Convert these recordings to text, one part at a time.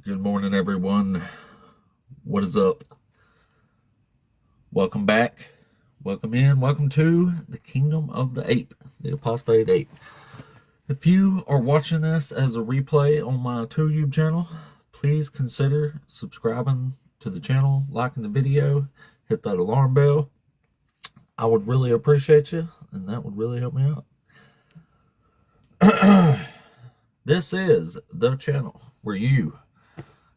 Good morning, everyone. What is up? Welcome back. Welcome in. Welcome to the Kingdom of the Ape, the Apostate Ape. If you are watching this as a replay on my YouTube channel, please consider subscribing to the channel, liking the video, hit that alarm bell. I would really appreciate you, and that would really help me out. This is the channel where you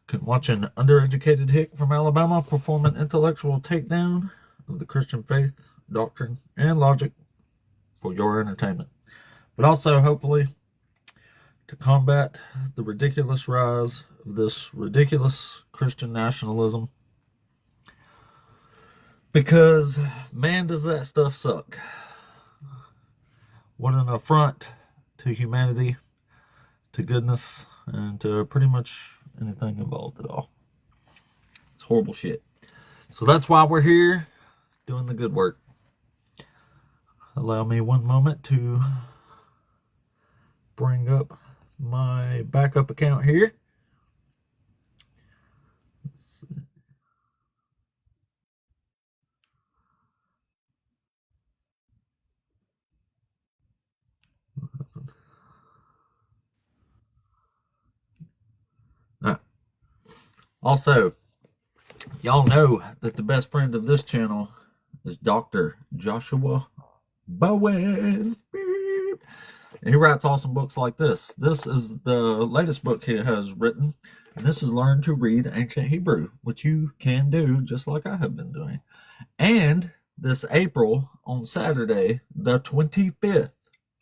can watch an undereducated hick from Alabama perform an intellectual takedown of the Christian faith, doctrine, and logic for your entertainment. But also, hopefully, to combat the ridiculous rise of this ridiculous Christian nationalism. Because, man, does that stuff suck. What an affront to humanity, to goodness, and to pretty much anything involved at all. It's horrible shit. So that's why we're here doing the good work. Allow me one moment to bring up my backup account here. Also, y'all know that the best friend of this channel is Dr. Joshua Bowen. And he writes awesome books like this. This is the latest book he has written, and this is Learn to Read Ancient Hebrew, which you can do just like I have been doing. And this April, on Saturday, the 25th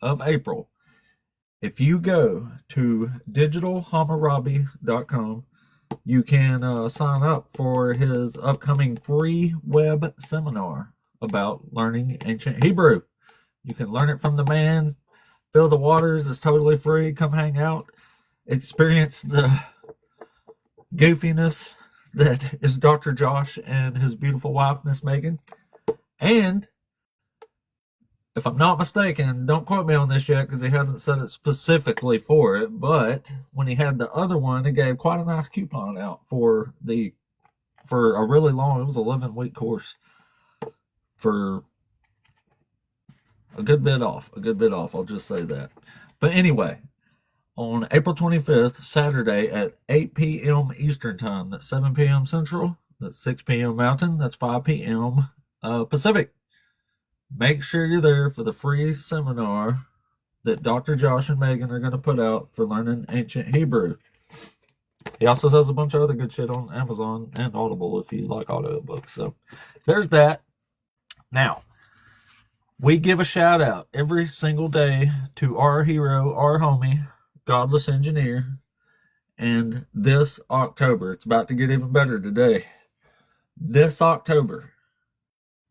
of April, if you go to digitalhammurabi.com, you can sign up for his upcoming free web seminar about learning ancient Hebrew. You can learn it from the man, feel the waters, it's totally free. Come hang out, experience the goofiness that is Dr. Josh and his beautiful wife, Miss Megan. And if I'm not mistaken, don't quote me on this yet because he hasn't said it specifically for it, but when he had the other one, he gave quite a nice coupon out for a really long, it was an 11-week course for a good bit off, I'll just say that. But anyway, on April 25th, Saturday at 8 p.m. Eastern Time, that's 7 p.m. Central, that's 6 p.m. Mountain, that's 5 p.m. Pacific. Make sure you're there for the free seminar that Dr. Josh and Megan are going to put out for learning ancient Hebrew. He also has a bunch of other good shit on Amazon and Audible if you like audiobooks. So there's that. Now, we give a shout out every single day to our hero, our homie, Godless Engineer. And this October, it's about to get even better today. This October,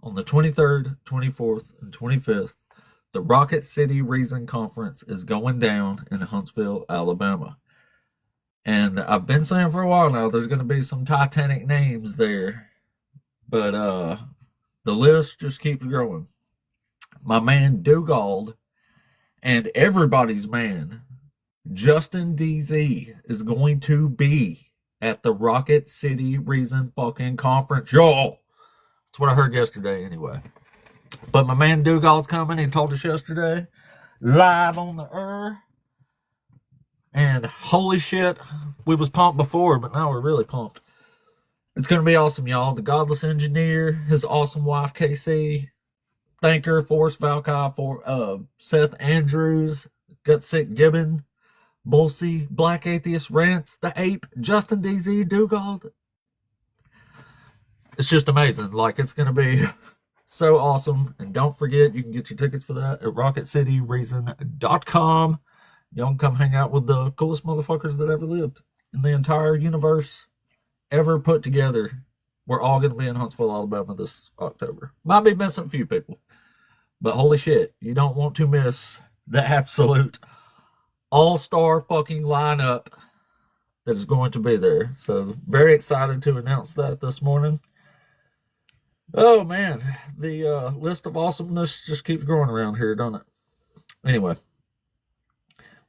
on the 23rd, 24th, and 25th, the Rocket City Reason Conference is going down in Huntsville, Alabama. And I've been saying for a while now there's going to be some Titanic names there. But the list just keeps growing. My man Dugald and everybody's man, Justin DZ, is going to be at the Rocket City Reason fucking Conference. Y'all! That's what I heard yesterday anyway. But my man Dugald's coming. He told us yesterday. Live on the air. And holy shit, we was pumped before, but now we're really pumped. It's going to be awesome, y'all. The Godless Engineer, his awesome wife, KC, Thanker, Forrest Valkai, for Seth Andrews, Gutsick Gibbon, Bolsey, Black Atheist Rants, The Ape, Justin DZ, Dugald. It's just amazing. Like, it's going to be so awesome. And don't forget, you can get your tickets for that at rocketcityreason.com. Y'all can come hang out with the coolest motherfuckers that ever lived in the entire universe ever put together. We're all going to be in Huntsville, Alabama this October. Might be missing a few people. But holy shit, you don't want to miss the absolute all-star fucking lineup that is going to be there. So, very excited to announce that this morning. Oh man, the list of awesomeness just keeps growing around here, don't it? Anyway,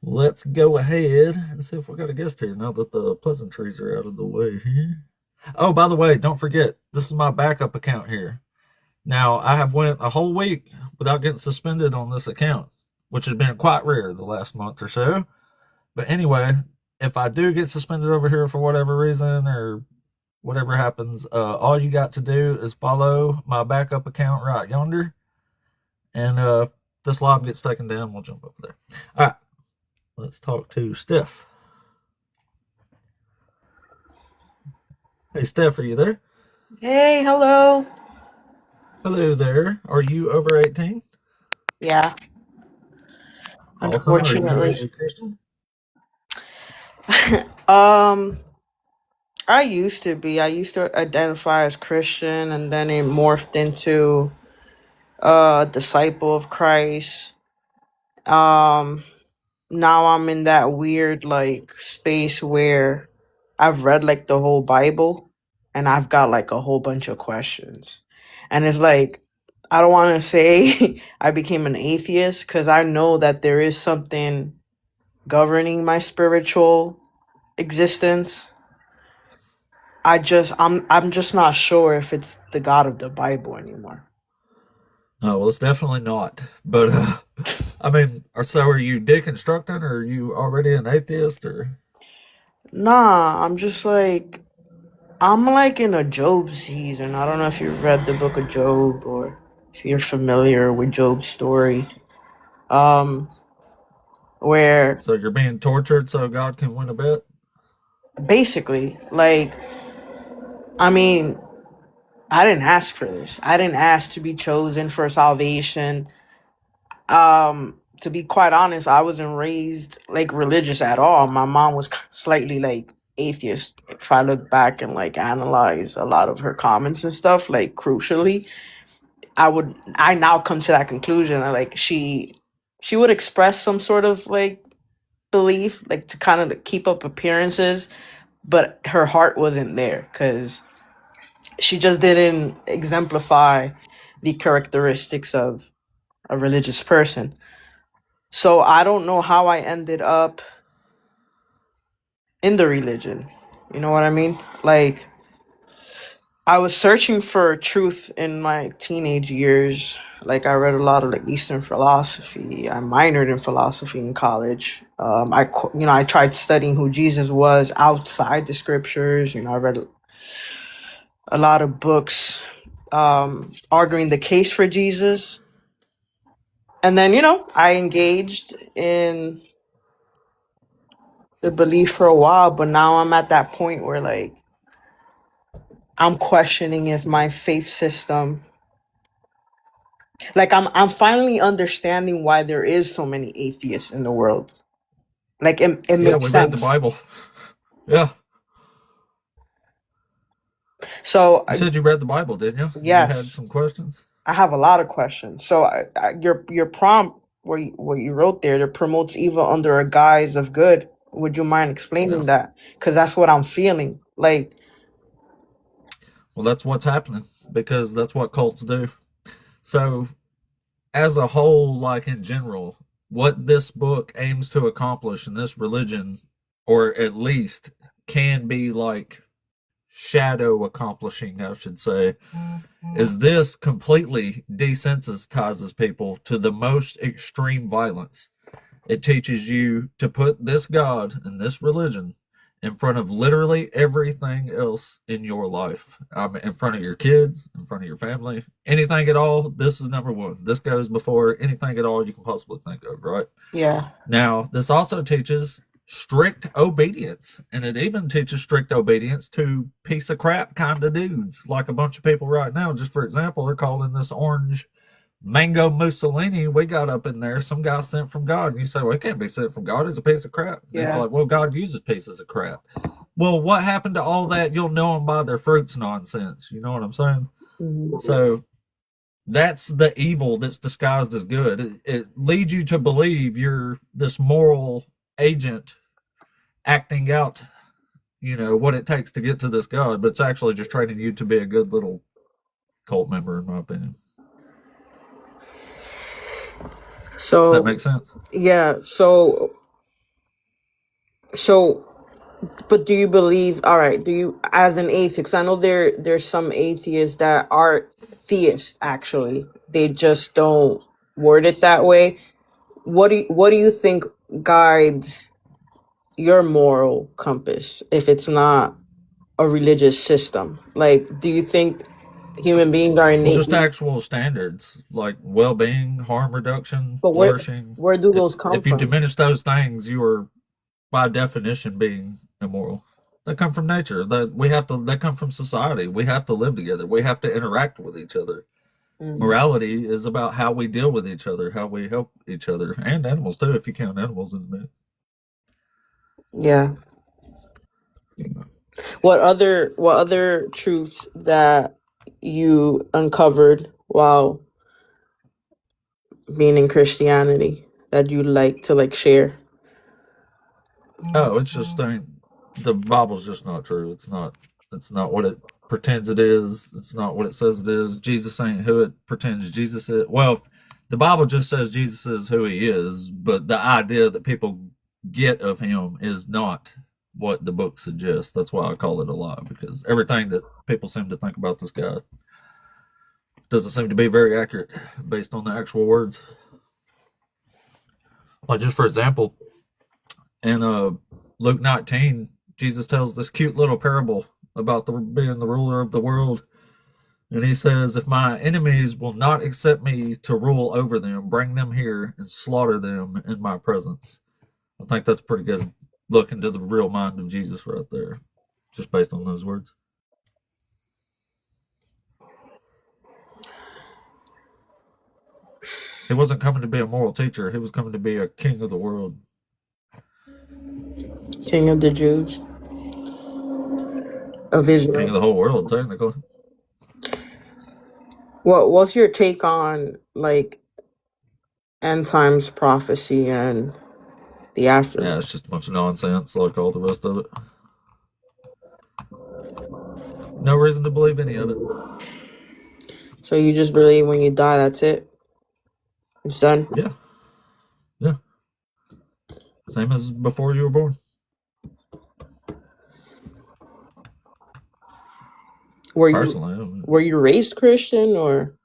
Let's go ahead and see if we got a guest here now that the pleasantries are out of the way here. Oh, by the way, don't forget, this is my backup account here. Now, I have went a whole week without getting suspended on this account, which has been quite rare the last month or so. But anyway, if I do get suspended over here for whatever reason or whatever happens, all you got to do is follow my backup account right yonder. And this live gets taken down, we'll jump over there. All right, let's talk to Steph. Hey, Steph, are you there? Hey, hello. Hello there. Are you over 18? Yeah, Awesome. Are you unfortunately. a Christian? Um, I used to be. I used to identify as Christian and then it morphed into disciple of Christ. Um, Now I'm in that weird like space where I've read like the whole Bible and I've got like a whole bunch of questions. And it's like I don't want to say I became an atheist cuz I know that there is something governing my spiritual existence. I'm just not sure if it's the God of the Bible anymore. No, well, it's definitely not. But I mean, so are you deconstructing, or are you already an atheist, or Nah, I'm like in a Job season. I don't know if you've read the book of Job or if you're familiar with Job's story. Um where so you're being tortured so God can win a bet? basically like I mean, I didn't ask for this. I didn't ask to be chosen for salvation. To be quite honest, I wasn't raised like religious at all. My mom was slightly like atheist. If I look back and like analyze a lot of her comments and stuff, like crucially, I now come to that conclusion that like she would express some sort of like belief, like to kind of keep up appearances, but her heart wasn't there because she just didn't exemplify the characteristics of a religious person. So I don't know how I ended up in the religion. You know what I mean? Like I was searching for truth in my teenage years. Like I read a lot of like Eastern philosophy. I minored in philosophy in college. I tried studying who Jesus was outside the scriptures. I read a lot of books arguing the case for Jesus. And then I engaged in the belief for a while, but now I'm at that point where like I'm questioning if my faith system, like I'm finally understanding why there is so many atheists in the world. Like it Yeah, makes we read the sense. Bible. Yeah, So you said you read the Bible, didn't you? You had yes, some questions. I have a lot of questions. So your prompt what you wrote there that promotes evil under a guise of good. Would you mind Yeah. explaining that? Because that's what I'm feeling. Like Well, that's what's happening because that's what cults do. So, as a whole, like in general, what this book aims to accomplish in this religion, or at least can be like shadow accomplishing, I should say, is this completely desensitizes people to the most extreme violence. It teaches you to put this God and this religion in front of literally everything else in your life. In front of your kids, in front of your family, anything at all. This is number one. This goes before anything at all you can possibly think of, right? yeah, Now, this also teaches strict obedience, and it even teaches strict obedience to piece of crap kind of dudes, like a bunch of people right now. Just for example, they're calling this orange mango Mussolini we got up in there some guy sent from God. And you say, well, it can't be sent from God. It's a piece of crap. And it's yeah. like, well, God uses pieces of crap. Well, what happened to all that? You'll know them by their fruits nonsense. You know what I'm saying? Mhm. So that's the evil that's disguised as good. It leads you to believe you're this moral agent acting out, what it takes to get to this God, but it's actually just training you to be a good little cult member, in my opinion. Does that So make sense? yeah, so So, but do you believe? All right. Do you, as an atheist? 'Cause I know there's some atheists that are theists. Actually, they just don't word it that way. What do you think guides your moral compass if it's not a religious system? Like, do you think human beings are Well, just innately? actual standards like well-being, harm reduction, But flourishing. where do If those come if you from? diminish those things, you are by definition being immoral. They come from nature. That we have to. They come from society. We have to live together. We have to interact with each other. Mm, Morality is about how we deal with each other, how we help each other, and animals too, if you count animals in the yeah. mix. What other truths that you uncovered while being in Christianity that you like to like share? Oh, it's just ain't the Bible's just not true. It's not what it pretends it is. It's not what it says it is. Jesus ain't who it pretends Jesus is. Well, the Bible just says Jesus is who he is, but the idea that people get of him is not what the book suggests. That's why I call it a lie, because everything that people seem to think about this guy doesn't seem to be very accurate based on the actual words. Like just for example, in Luke 19, Jesus tells this cute little parable about being the ruler of the world. And he says, if my enemies will not accept me to rule over them, bring them here and slaughter them in my presence. I think that's pretty good look into the real mind of Jesus right there, just based on those words. He wasn't coming to be a moral teacher, he was coming to be a king of the world. King of the Jews of King of Israel. the whole world, technically. What's your take on like end times prophecy and the Yeah, afterlife? it's just a bunch of nonsense like all the rest of it. No reason to believe any of it. So you just believe when you die, that's it. It's done. Yeah, yeah. Same as before you were born. Were you Personally, were you raised Christian or?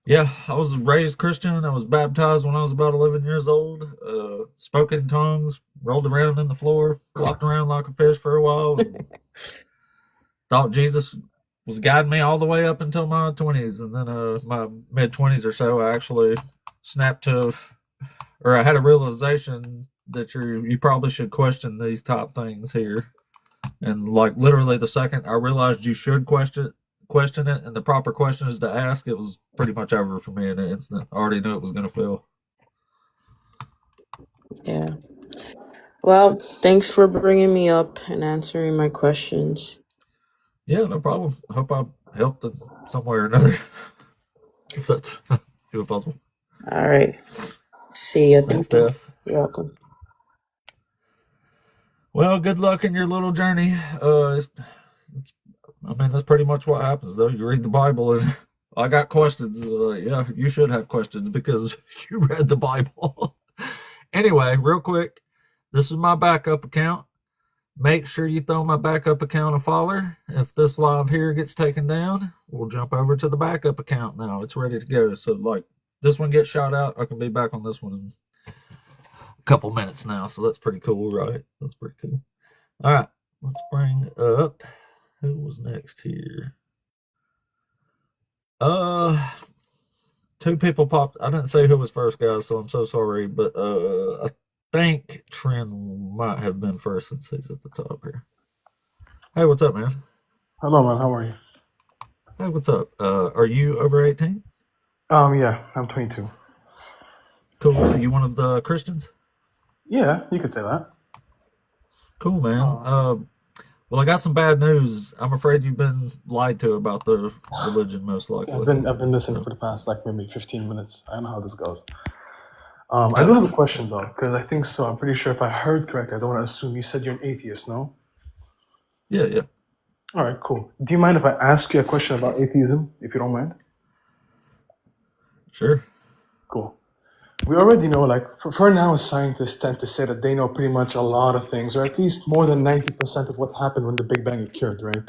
yeah, I was raised Christian. I was baptized when I was about 11 years old. Spoke in tongues, rolled around in the floor, flopped around like a fish for a while, and thought Jesus was guiding me all the way up until my 20s. And then my mid 20s or so, I actually snapped to, or I had a realization that you probably should question these top things here. And like literally the second I realized you should question it and the proper questions to ask, it was pretty much over for me in an instant. I already knew it was going to fail. Yeah. Well, thanks for bringing me up and answering my questions. Yeah, no problem. I hope I helped in some way or another. If that's even possible. All right. See ya. Thanks, Thank you. Steph. You're welcome. Well, good luck in your little journey. I mean, that's pretty much what happens, though. You read the Bible, and I got questions. Yeah, you should have questions because you read the Bible. Anyway, real quick, this is my backup account. Make sure you throw my backup account a follow. If this live here gets taken down, we'll jump over to the backup account now. It's ready to go. So, like, this one gets shot out, I can be back on this one in a couple minutes now. So that's pretty cool, right? That's pretty cool. All right, let's bring up who was next here. Two people popped. I didn't say who was first, guys, so I'm so sorry. But I think Trent might have been first since he's at the top here. Hey, what's up, man? Hello, man. How are you? Hey, what's up? Are you over 18? Yeah, I'm 22. Cool. Are you one of the Christians? Yeah, you could say that. Cool, man. Uh, Well, I got some bad news. I'm afraid you've been lied to about the religion, most yeah, I've likely. been listening So, for the past like maybe 15 minutes. I know how this goes. I do oh, have a question though, because I think so. I'm pretty sure if I heard correctly, I don't want to assume you said you're an atheist, no? yeah, yeah. All right, cool. Do you mind if I ask you a question about atheism, if you don't mind? Sure. Cool. we already know, like, for now, scientists tend to say that they know pretty much a lot of things, or at least more than 90% of what happened when the Big Bang occurred, right?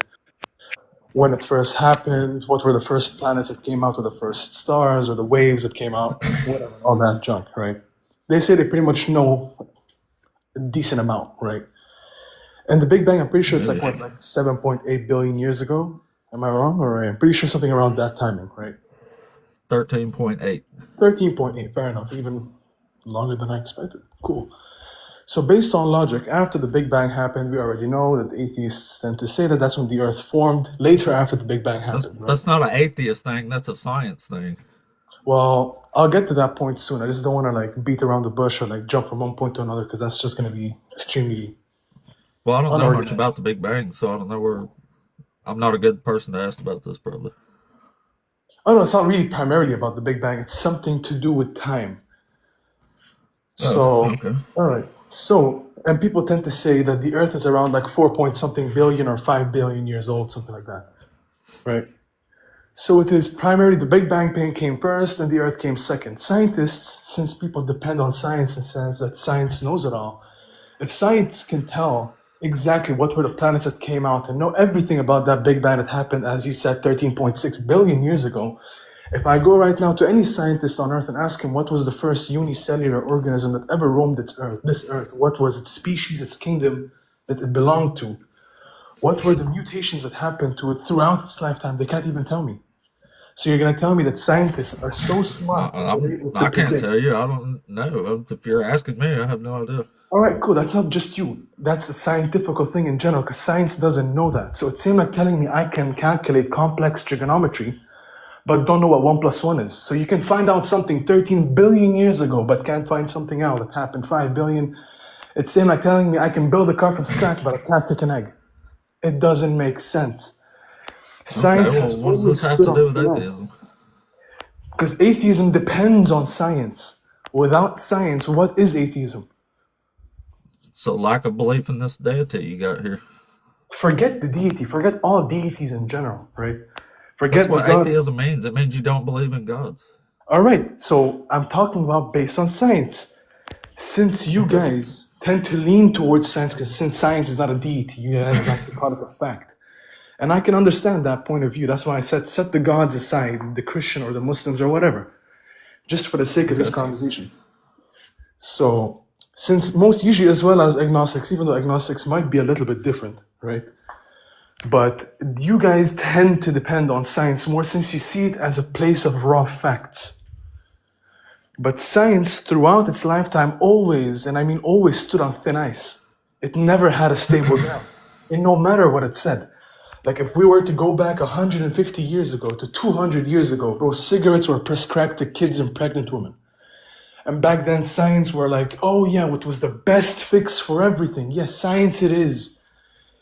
When it first happened, what were the first planets that came out, or the first stars, or the waves that came out, whatever, all that junk, right? They say they pretty much know a decent amount, right? And the Big Bang, I'm pretty sure it's like Yeah. what, like 7.8 billion years ago? Am I wrong? Or I'm pretty sure something around that timing, right? 13.8. 13.8, fair enough, even longer than I expected. Cool. So, based on logic, after the Big Bang happened, we already know that atheists tend to say that that's when the Earth formed, later after the Big Bang happened, right? That's not an atheist thing. That's a science thing. Well, I'll get to that point soon. I just don't want to like beat around the bush or like jump from one point to another because that's just going to be extremely Well, I don't know much unorganized. about the Big Bang, so I don't know where. I'm not a good person to ask about this, probably. Oh no, it's not really primarily about the Big Bang. It's something to do with time. Oh, So, okay. all right. So, and people tend to say that the Earth is around like 4 point something billion or 5 billion years old, something like that, right? So it is primarily the Big Bang came first and the Earth came second. Scientists, since people depend on science and says that science knows it all, if science can tell exactly what were the planets that came out and know everything about that Big Bang that happened, as you said, 13.6 billion years ago, if I go right now to any scientist on Earth and ask him what was the first unicellular organism that ever roamed this Earth, what was its species, its kingdom that it belonged to, what were the mutations that happened to it throughout its lifetime, they can't even tell me. So you're going to tell me that scientists are so smart that they're able to I can't predict. tell you. I don't know. If you're asking me, I have no idea. All right, cool. That's not just you. That's a scientific thing in general because science doesn't know that. So it seemed like telling me I can calculate complex trigonometry, but don't know what 1 plus 1 is. So you can find out something 13 billion years ago, but can't find something out that happened 5 billion. It seemed like telling me I can build a car from scratch, but I can't pick an egg. It doesn't make sense. Science Okay, has well, what does always this have stood to on do with finesse. atheism? Because atheism depends on science. Without science, what is atheism? So, lack of belief in this deity you got here. Forget the deity, forget all deities in general, right? That's Forget the what God. atheism means. It means you don't believe in gods. All right, so I'm talking about based on science. Since you guys tend to lean towards science, because since science is not a deity, you guys like to call it a fact. And I can understand that point of view. That's why I said set the gods aside, the Christian or the Muslims or whatever, just for the sake of this Okay. conversation. So, since most usually as well as agnostics, even though agnostics might be a little bit different, right? But you guys tend to depend on science more since you see it as a place of raw facts. But science, throughout its lifetime, always, and I mean always, stood on thin ice. It never had a stable ground. And no matter what it said. Like if we were to go back 150 years ago to 200 years ago, bro, cigarettes were prescribed to kids and pregnant women. And back then, science were like, oh yeah, what was the best fix for everything? Yes, science it is.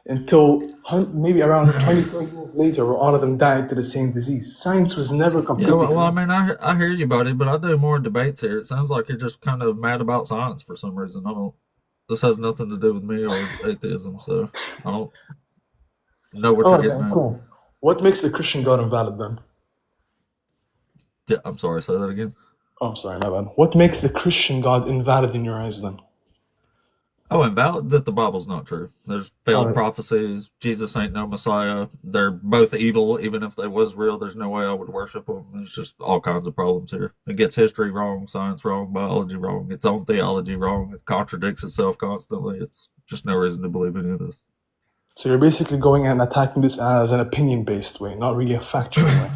Until maybe around 20, 30 years later, where all of them died to the same disease. Science was never Yeah, completely well, I correct. mean, I hear you, buddy, but I do more debates here. It sounds like you're just kind of mad about science for some reason. I don't. This has nothing to do with me or atheism, so I don't know what All you're right, getting then, at. cool. What makes the Christian God invalid then? Yeah, I'm sorry, say that again. Oh, I'm sorry, my bad. What makes the Christian God invalid in your eyes then? Oh, invalid that the Bible's not true. There's All failed right. prophecies. Jesus ain't no Messiah. They're both evil. Even if they was real, there's no way I would worship them. There's just all kinds of problems here. It gets history wrong, science wrong, biology wrong, its own theology wrong. It contradicts itself constantly. It's just no reason to believe any of this. So you're basically going and attacking this as an opinion-based way, not really a factual way.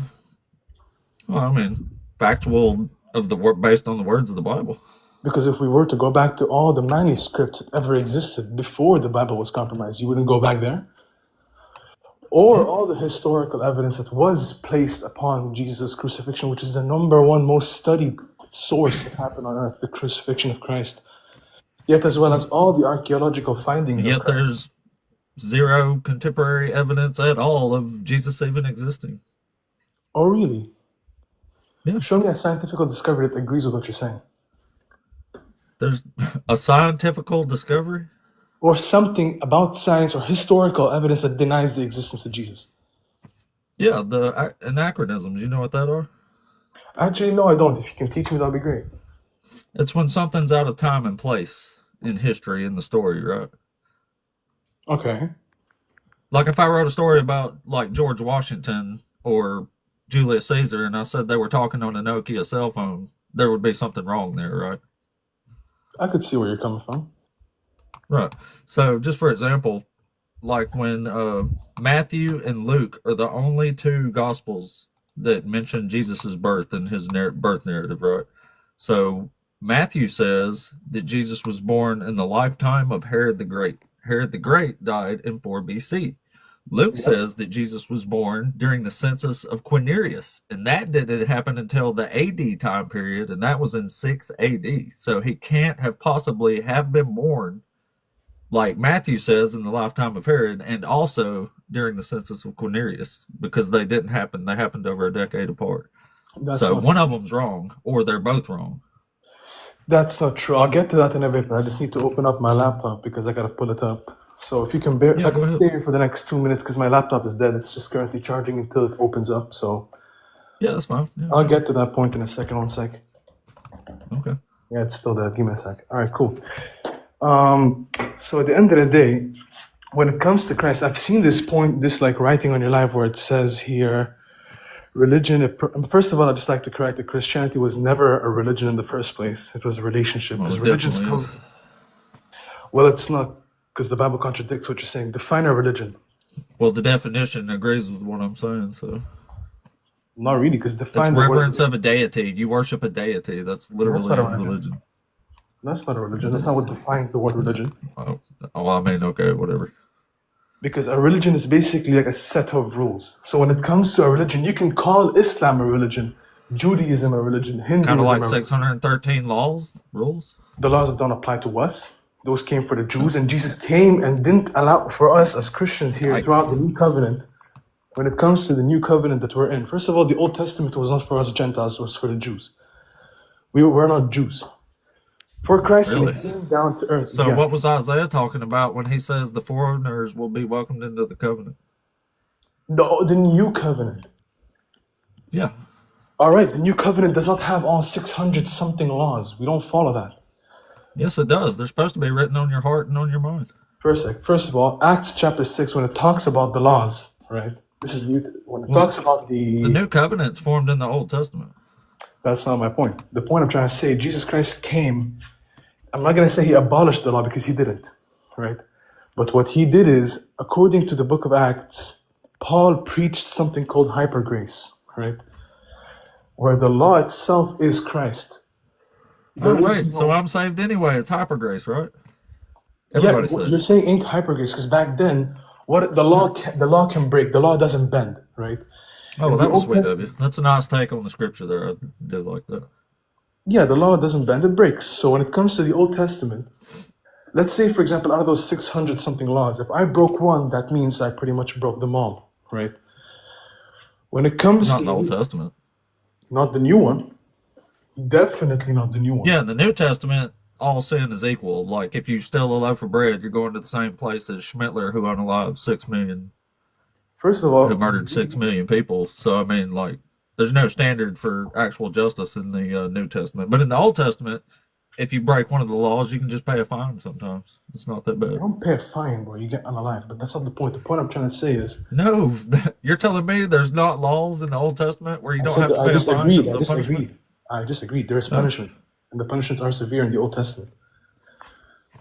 Well, I mean, factual of the word based on the words of the Bible. Because if we were to go back to all the manuscripts that ever existed before the Bible was compromised, you wouldn't go back there? Or all the historical evidence that was placed upon Jesus' crucifixion, which is the number one most studied source that happened on earth, the crucifixion of Christ. Yet as well as all the archaeological findings of Yet Christ. there's zero contemporary evidence at all of Jesus even existing. Oh, really? Yeah. Show me a scientific discovery that agrees with what you're saying. There's a scientific discovery. Or something about science or historical evidence that denies the existence of Jesus. Yeah, the anachronisms. You know what that are? Actually, no, I don't. If you can teach me, that'll be great. It's when something's out of time and place in history in the story, right? Okay. Like if I wrote a story about like George Washington or Julius Caesar and I said they were talking on a Nokia cell phone, there would be something wrong there, right? I could see where you're coming from. Right. So just for example, like when Matthew and Luke are the only two gospels that mention Jesus's birth in his birth narrative, right? So Matthew says that Jesus was born in the lifetime of Herod the Great. Herod the Great died in 4 BC. Luke Yep. says that Jesus was born during the census of Quirinius, and that didn't happen until the AD time period, and that was in 6 AD. So he can't have possibly have been born like Matthew says in the lifetime of Herod, and also during the census of Quirinius, because they didn't happen. They happened over a decade apart. That's So not one of them's wrong, or they're both wrong. that's not true. I'll get to that in a bit, but I just need to open up my laptop because I gotta pull it up. So if you can bear, if Yeah, I go can ahead. stay here for the next 2 minutes because my laptop is dead. It's just currently charging until it opens up. So Yeah, that's fine. Yeah. I'll get to that point in a second. 1 sec. Okay. Yeah, it's still there. Give me a sec. All right, cool. So at the end of the day, when it comes to Christ, I've seen this point, this like writing on your life where it says here, religion. First of all, I'd just like to correct that Christianity was never a religion in the first place. It was a relationship. Well, Because it religions definitely is. come. Well, it's not because the Bible contradicts what you're saying. Define a religion. Well, the definition agrees with what I'm saying. So Not really, because it's define the word. reverence of a deity. You worship a deity. That's That's literally not a a religion. religion. That's not a religion. It That's not is. what defines the word religion. Oh, I mean, okay, whatever. Because a religion is basically like a set of rules. So when it comes to a religion, you can call Islam a religion, Judaism a religion, Kind Hinduism of a like religion. 613 rules. The laws that don't apply to us, those came for the Jews, and Jesus came and didn't allow for us as Christians here throughout Yikes. the New Covenant. When it comes to the New Covenant that we're in, first of all, the Old Testament was not for us Gentiles, it was for the Jews. We're not Jews. For Christ, when Really? he came down to earth, So yeah. what was Isaiah talking about when he says the foreigners will be welcomed into the covenant? The New Covenant. Yeah. All right, the New Covenant does not have all 600 something laws. We don't follow that. Yes, it does. They're supposed to be written on your heart and on your mind. First of all, Acts chapter 6, when it talks about the laws, right? This is when it Well, talks about the new covenant's formed in the Old Testament. that's not my point. The point I'm trying to say, Jesus Christ came. I'm not going to say he abolished the law because he didn't, right? But what he did is, according to the book of Acts, Paul preached something called hyper grace, right? Where the law itself is Christ. Oh, There is wait. So no. I'm saved anyway. It's hyper grace, right? Yeah, Everybody what said you're it. saying ain't hyper grace because back then, what the law can break. The law doesn't bend, right? Oh, well, In the that was Old sweet of Testament, you. That's a nice take on the scripture there. I did like that. yeah, the law doesn't bend; it breaks. So when it comes to the Old Testament, let's say, for example, out of those 600 something laws, if I broke one, that means I pretty much broke them all, right? When it comes Not to in the Old Testament. not the new one, definitely not the new one. Yeah, in the New Testament, all sin is equal. Like, if you steal a loaf of bread, you're going to the same place as Schmittler, who unalived 6 million, First of who all, murdered 6 million people. So, I mean, like, there's no standard for actual justice in the New Testament. But in the Old Testament, if you break one of the laws, you can just pay a fine sometimes. It's not that you bad. don't pay a fine, bro. You get unalive. But that's not the point. The point I'm trying to say is, No, you're telling me there's not laws in the Old Testament where you I don't said have that to I pay a just fine agreed. because I of just punishment? agreed. I just agreed. There is No. punishment, and the punishments are severe in the Old Testament.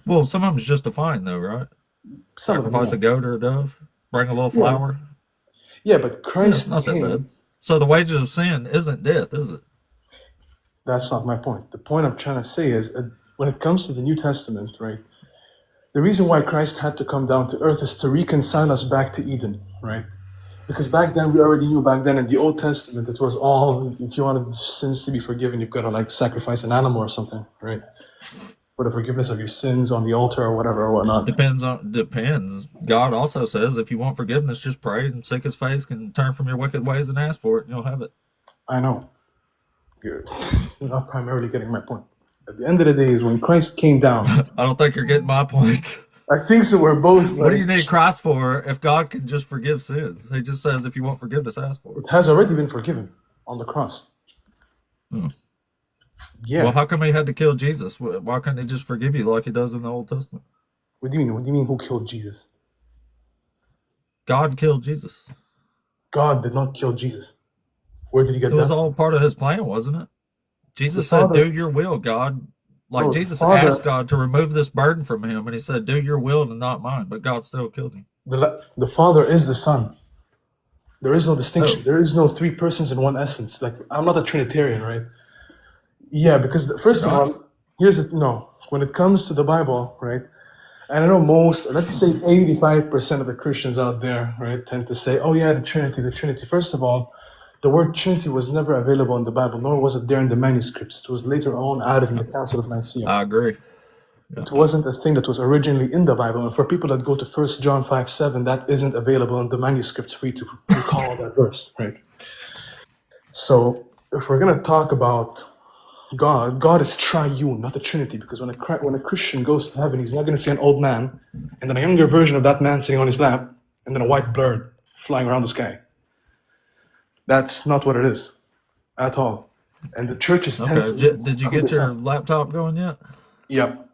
Well, some of them's just a fine, though, right? Some of them, Sacrifice yeah. a goat or a dove, bring a little Yeah, flour. yeah, but Yeah, it's Christ not that bad. came. So the wages of sin isn't death, is it? That's not my point. The point I'm trying to say is, when it comes to the New Testament, right? The reason why Christ had to come down to earth is to reconcile us back to Eden, right? Because back then, we already knew back then in the Old Testament, it was all, if you wanted sins to be forgiven, you've got to like sacrifice an animal or something, right? For the forgiveness of your sins on the altar or whatever or whatnot. Depends. God also says if you want forgiveness, just pray and seek His face, and turn from your wicked ways and ask for it, and you'll have it. I know. You're not primarily getting my point. At the end of the day is when Christ came down, I don't think you're getting my point. I think so we're both What do you like, need Christ for if God can just forgive sins? He just says if you want forgiveness, ask for it. it has already been forgiven on the cross. Hmm. Yeah. Well, how come he had to kill Jesus? Why can't he just forgive you like he does in the Old Testament? What do you mean? What do you mean? Who killed Jesus? God killed Jesus. God did not kill Jesus. Where did you It get was that? all part of his plan, wasn't it? The Jesus said, Father. do your will, God. Like No, the Jesus asked Father. God to remove this burden from him, and he said, do your will and not mine. But God still killed him. The Father is the Son. There is no distinction. Oh, There is no three persons in one essence. Like, I'm not a Trinitarian, right? Yeah, because you're first of not? all, no. When it comes to the Bible, right? And I know most, let's say 85% of the Christians out there, right, tend to say, oh yeah, the Trinity, the Trinity. First of all, the word Trinity was never available in the Bible, nor was it there in the manuscripts. It was later on added in the Council of Nicaea. I agree. Yeah. It wasn't a thing that was originally in the Bible. And for people that go to 1 John 5:7, that isn't available in the manuscripts for you to recall that verse, right? So if we're going to talk about God, God is triune, not a Trinity, because when a Christian goes to heaven, he's not going to see an old man and then a younger version of that man sitting on his lap and then a white bird flying around the sky. That's not what it is at all. And the churches tend Okay. to lose Did you who get this your are. laptop going yet? Yep. Good.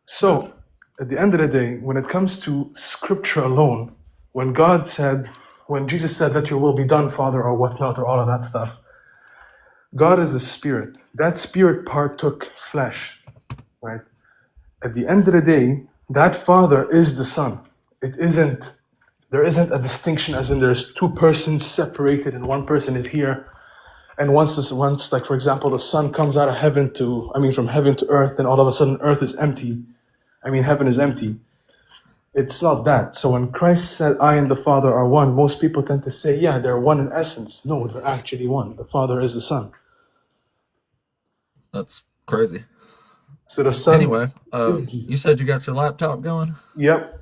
So at the end of the day, when it comes to scripture alone, when Jesus said, let your will be done, Father, or whatnot, or all of that stuff, God is a spirit. That spirit partook flesh, right? At the end of the day, that Father is the Son. There isn't a distinction as in there's two persons separated and one person is here. And once, like for example, the Son comes out of from heaven to earth, then all of a sudden earth is empty. Heaven is empty. It's not that. So when Christ said, I and the Father are one, most people tend to say, yeah, they're one in essence. No, they're actually one. The Father is the Son. That's crazy. So the Son Anyway, is you Jesus. said you got your laptop going? Yep.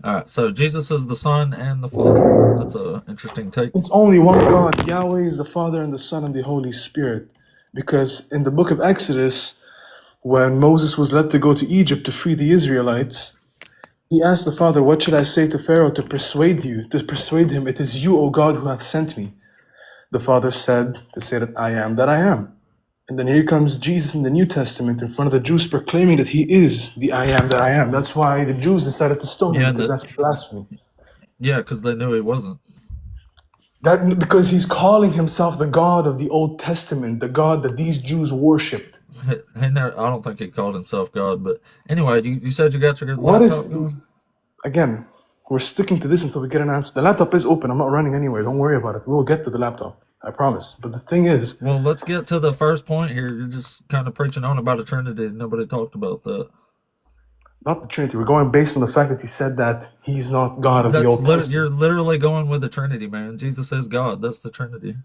All right. So Jesus is the Son and the Father. That's a interesting take. It's only one God. Yahweh is the Father and the Son and the Holy Spirit. Because in the book of Exodus, when Moses was led to go to Egypt to free the Israelites, he asked the Father, what should I say to Pharaoh to persuade him, it is you, O God, who have sent me. The Father said to say that I am that I am. And then here comes Jesus in the New Testament in front of the Jews proclaiming that he is the I am that I am. That's why the Jews decided to stone him, Yeah, because that's blasphemy. yeah, because they knew he wasn't. Because he's calling himself the God of the Old Testament, the God that these Jews worshipped. I don't think he called himself God, but anyway, you said you got your What laptop is, going? again, we're sticking to this until we get an answer. The laptop is open. I'm not running anywhere. Don't worry about it. We'll get to the laptop. I promise. But the thing is, Well, let's get to the first point here. You're just kind of preaching on about a Trinity. Nobody talked about that. not the Trinity. We're going based on the fact that he said that he's not God of the Old You're Testament. literally going with the Trinity, man. Jesus is God. That's the Trinity.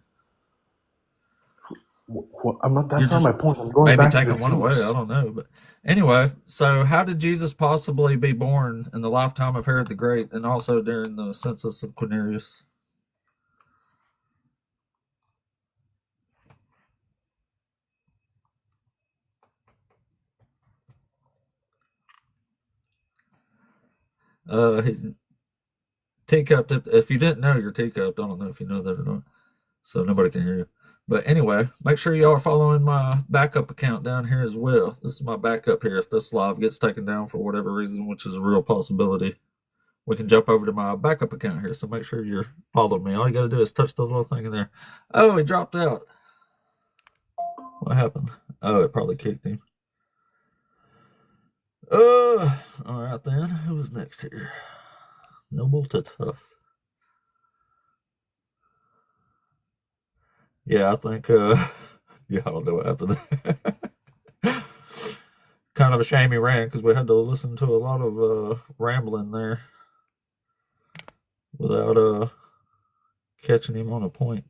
You're That's not just my point. I'm going maybe back to the taking one away. I Jews. don't know, but anyway. So, how did Jesus possibly be born in the lifetime of Herod the Great, and also during the census of Quirinius? His teacup. If you didn't know your teacup, I don't know if you know that or not. So nobody can hear you. But anyway, make sure y'all are following my backup account down here as well. This is my backup here. If this live gets taken down for whatever reason, which is a real possibility, we can jump over to my backup account here. So make sure you're following me. All you got to do is touch the little thing in there. Oh, he dropped out. What happened? Oh, it probably kicked him. All right then. Who was next here? Noble to Tough. Yeah, I think. Yeah, I don't know what happened there. Kind of a shame he ran because we had to listen to a lot of rambling there without catching him on a point.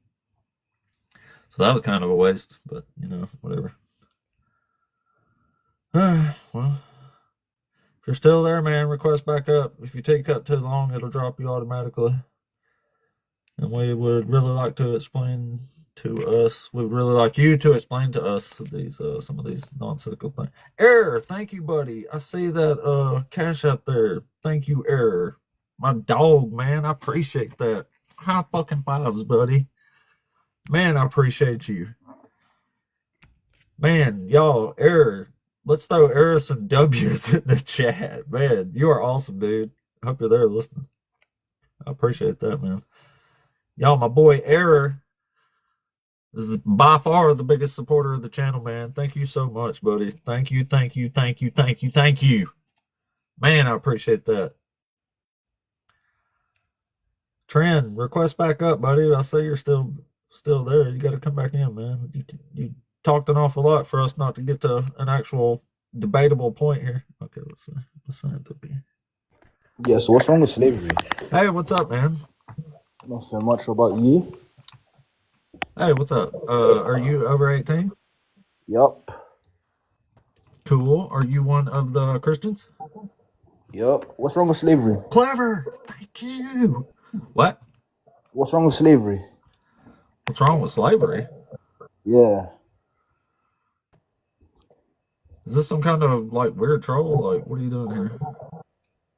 So that was kind of a waste, but whatever. Well, if you're still there, man, request back up. If you take up too long, it'll drop you automatically. And we would really like to explain to us. We would really like you to explain to us these some of these nonsensical things. Error, thank you, buddy. I see that cash up there. Thank you, Error. My dog, man. I appreciate that. High fucking fives, buddy. Man, I appreciate you. Man, y'all, Error. Let's throw Error some W's in the chat. Man, you are awesome, dude. I hope you're there listening. I appreciate that, man. Y'all, my boy Error is by far the biggest supporter of the channel, man. Thank you so much, buddy. Thank you, thank you, thank you, thank you, thank you. Man, I appreciate that. Trend, request back up, buddy. I say you're still there. You got to come back in, man. You talked an awful lot for us not to get to an actual debatable point here. Okay, let's see. Let's sign to be. Yeah, so what's wrong with slavery? Hey, what's up, man? Nothing much about you. Hey, what's up? Are you over 18? Yup. Cool. Are you one of the Christians? Yup. What's wrong with slavery? Clever. Thank you. What? What's wrong with slavery? What's wrong with slavery? Yeah. Is this some kind of like weird troll? Like, what are you doing here?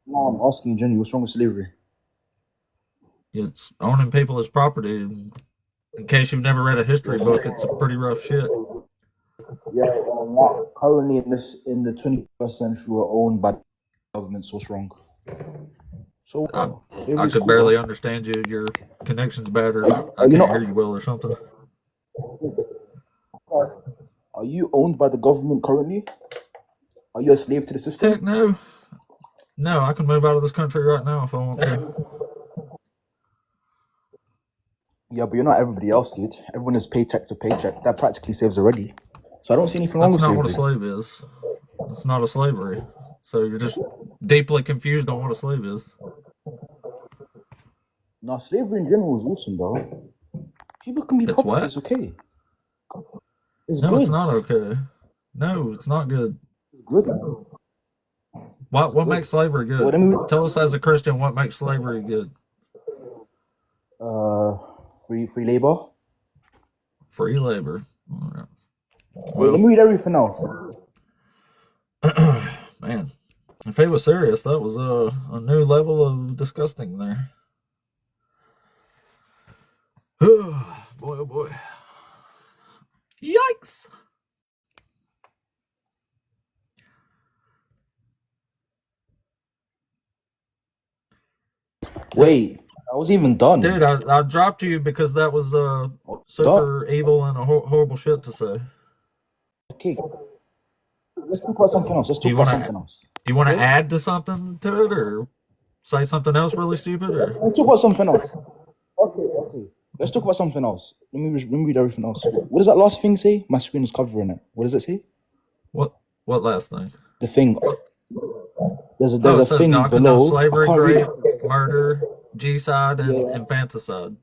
No, I'm asking you genuinely, what's wrong with slavery? It's owning people as property. In case you've never read a history book, it's a pretty rough shit. Yeah, currently in the 21st century, we're owned by governments. What's wrong? So I could barely understand you. Your connection's bad, or I can't hear you well, or something. Are you owned by the government currently? Are you a slave to the system? Heck no. No, I can move out of this country right now if I want to. Yeah, but you're not everybody else, dude. Everyone is paycheck to paycheck. That practically saves already. So I don't see anything wrong That's with not slavery. what a slave is. It's not a slavery. So you're just deeply confused on what a slave is. No, slavery in general is awesome, bro. People can be It's property. what? It's okay. It's No, good. it's not okay. No, it's not good. It's good. What makes slavery good? Well, let me- Tell us as a Christian what makes slavery good. Free labor. Free labor. All right. Wait, let me read everything else. Man, if he was serious, that was a new level of disgusting there. Boy, oh boy. Yikes! Wait, I was even done. Dude, I dropped you because that was super evil and a horrible shit to say. Okay. Let's talk about something else. Do you want to Okay. add to something to it, or say something else really stupid, or Let's talk about something else. Okay. Let's talk about something else. Let me read everything else. What does that last thing say? My screen is covering it. What does it say? what last thing? The thing. There's It a says thing not condone below. slavery, I can't read rape, it. murder, G-side, and Yeah. infanticide.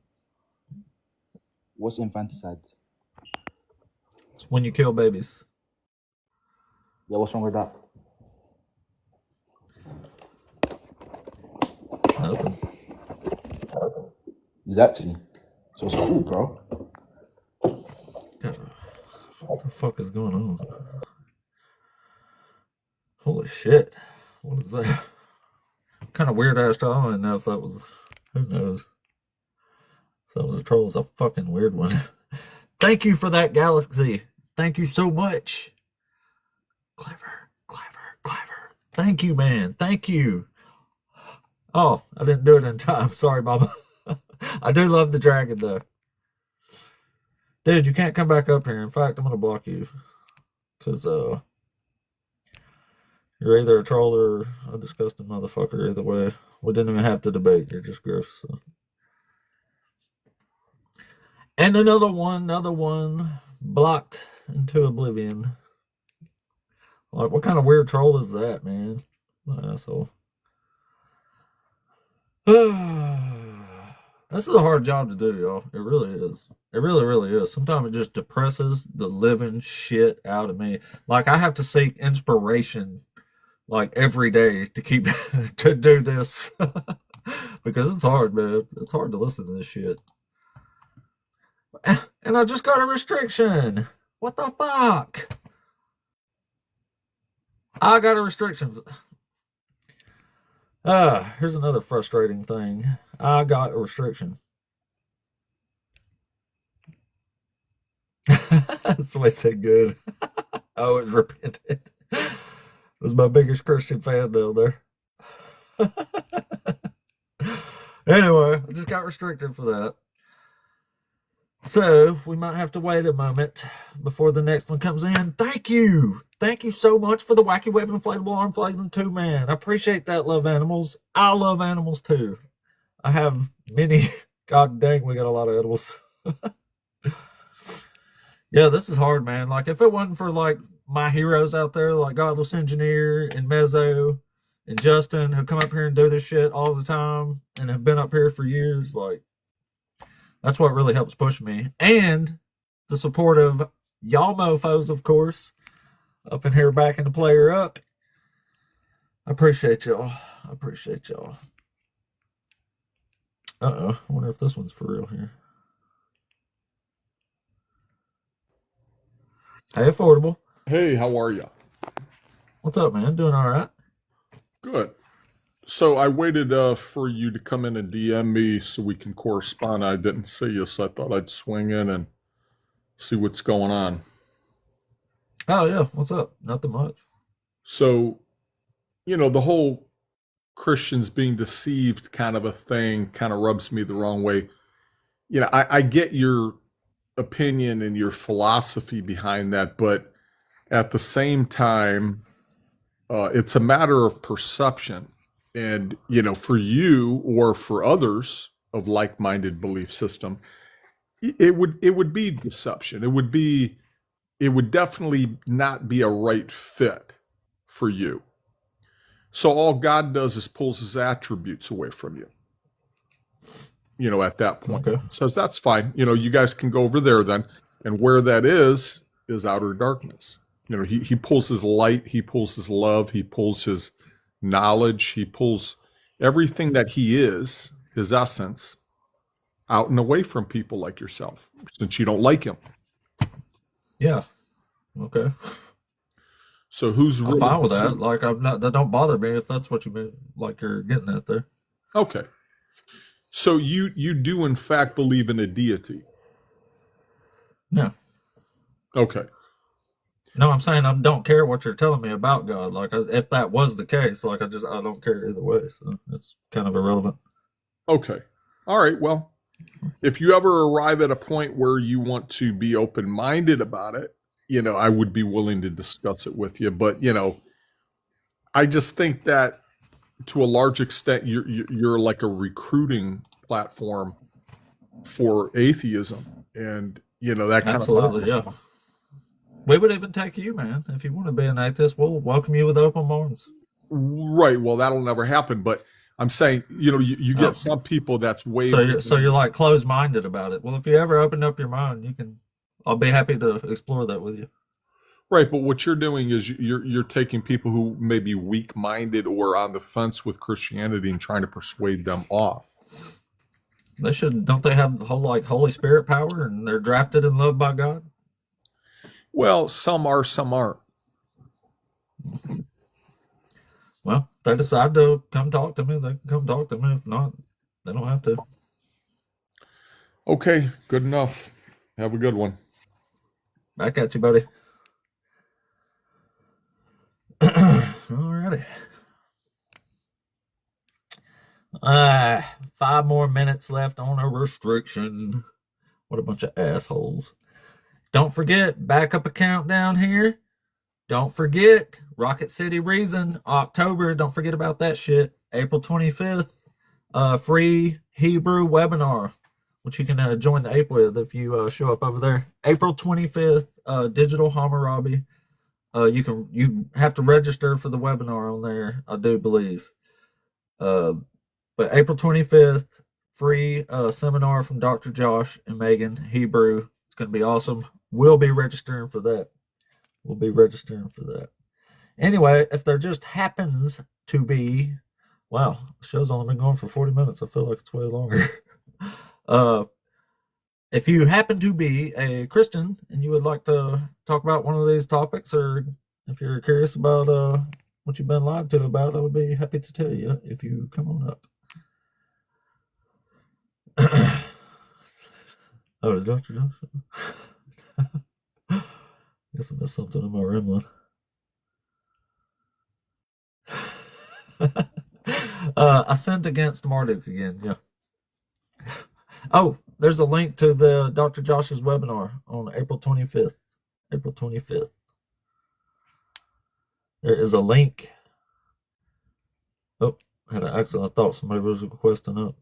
What's infanticide? It's when you kill babies. Yeah, what's wrong with that? Nothing. Exactly. So it's cool, bro. God, what the fuck is going on? Holy shit. What is that? Kind of weird ass troll. I don't even know if that was. Who knows? If that was a troll, it's a fucking weird one. Thank you for that, Galaxy. Thank you so much. Clever. Thank you, man. Thank you. Oh, I didn't do it in time. Sorry, Mama. I do love the dragon, though. Dude, you can't come back up here. In fact, I'm going to block you. Because, you're either a troll or a disgusting motherfucker. Either way, we didn't even have to debate. You're just gross. So. And another one blocked into oblivion. Like, what kind of weird troll is that, man? What an asshole. This is a hard job to do, y'all. It really is. It really, really is. Sometimes it just depresses the living shit out of me. Like, I have to seek inspiration, like, every day to keep, to do this. Because it's hard, man. It's hard to listen to this shit. And I just got a restriction. What the fuck? I got a restriction. Here's another frustrating thing. I got a restriction. Somebody said good. Oh, it's repented. Was my biggest Christian fan down there. Anyway, I just got restricted for that. So we might have to wait a moment before the next one comes in. Thank you. Thank you so much for the Wacky Wave Inflatable Arm Flailing 2, man. I appreciate that, love animals. I love animals too. I have many. God dang, we got a lot of animals. Yeah, this is hard, man. Like, if it wasn't for, like, my heroes out there, like Godless Engineer and Mezzo and Justin, who come up here and do this shit all the time and have been up here for years, like, that's what really helps push me. And the support of y'all mofos, of course, up in here backing the player up. I appreciate y'all. I appreciate y'all. Uh-oh. I wonder if this one's for real here. Hey, Affordable. Hey, how are you? What's up, man? Doing all right? Good. So I waited for you to come in and DM me so we can correspond. I didn't see you, so I thought I'd swing in and see what's going on. Oh, yeah. What's up? Nothing much. So, the whole Christians being deceived kind of a thing kind of rubs me the wrong way. I get your opinion and your philosophy behind that, but at the same time, it's a matter of perception. And, for you or for others of like-minded belief system, it would be deception. It would definitely not be a right fit for you. So all God does is pulls his attributes away from you. At that point. Okay. Says that's fine. You guys can go over there then. And where that is outer darkness. He pulls his light, he pulls his love, he pulls his knowledge, he pulls everything that he is, his essence, out and away from people like yourself, since you don't like him. Yeah. Okay. So who's I'm really fine with deceived? that. Like, that don't bother me if that's what you mean, like you're getting at there. Okay. So you do in fact believe in a deity. No. Okay. No, I'm saying I don't care what you're telling me about God. Like, if that was the case, like, I don't care either way. So it's kind of irrelevant. Okay. All right. Well, if you ever arrive at a point where you want to be open-minded about it, I would be willing to discuss it with you. But, I just think that to a large extent, you're like a recruiting platform for atheism. And, that kind Absolutely, of... yeah. We would even take you, man. If you want to be an atheist, we'll welcome you with open arms. Right. Well, that'll never happen. But I'm saying, you get some people that's way... So you're like closed-minded about it. Well, if you ever open up your mind, I'll be happy to explore that with you. Right, but what you're doing is you're taking people who may be weak-minded or on the fence with Christianity and trying to persuade them off. They should, don't they have the whole like Holy Spirit power and they're drafted and loved by God? Well, some are, some aren't. Well, if they decide to come talk to me, they can come talk to me. If not, they don't have to. Okay, good enough. Have a good one. Back at you, buddy. Alrighty. 5 more minutes left on a restriction. What a bunch of assholes. Don't forget, backup account down here. Don't forget, Rocket City Reason, October. Don't forget about that shit. April 25th, free Hebrew webinar, which you can join the ape with if you show up over there. April 25th, Digital Hammurabi. You have to register for the webinar on there, I do believe. But April 25th, free seminar from Dr. Josh and Megan, Hebrew. It's going to be awesome. We'll be registering for that. Anyway, if there just happens to be, wow, the show's only been going for 40 minutes. I feel like it's way longer. If you happen to be a Christian and you would like to talk about one of these topics, or if you're curious about what you've been lied to about, I would be happy to tell you if you come on up. Oh, is Dr. Johnson? Guess I missed something in my Remlin. I sinned against Marduk again, yeah. Oh, there's a link to the Dr. Josh's webinar on April 25th. April 25th. There is a link. Oh, I had an accident. I thought somebody was requesting up.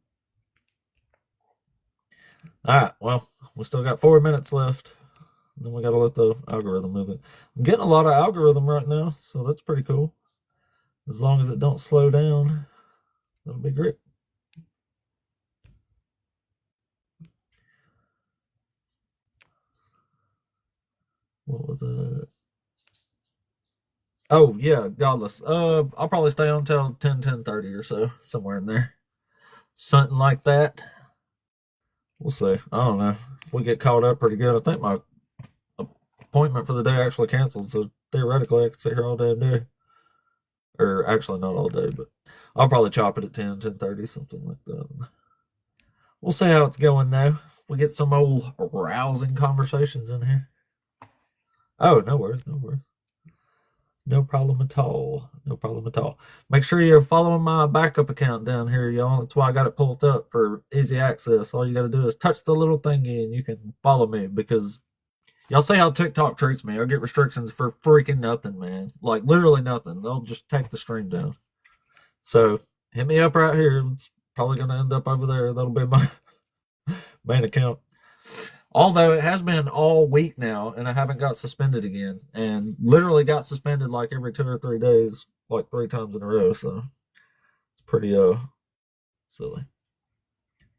All right, well, we still got 4 minutes left. Then we got to let the algorithm move it. I'm getting a lot of algorithm right now, so that's pretty cool. As long as it don't slow down, that'll be great. What was it? Oh, yeah, Godless. I'll probably stay on till 10:30 or so, somewhere in there. Something like that. We'll see. I don't know. If we get caught up pretty good, I think my appointment for the day actually canceled, so theoretically I could sit here all damn day. Or actually not all day, but I'll probably chop it at 10:30, something like that. We'll see how it's going though. We get some old rousing conversations in here. Oh, no worries, no worries. No problem at all. No problem at all. Make sure you're following my backup account down here, y'all. That's why I got it pulled up for easy access. All you got to do is touch the little thingy and you can follow me, because y'all see how TikTok treats me. I get restrictions for freaking nothing, man. Like literally nothing. They'll just take the stream down. So hit me up right here. It's probably going to end up over there. That'll be my main account. Although it has been all week now and I haven't got suspended again, and literally got suspended like every 2 or 3 days, like 3 times in a row. So it's pretty silly.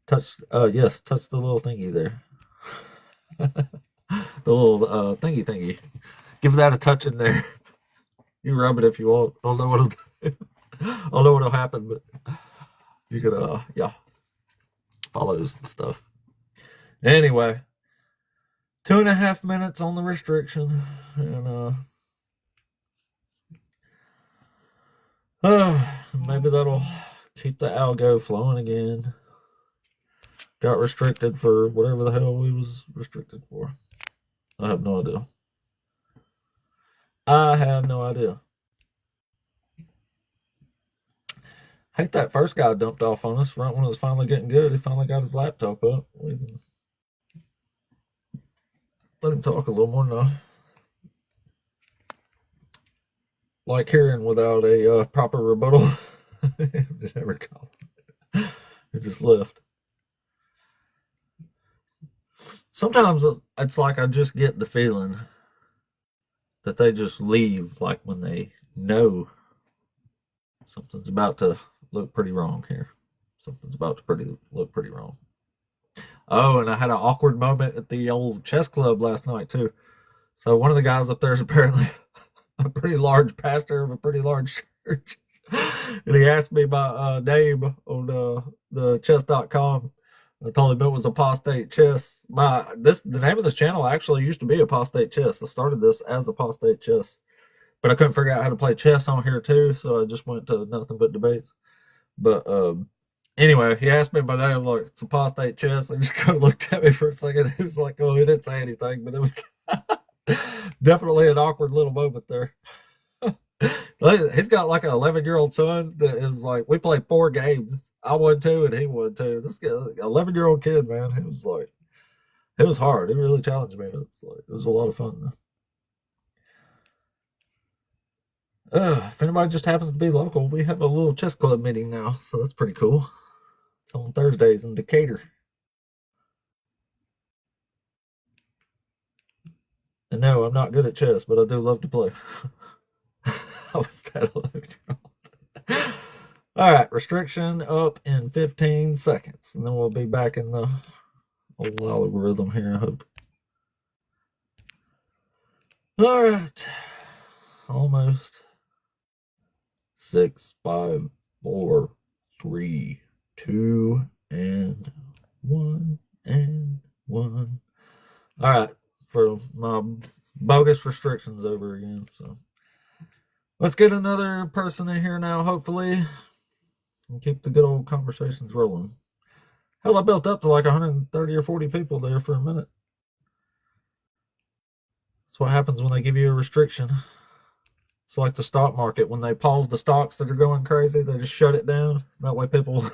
Touch touch the little thingy there. The little thingy. Give that a touch in there. You rub it if you want. I don't know what'll do. I don't know what'll happen, but you could follows and stuff. Anyway, 2.5 minutes on the restriction, and maybe that'll keep the algo flowing again. Got restricted for whatever the hell we was restricted for. I have no idea. I have no idea. Hate that first guy dumped off on us right when it was finally getting good. He finally got his laptop up. We can let him talk a little more now. Like hearing without a proper rebuttal. It never called. It just left. Sometimes it's like I just get the feeling that they just leave, like when they know something's about to look pretty wrong here. Something's about to look pretty wrong. Oh, and I had an awkward moment at the old chess club last night too. So one of the guys up there is apparently a pretty large pastor of a pretty large church. And he asked me my name on the chess.com. I told him it was Apostate Chess. The name of this channel actually used to be Apostate Chess. I started this as Apostate Chess, but I couldn't figure out how to play chess on here too, so I just went to nothing but debates. But anyway, he asked me my name, like, it's Apostate Chess. I just kind of looked at me for a second. He was like, oh, he didn't say anything, but it was definitely an awkward little moment there. He's got like an 11-year-old son that is like, we played 4 games. I won 2 and he won 2. This 11-year-old kid, man, it was hard. It really challenged me. It was a lot of fun though. If anybody just happens to be local, we have a little chess club meeting now, so that's pretty cool. It's on Thursdays in Decatur. And no, I'm not good at chess, but I do love to play. I was that 11-year-old. All right, restriction up in 15 seconds, and then we'll be back in the old algorithm here, I hope. All right, almost. 6, 5, 4, 3, 2, and 1, and 1. All right, for my bogus restrictions over again, so. Let's get another person in here now, hopefully, and keep the good old conversations rolling. Hell, I built up to like 130 or 40 people there for a minute. That's what happens when they give you a restriction. It's like the stock market. When they pause the stocks that are going crazy, they just shut it down. That way people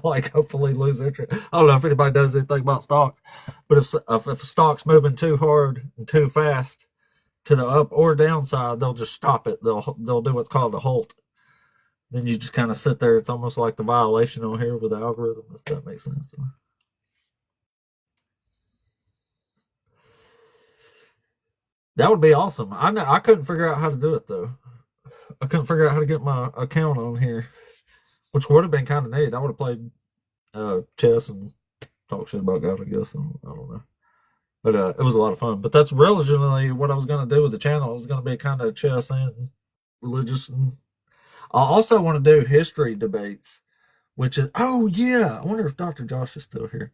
like hopefully lose interest. I don't know if anybody does anything about stocks, but if a stock's moving too hard and too fast to the up or downside, they'll just stop it. They'll do what's called a halt. Then you just kind of sit there. It's almost like the violation on here with the algorithm, if that makes sense. That would be awesome. I couldn't figure out how to do it though. I couldn't figure out how to get my account on here, which would have been kind of neat. I would have played chess and talk shit about God, I guess. I don't know. But it was a lot of fun. But that's originally what I was going to do with the channel. It was going to be kind of chess and religious. And I also want to do history debates, which is, oh yeah, I wonder if Dr. Josh is still here.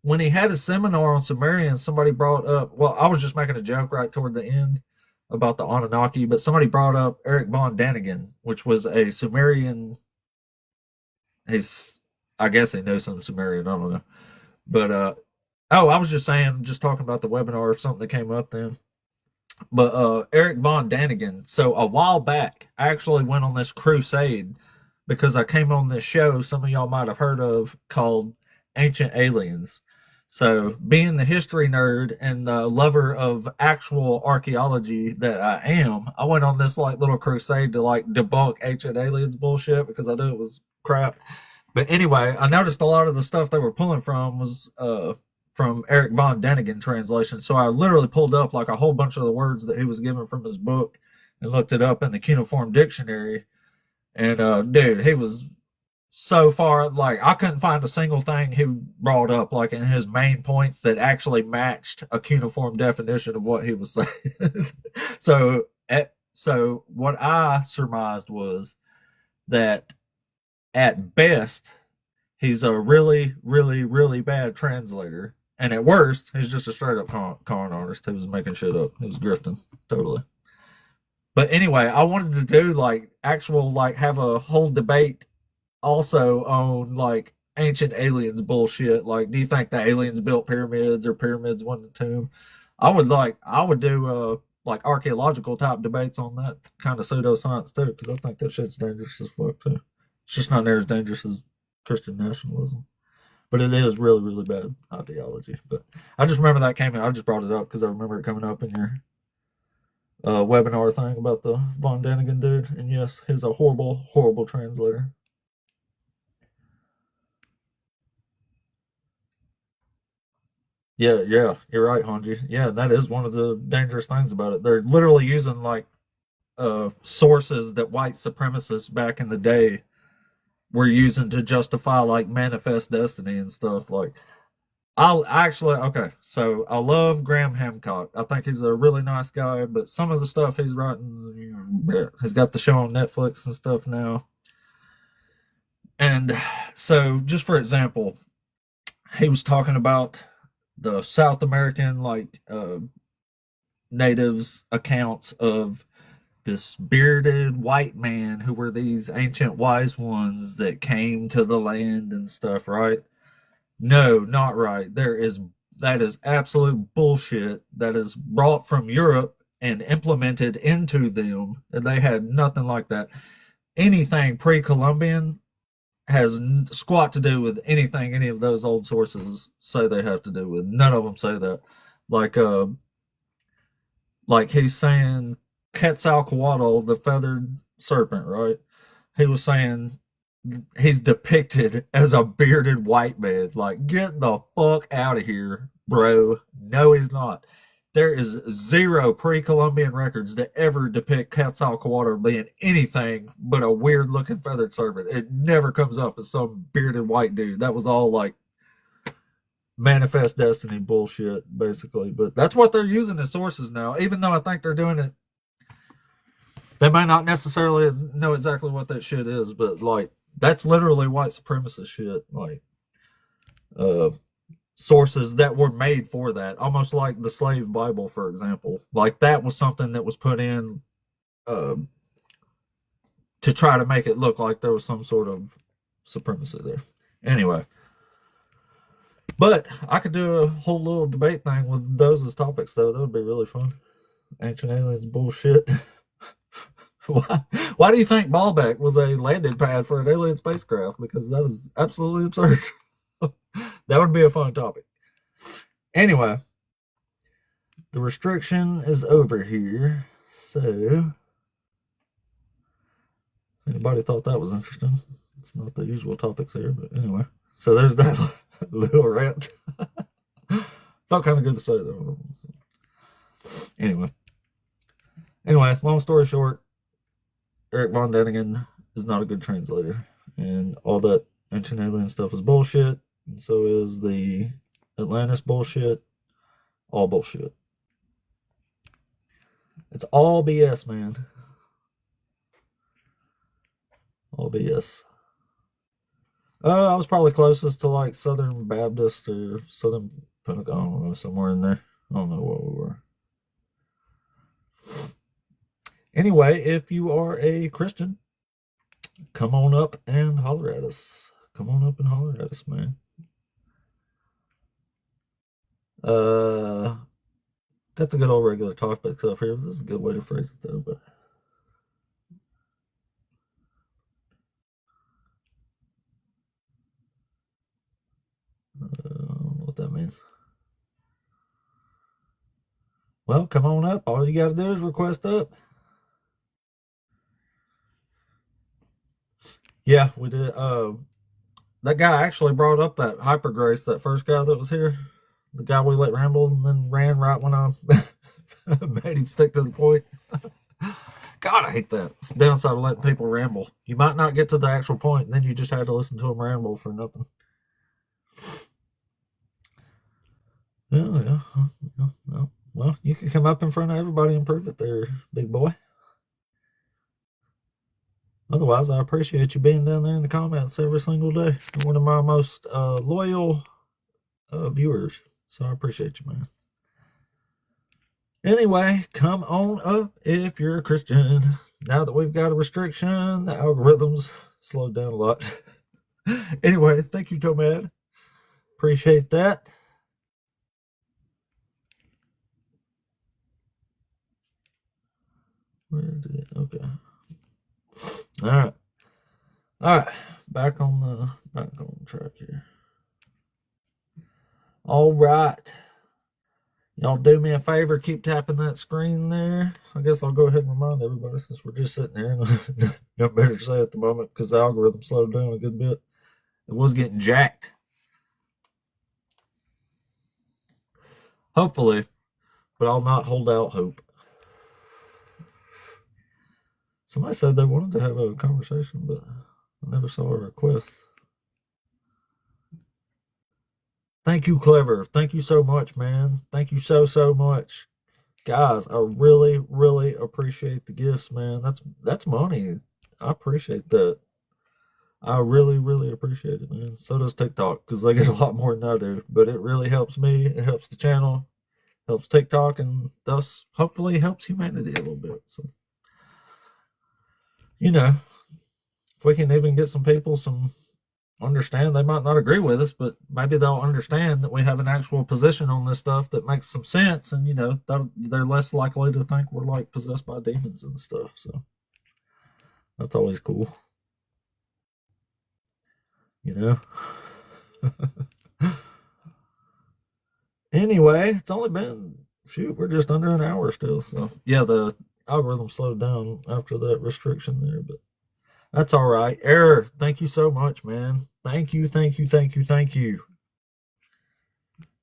When he had a seminar on Sumerians, somebody brought up, well, I was just making a joke right toward the end about the Anunnaki, but somebody brought up Eric von Daniken, which was a Sumerian. I guess he knew some Sumerian, I don't know. But, I was just talking about the webinar or something that came up then. But Eric von Daniken, so a while back, I actually went on this crusade because I came on this show some of y'all might have heard of called Ancient Aliens. So, being the history nerd and the lover of actual archaeology that I am, I went on this like little crusade to like debunk ancient aliens bullshit because I knew it was crap. But anyway, I noticed a lot of the stuff they were pulling from was from Eric von Daniken translation. So I literally pulled up like a whole bunch of the words that he was given from his book and looked it up in the Cuneiform Dictionary. And dude, he was so far, like, I couldn't find a single thing he brought up, like, in his main points that actually matched a cuneiform definition of what he was saying. So what I surmised was that at best, he's a really, really, really bad translator. And at worst, he's just a straight up con artist who was making shit up. He was grifting, totally. But anyway, I wanted to do, like, actual, like, have a whole debate also on like ancient aliens bullshit. Like, do you think the aliens built pyramids or pyramids went to tomb? I would do like archaeological type debates on that kind of pseudoscience too, because I think that shit's dangerous as fuck too. It's just not near as dangerous as Christian nationalism, but it is really, really bad ideology. But I just remember that came in. I just brought it up because I remember it coming up in your webinar thing about the von Daniken dude. And yes, he's a horrible, horrible translator. Yeah, you're right, Hanji. Yeah, that is one of the dangerous things about it. They're literally using like sources that white supremacists back in the day were using to justify like manifest destiny and stuff. Like, so I love Graham Hancock. I think he's a really nice guy, but some of the stuff he's writing, he's got the show on Netflix and stuff now. And so, just for example, he was talking about the South American like natives accounts of this bearded white man who were these ancient wise ones that came to the land and stuff, right? No, not right. That is absolute bullshit that is brought from Europe and implemented into them, and they had nothing like that. Anything pre-Columbian has squat to do with anything any of those old sources say they have to do with. None of them say that. Like he's saying Quetzalcoatl, the feathered serpent, right? He was saying he's depicted as a bearded white man. Like, get the fuck out of here, bro. No, he's not. There is zero pre-Columbian records that ever depict Quetzalcoatl being anything but a weird-looking feathered serpent. It never comes up as some bearded white dude. That was all, like, manifest destiny bullshit, basically. But that's what they're using as sources now, even though I think they're doing it. They might not necessarily know exactly what that shit is, but, like, that's literally white supremacist shit. Like, sources that were made for that, almost like the slave Bible, for example. Like, that was something that was put in to try to make it look like there was some sort of supremacy there. Anyway, But I could do a whole little debate thing with those as topics, though. That would be really fun. Ancient aliens bullshit. Why do you think Baalbek was a landing pad for an alien spacecraft? Because that was absolutely absurd. That would be a fun topic. Anyway, the restriction is over here. So, anybody thought that was interesting? It's not the usual topics here, but anyway. So there's that little rant. Felt kind of good to say though. Anyway, long story short, Eric von Däniken is not a good translator, and all that ancient alien stuff is bullshit, and so is the Atlantis bullshit. All bullshit. It's all BS, man. All BS. I was probably closest to like Southern Baptist or Southern Pentecostal, I don't know, somewhere in there. I don't know what we were. Anyway, if you are a Christian, come on up and holler at us. Come on up and holler at us, man. Got the good old regular topics up here. This is a good way to phrase it, though. But I don't know what that means. Well, come on up. All you got to do is request up. Yeah, we did. That guy actually brought up that Hyper Grace, that first guy that was here. The guy we let ramble and then ran right when I made him stick to the point. God, I hate that. It's the downside of letting people ramble. You might not get to the actual point, and then you just had to listen to them ramble for nothing. Yeah. Well, you can come up in front of everybody and prove it there, big boy. Otherwise, I appreciate you being down there in the comments every single day. You're one of my most loyal viewers. So I appreciate you, man. Anyway, come on up if you're a Christian. Now that we've got a restriction, the algorithms slowed down a lot. Anyway, thank you, Tomad. Appreciate that. Where did it? Okay. All right. Back on track here. All right. Y'all do me a favor, keep tapping that screen there. I guess I'll go ahead and remind everybody since we're just sitting there. No better to say at the moment because the algorithm slowed down a good bit. It was getting jacked. Hopefully, but I'll not hold out hope. Somebody said they wanted to have a conversation, but I never saw a request. Thank you, Clever. Thank you so much, man. Thank you so much. Guys, I really, really appreciate the gifts, man. That's money. I appreciate that. I really, really appreciate it, man. So does TikTok, because they get a lot more than I do. But it really helps me. It helps the channel, helps TikTok, and thus, hopefully, helps humanity a little bit. So, if we can even get some people understand, they might not agree with us, but maybe they'll understand that we have an actual position on this stuff that makes some sense, and they're less likely to think we're like possessed by demons and stuff. So that's always cool. Anyway, it's only been we're just under an hour still. So yeah, the algorithm slowed down after that restriction there, but that's all right. Error, thank you so much, man. Thank you.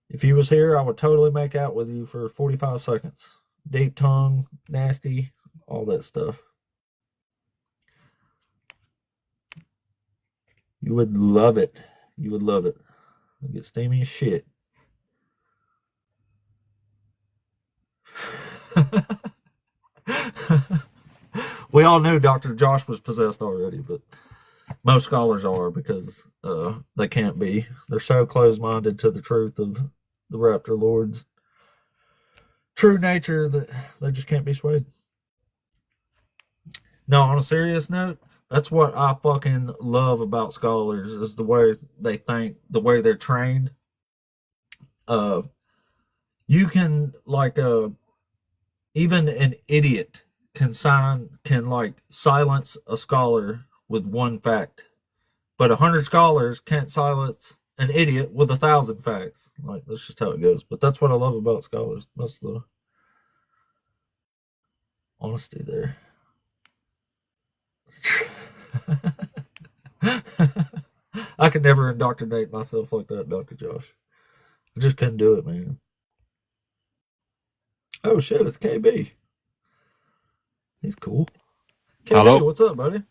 If you was here, I would totally make out with you for 45 seconds. Deep tongue, nasty, all that stuff. You would love it. You'll get steamy as shit. We all knew Dr. Josh was possessed already, but most scholars are because they can't be. They're so close-minded to the truth of the Raptor Lord's true nature that they just can't be swayed. No, on a serious note, that's what I fucking love about scholars is the way they think, the way they're trained. uh, you can like even an idiot can silence a scholar with one fact, but 100 scholars can't silence an idiot with 1,000 facts. Like, that's just how it goes. But that's what I love about scholars. That's the honesty there. I could never indoctrinate myself like that, Dr. Josh. I just couldn't do it, man. Oh shit, it's KB. He's cool. KB, Hello. what's up, buddy?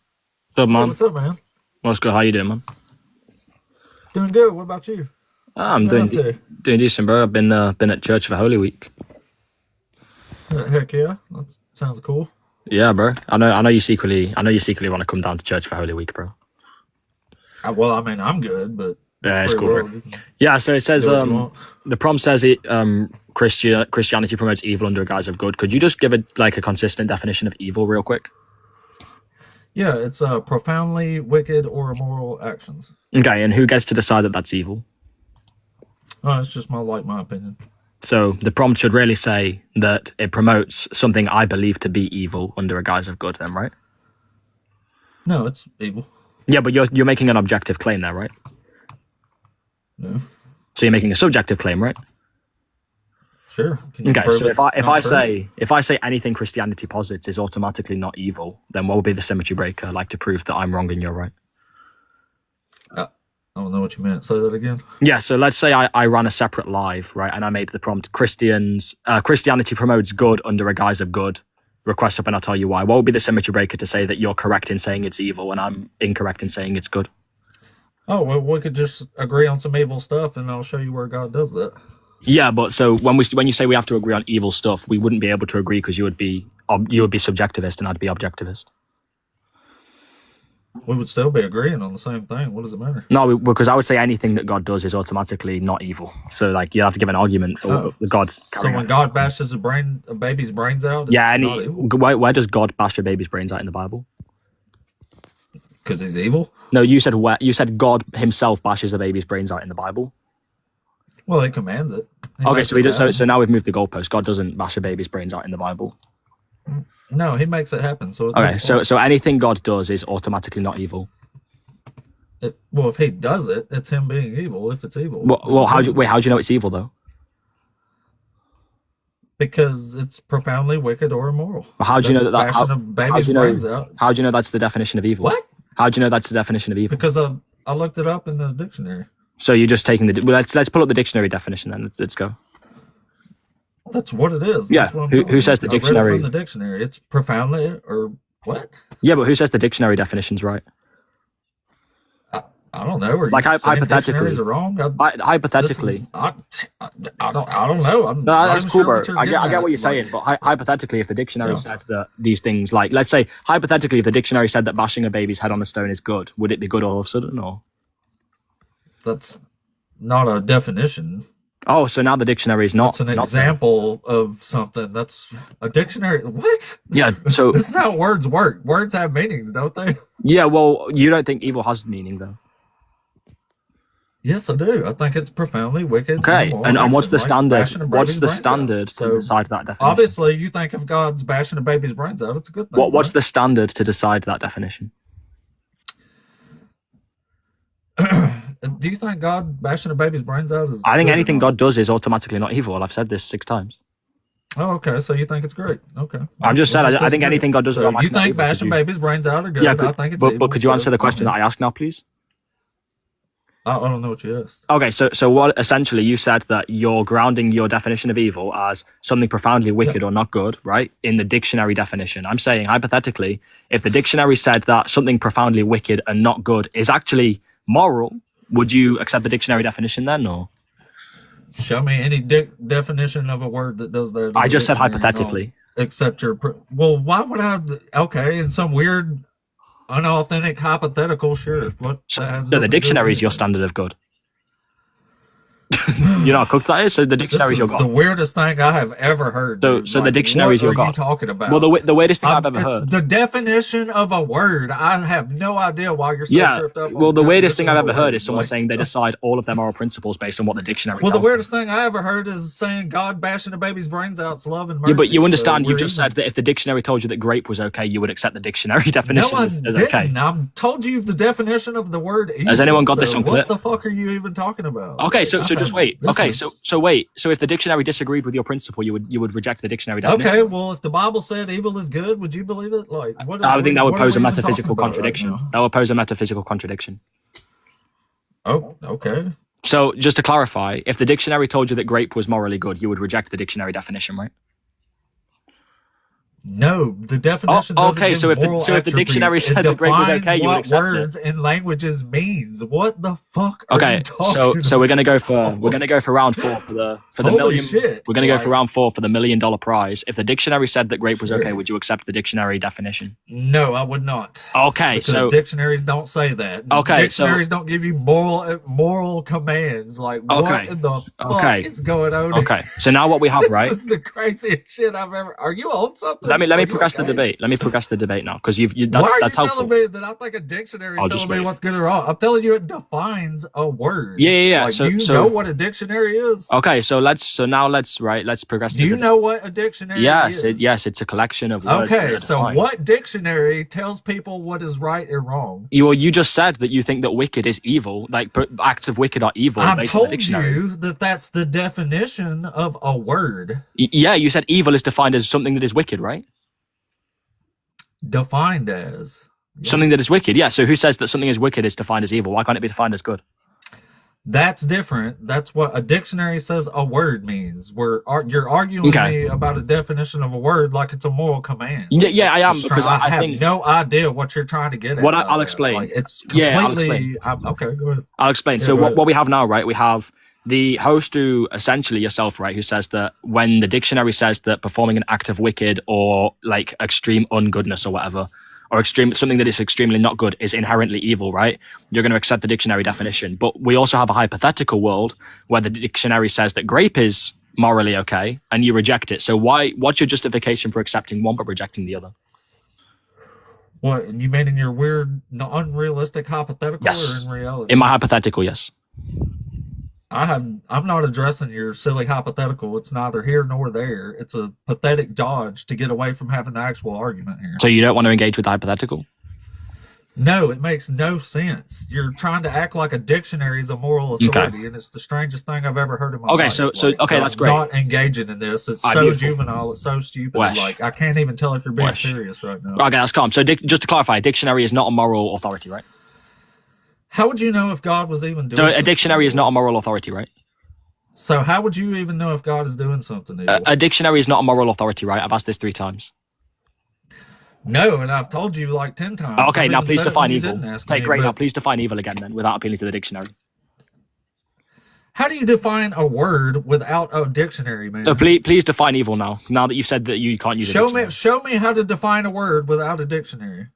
What's up, Hey, man? what's up, man? What's good? How you doing, man? Doing good. What about you? I'm What you doing been up doing decent, bro. I've been at church for Holy Week. to? Heck yeah, that sounds cool. Yeah, bro. I know you secretly want to come down to church for Holy Week, bro. Well, I mean, I'm good, but Yeah, it's free cool, world. bro. You can Yeah, so it says do what you want. the prompt says it Christianity promotes evil under a guise of good. Could you just give it like a consistent definition of evil real quick? Yeah, it's profoundly wicked or immoral actions. Okay, and who gets to decide that that's evil? Oh, it's just my opinion. So the prompt should really say that it promotes something I believe to be evil under a guise of good, then, right? No, it's evil. Yeah, but you're making an objective claim there, right? No, So you're making a subjective claim, right? sure. Can you Okay, prove so it's if I not true? say anything Christianity posits is automatically not evil, then what would be the symmetry breaker like to prove that I'm wrong and you're right? I don't know what you meant. Say that again. Yeah, so let's say I ran a separate live, right, and I made the prompt Christianity promotes good under a guise of good. Request up and I'll tell you why. What would be the symmetry breaker to say that you're correct in saying it's evil and I'm incorrect in saying it's good? Oh, well, we could just agree on some evil stuff, and I'll show you where God does that. Yeah, but so when you say we have to agree on evil stuff, we wouldn't be able to agree because you would be subjectivist and I'd be objectivist. We would still be agreeing on the same thing. What does it matter? No, because I would say anything that God does is automatically not evil. So like you have to give an argument for Oh, God. So carrying when out. God bashes a baby's brains out, it's Yeah, not evil where does God bash a baby's brains out in the Bible? because he's evil. No, you said God himself bashes a baby's brains out in the Bible. Well, he commands it. He Okay, makes so we it do, so happen. so now we've moved the goalpost. God doesn't bash a baby's brains out in the Bible. No, he makes it happen. So it's Okay, his fault. so anything God does is automatically not evil. Well, if he does it, it's him being evil. If it's evil, Well, how do you know it's evil though? Because it's profoundly wicked or immoral. Well, how do you know that? Bashing a How baby's do you know? brains out. How do you know that's the definition of evil? What? How do you know that's the definition of evil? Because I looked it up in the dictionary. So you're just taking the. Well, let's pull up the dictionary definition then. Let's go. That's what it is. Yeah, That's what I'm who telling says you. the I read it dictionary- from the dictionary. It's profoundly or what? Yeah, but who says the dictionary definition's right? I don't know. Are Like, you saying hypothetically. dictionaries are wrong? Hypothetically. I don't know. I'm No, not that's even cool, sure bro. what you're I getting get at. what you're saying, Like, but hypothetically, if the dictionary Yeah. said that these things, like, let's say, hypothetically, if the dictionary said that bashing a baby's head on a stone is good, would it be good all of a sudden, or? that's not a definition. Oh, so now the dictionary is not. It's an not example of something. That's a dictionary. What? Yeah. So This is how words work. Words have meanings, don't they? yeah. Well, you don't think evil has meaning though. Yes, I do. I think it's profoundly wicked. Okay. immoral And what's the action, like standard? bashing a What's baby's the brains out. standard to So decide that definition? obviously, you think if God's bashing a baby's brains out, it's a good thing. What's right? the standard to decide that definition? Do you think God bashing a baby's brains out is? I think good or anything not? God does is automatically not evil. I've said this 6 times. Oh, okay. So you think it's great? Okay. I've just We'll said just I think disagree. anything God does is So automatically you not think evil. Could bashing you- babies' brains out are good? Yeah, I think it's but evil. could you so- answer the question that I asked now, please? I don't know what you asked. Okay, so what essentially you said that you're grounding your definition of evil as something profoundly wicked or not good, right? In the dictionary definition. I'm saying hypothetically, if the dictionary said that something profoundly wicked and not good is actually moral, would you accept the dictionary definition then, or? Show me any definition of a word that does that. in I the just said dictionary, and I'll hypothetically. accept your. Well, why would I? Okay, in some weird, unauthentic hypothetical, sure. What? So that has the nothing to do with dictionary is your anything. standard of good. You know how cooked that is? So the This dictionary is your is the god. weirdest thing I have ever heard. So- dude. so the dictionary is what your are you god. talking about? Well, the weirdest thing I've ever it's heard. the definition of a word. I have no idea why you're so Yeah. tripped up. Well, on the weirdest thing I've definition ever of a heard word. is someone Like, saying they decide all of their moral principles based on what the dictionary Well, the tells them. weirdest thing I ever heard is saying God bashing a baby's brains out is love and mercy. Yeah, but you so understand, you we're just even. said that if the dictionary told you that grape was okay, you would accept the dictionary No, definition I as didn't. okay. I told you the definition of the word evil. anyone got this so on what clip? the fuck are you even talking about? Okay, Like, so I just have- wait. this Okay, is- so wait. So if the dictionary disagreed with your principle, you would reject the dictionary definition. Okay, well, if the Bible said evil is good, would you believe it? Like, what? I would think that would what are pose a we even metaphysical talking about right contradiction. now? That would pose a metaphysical contradiction. Oh, okay. So just to clarify, if the dictionary told you that grape was morally good, you would reject the dictionary definition, right? No, the definition. Oh, doesn't okay, give so if the- moral so if the dictionary attributes. said It that grape was defines okay, you would what accept it. words and languages means. What the fuck? Are Okay, you so talking we're gonna go for about? round 4 for the Holy million. shit. We're gonna go for Like, round 4 for the $1 million prize. If the dictionary said that grape was Sure. okay, would you accept the dictionary definition? No, I would not. Okay, Because so dictionaries don't say that. Okay, dictionaries don't give you moral commands. Like, Okay, what in the fuck okay. is going on? okay, so now what we have, right? This is the craziest shit I've ever. Are you on something? Let me Are you progress the okay? debate. Let me progress the debate now, because Why that's are that's you helpful. telling me that I think a dictionary I'll is just telling me wait. what's good or wrong? I'm telling you it defines a word. Yeah. Like, So do you know what a dictionary is? okay, so now let's progress. Do the you debate. know what a dictionary Yes, is? yes, it's a collection of words. that Okay, are so defined. what dictionary tells people what is right and wrong? You just said that you think that wicked is evil, like acts of wicked are evil I've based on the told dictionary. you that that's the definition of a word Yeah, you said evil is defined as something that is wicked, right? defined as. Yeah. Something that is wicked. Yeah. So who says that something is wicked is defined as evil? Why can't it be defined as good? That's different. That's what a dictionary says a word means. You're arguing Okay. me about a definition of a word like it's a moral command. Yeah, I am, It's because I have think- no idea what you're trying to get at. What by I'll that. explain. Like, it's Yeah, I'll completely. Okay, go ahead. I'll explain. Yeah, So go ahead. what we have now, right? We have the host who essentially yourself, right? Who says that when the dictionary says that performing an act of wicked or like extreme ungoodness or whatever, or extreme something that is extremely not good is inherently evil, right? You're going to accept the dictionary definition. But we also have a hypothetical world where the dictionary says that grape is morally okay and you reject it. So what's your justification for accepting one but rejecting the other? What you mean in your weird, unrealistic hypothetical, Yes. or in reality? In my hypothetical, yes. I'm not addressing your silly hypothetical. It's neither here nor there. It's a pathetic dodge to get away from having the actual argument here. So you don't want to engage with the hypothetical? No, it makes no sense. You're trying to act like a dictionary is a moral authority, and it's the strangest thing I've ever heard in my Okay, life. so Like, okay, I'm that's great. Not engaging in this. It's Alright, so beautiful. juvenile. It's so stupid. Wesh. Like I can't even tell if you're being Wesh. serious right now. Okay, that's calm. So just to clarify, a dictionary is not a moral authority, right? How would you know if God was even doing? So a something? dictionary is not a moral authority, right? So how would you even know if God is doing something evil? A dictionary is not a moral authority, right? I've asked this 3 times. No, and I've told you like 10 times. Okay, I've now even please said it define when you evil. didn't ask Okay, me, great. but Now please define evil again then, without appealing to the dictionary. How do you define a word without a dictionary, man? So please define evil now. Now that you've said that you can't use a dictionary. Show me how to define a word without a dictionary.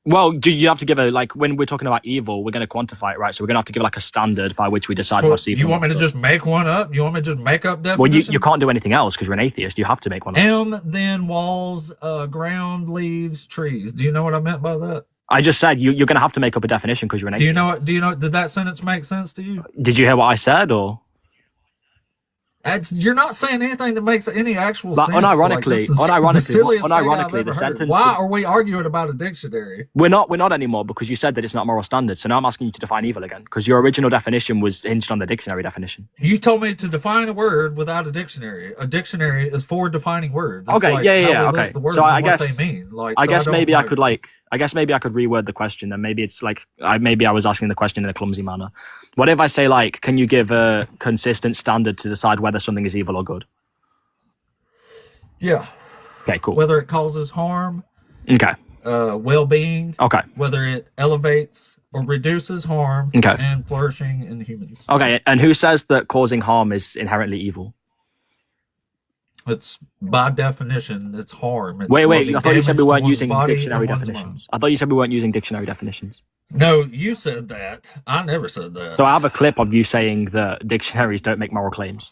Well, do you have to give when we're talking about evil, we're going to quantify it, right? So we're going to have to give like a standard by which we decide Well, what's evil. you want me and to stuff. just make one up? You want me to just make up Well, definitions? you can't do anything else because you're an atheist. You have to make one up. M, then walls, ground, leaves, trees. Do you know what I meant by that? I just said you're going to have to make up a definition because you're an Do atheist. you know? Did that sentence make sense to you? Did you hear what I said, or? You're not saying anything that makes any actual But sense. unironically- this is unironically, the silliest thing I've unironically, the ever heard. sentence Why that- are we arguing about a dictionary? We're not anymore because you said that it's not moral standard. So now I'm asking you to define evil again because your original definition was hinged on the dictionary definition. You told me to define a word without a dictionary. A dictionary is for defining words. It's Okay, like yeah, how we okay. list the words So I and what guess- they mean. Like, I so guess don't, maybe I like- could reword the question. Then maybe it's like maybe I was asking the question in a clumsy manner. What if I say like, can you give a consistent standard to decide whether something is evil or good? Yeah. Okay, cool. Whether it causes harm, Okay, well-being, okay, whether it elevates or reduces harm Okay. and flourishing in humans. okay. And who says that causing harm is inherently evil? It's by definition, it's harm. It's Wait. causing I thought you said we damage to weren't one's using body dictionary and one's definitions. I thought you said we weren't using dictionary definitions. mind. No, you said that. I never said that. So I have a clip of you saying that dictionaries don't make moral claims.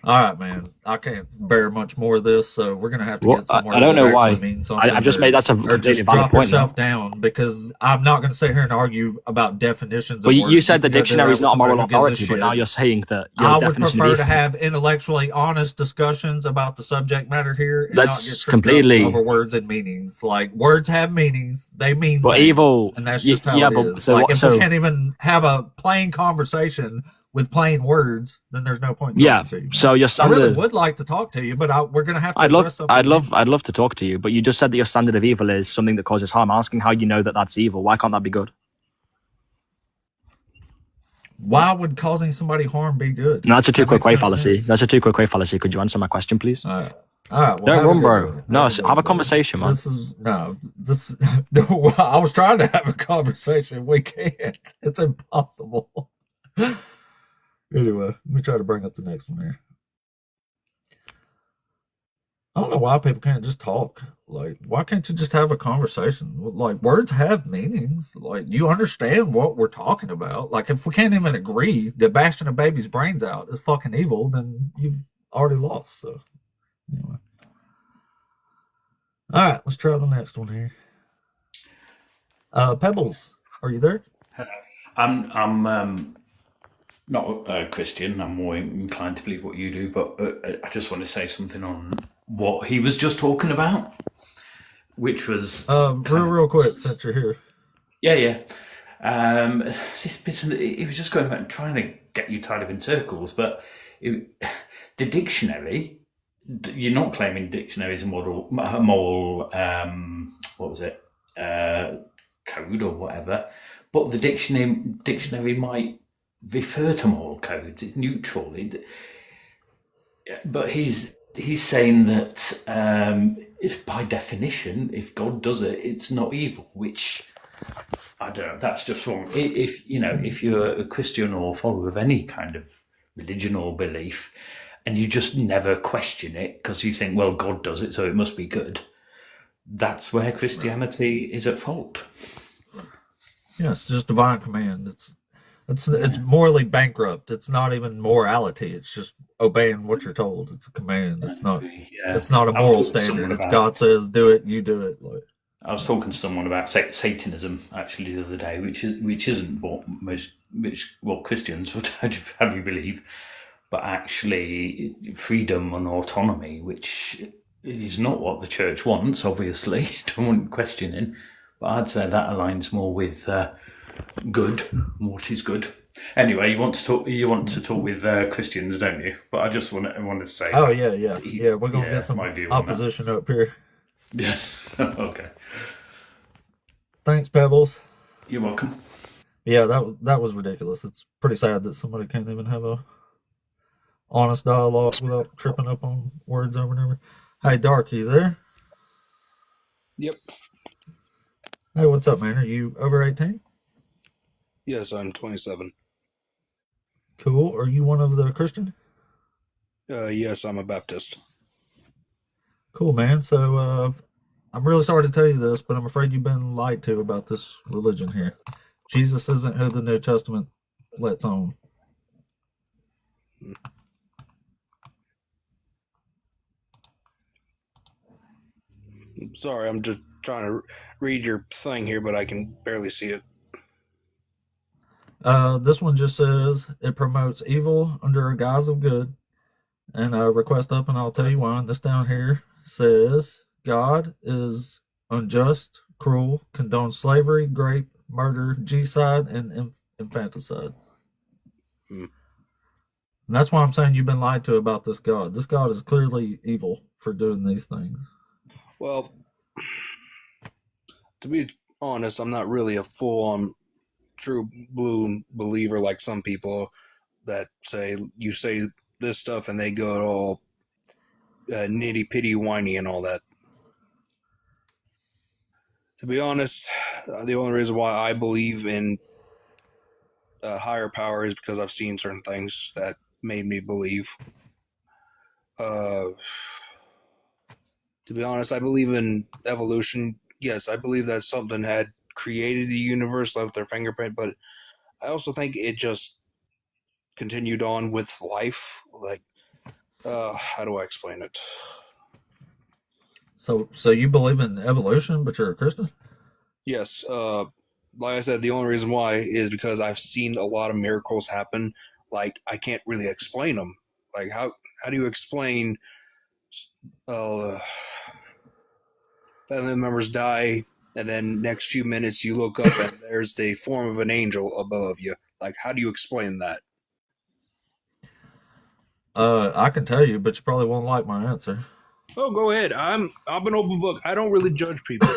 All right, man. I can't bear much more of this, so we're gonna have to Well, get somewhere. I don't that know actually why. means something, I just made that's a or completely just valid drop point. yourself down, because I'm not gonna sit here and argue about definitions. Well, of you words. said the can go do dictionary that is with not a somebody moral who gives a authority, but shit. now you're saying that your I would definition prefer of to evil. have intellectually honest discussions about the subject matter here, and That's not get tripped completely- up over words and meanings. Like, words have meanings; they mean. But things, evil- and that's y- just how yeah, it but is. so Like, what- if so- we can't even have a plain conversation with plain words, then there's no point. in Yeah. talking to you. So your I standard. really would like to talk to you, but we're gonna have to. I'd address something. I'd love to talk to you, but you just said that your standard of evil is something that causes harm. I'm asking how you know that that's evil. Why can't that be good? Why would causing somebody harm be good? No, that's a too That quick makes way no fallacy. sense. That's a too quick way fallacy. Could you answer my question, please? All right. Well, Don't have a run, good bro. one. No, Have a good have a one. conversation, man. This is no. This. No, I was trying to have a conversation. We can't. It's impossible. Anyway, let me try to bring up the next one here. I don't know why people can't just talk. Like, why can't you just have a conversation? Like, words have meanings. Like, you understand what we're talking about. Like, if we can't even agree that bashing a baby's brains out is fucking evil, then you've already lost. So, anyway. All right, let's try the next one here. Pebbles, are you there? I'm not a Christian. I'm more inclined to believe what you do, but I just want to say something on what he was just talking about, which was Real quick, since you're here. yeah. This bit, it was just going back and trying to get you tied up in circles, but the dictionary. You're not claiming dictionaries a moral what was it, code or whatever, but the dictionary might refer to moral codes. It's neutral. But he's saying that it's by definition, if God does it, it's not evil, which I don't know. That's just wrong. If you're a Christian or follower of any kind of religion or belief, and you just never question it because you think, well, God does it, so it must be good. That's where Christianity is at fault. Yeah, it's just divine command. It's morally bankrupt. It's not even morality. It's just obeying what you're told. It's a command. It's not. Yeah. It's not a I was moral talking to standard. someone It's about- God says do it, you do it. Like, I was talking to someone about Satanism actually the other day, which isn't what Christians would have you believe, but actually freedom and autonomy, which is not what the church wants. Obviously, don't want questioning, but I'd say that aligns more with good, what is good. Anyway, you want to talk with Christians, don't you? But I just wanted to say. oh yeah. We're gonna Yeah, get some my view on that. opposition up here. Yeah. Okay. Thanks, Pebbles. You're welcome. Yeah, that was ridiculous. It's pretty sad that somebody can't even have a honest dialogue without tripping up on words over and over. Hey, Dark, you there? Yep. Hey, what's up, man? Are you over 18? Yes, I'm 27. Cool. Are you one of the Christian? Yes, I'm a Baptist. Cool, man. So, I'm really sorry to tell you this, but I'm afraid you've been lied to about this religion here. Jesus isn't who the New Testament lets on. Sorry, I'm just trying to read your thing here, but I can barely see it. This one just says it promotes evil under a guise of good. And request up, and I'll tell you why. And this down here says God is unjust, cruel, condones slavery, rape, murder, G-side, and infanticide. Hmm. And that's why I'm saying you've been lied to about this God. This God is clearly evil for doing these things. Well, to be honest, I'm not really a full-on true blue believer like some people that say you say this stuff and they go all nitty-pitty whiny and all that. To be honest, the only reason why I believe in higher power is because I've seen certain things that made me believe. To be honest, I believe in evolution. Yes, I believe that something had created the universe, left their fingerprint, but I also think it just continued on with life. Like, how do I explain it? So you believe in evolution, but you're a Christian? Yes, like I said, the only reason why is because I've seen a lot of miracles happen. Like, I can't really explain them. Like, how do you explain uh, family members die, and then next few minutes you look up and there's the form of an angel above you? Like, how do you explain that? I can tell you, but you probably won't like my answer. Oh, go ahead. I'm an open book. I don't really judge people.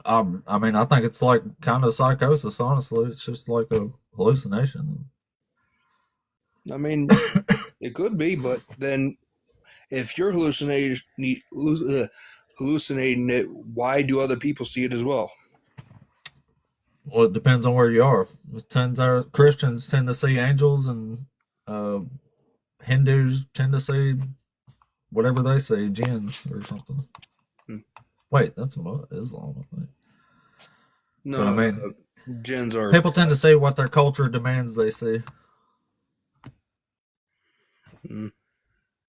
I mean, I think it's like kind of psychosis. Honestly, it's just like a hallucination. I mean, it could be, but then if you're hallucinating it, why do other people see it as well? Well, it depends on where you are. Christians tend to see angels, and Hindus tend to see whatever they see, jinns or something. Hmm. Wait, that's what Islam, I think. No, But I mean, jinns are people tend to see what their culture demands they see.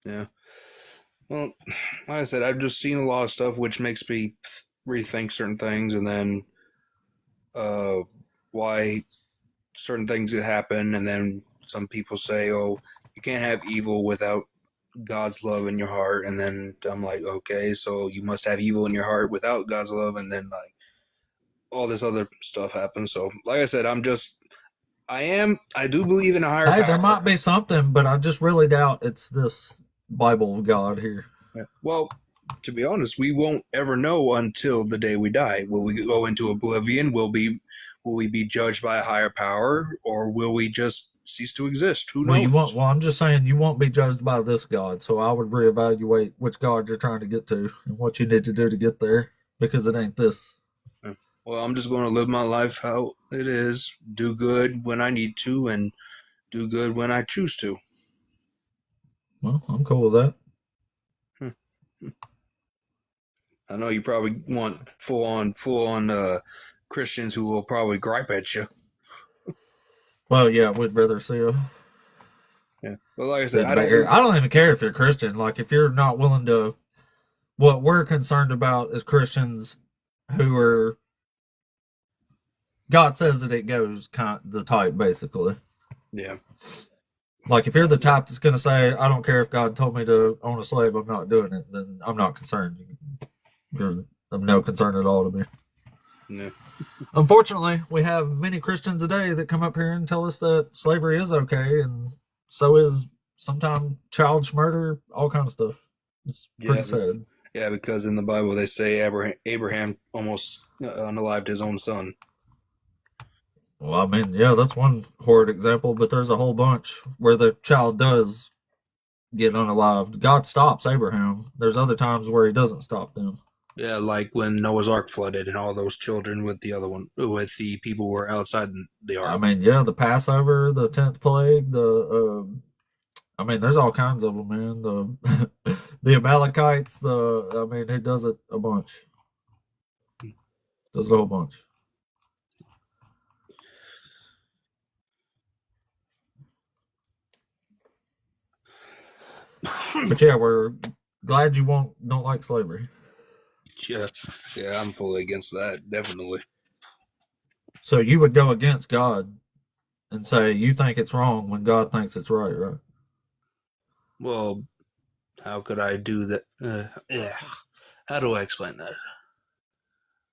Yeah. Well, like I said, I've just seen a lot of stuff which makes me rethink certain things, and then why certain things happen, and then some people say, "Oh, you can't have evil without God's love in your heart," and then I'm like, "Okay, so you must have evil in your heart without God's love," and then like all this other stuff happens. So, like I said, I do believe in a higher Hey, power. there might be something, but I just really doubt it's this Bible of God here. Yeah. Well, to be honest, we won't ever know until the day we die. Will we go into oblivion? Will we be judged by a higher power, or will we just cease to exist? Who knows? Well, I'm just saying you won't be judged by this God, so I would reevaluate which God you're trying to get to and what you need to do to get there, because it ain't this. Well, I'm just going to live my life how it is, do good when I need to, and do good when I choose to. Well, I'm cool with that. I know you probably want full on Christians who will probably gripe at you. Well, yeah, we'd rather see a Yeah, but like I said, I don't even care if you're Christian. Like, if you're not willing to, what we're concerned about is Christians who are, God says that it goes the type, basically. Yeah. Like, if you're the type that's going to say, I don't care if God told me to own a slave, I'm not doing it, then I'm not concerned. You're of no concern at all to me. Yeah. Unfortunately, we have many Christians today that come up here and tell us that slavery is okay, and so is sometimes child murder, all kind of stuff. It's pretty sad. Yeah, because in the Bible they say Abraham almost unalived his own son. Well, I mean, yeah, that's one horrid example, but there's a whole bunch where the child does get unalived. God stops Abraham. There's other times where he doesn't stop them. Yeah, like when Noah's Ark flooded and all those children with the people were outside the ark. I mean, yeah, the Passover, the 10th plague, I mean, there's all kinds of them, man. The Amalekites, I mean, he does it a bunch. Does it a whole bunch. But yeah, we're glad you don't like slavery. Yeah, I'm fully against that, definitely. So you would go against God and say you think it's wrong when God thinks it's right? Well, how could I do that? Yeah, how do I explain that?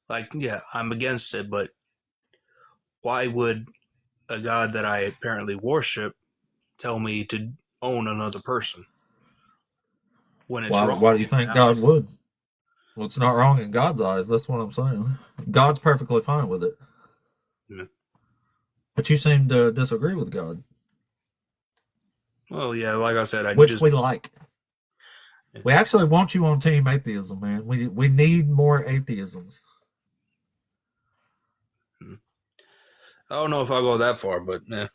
Like, yeah, I'm against it, but why would a God that I apparently worship tell me to own another person when it's wrong? Why do you think God would? Well, it's not wrong in God's eyes. That's what I'm saying. God's perfectly fine with it. Yeah. But you seem to disagree with God. Well, yeah, like I said, we like. Yeah. We actually want you on Team Atheism, man. We need more atheisms. I don't know if I'll go that far, but yeah.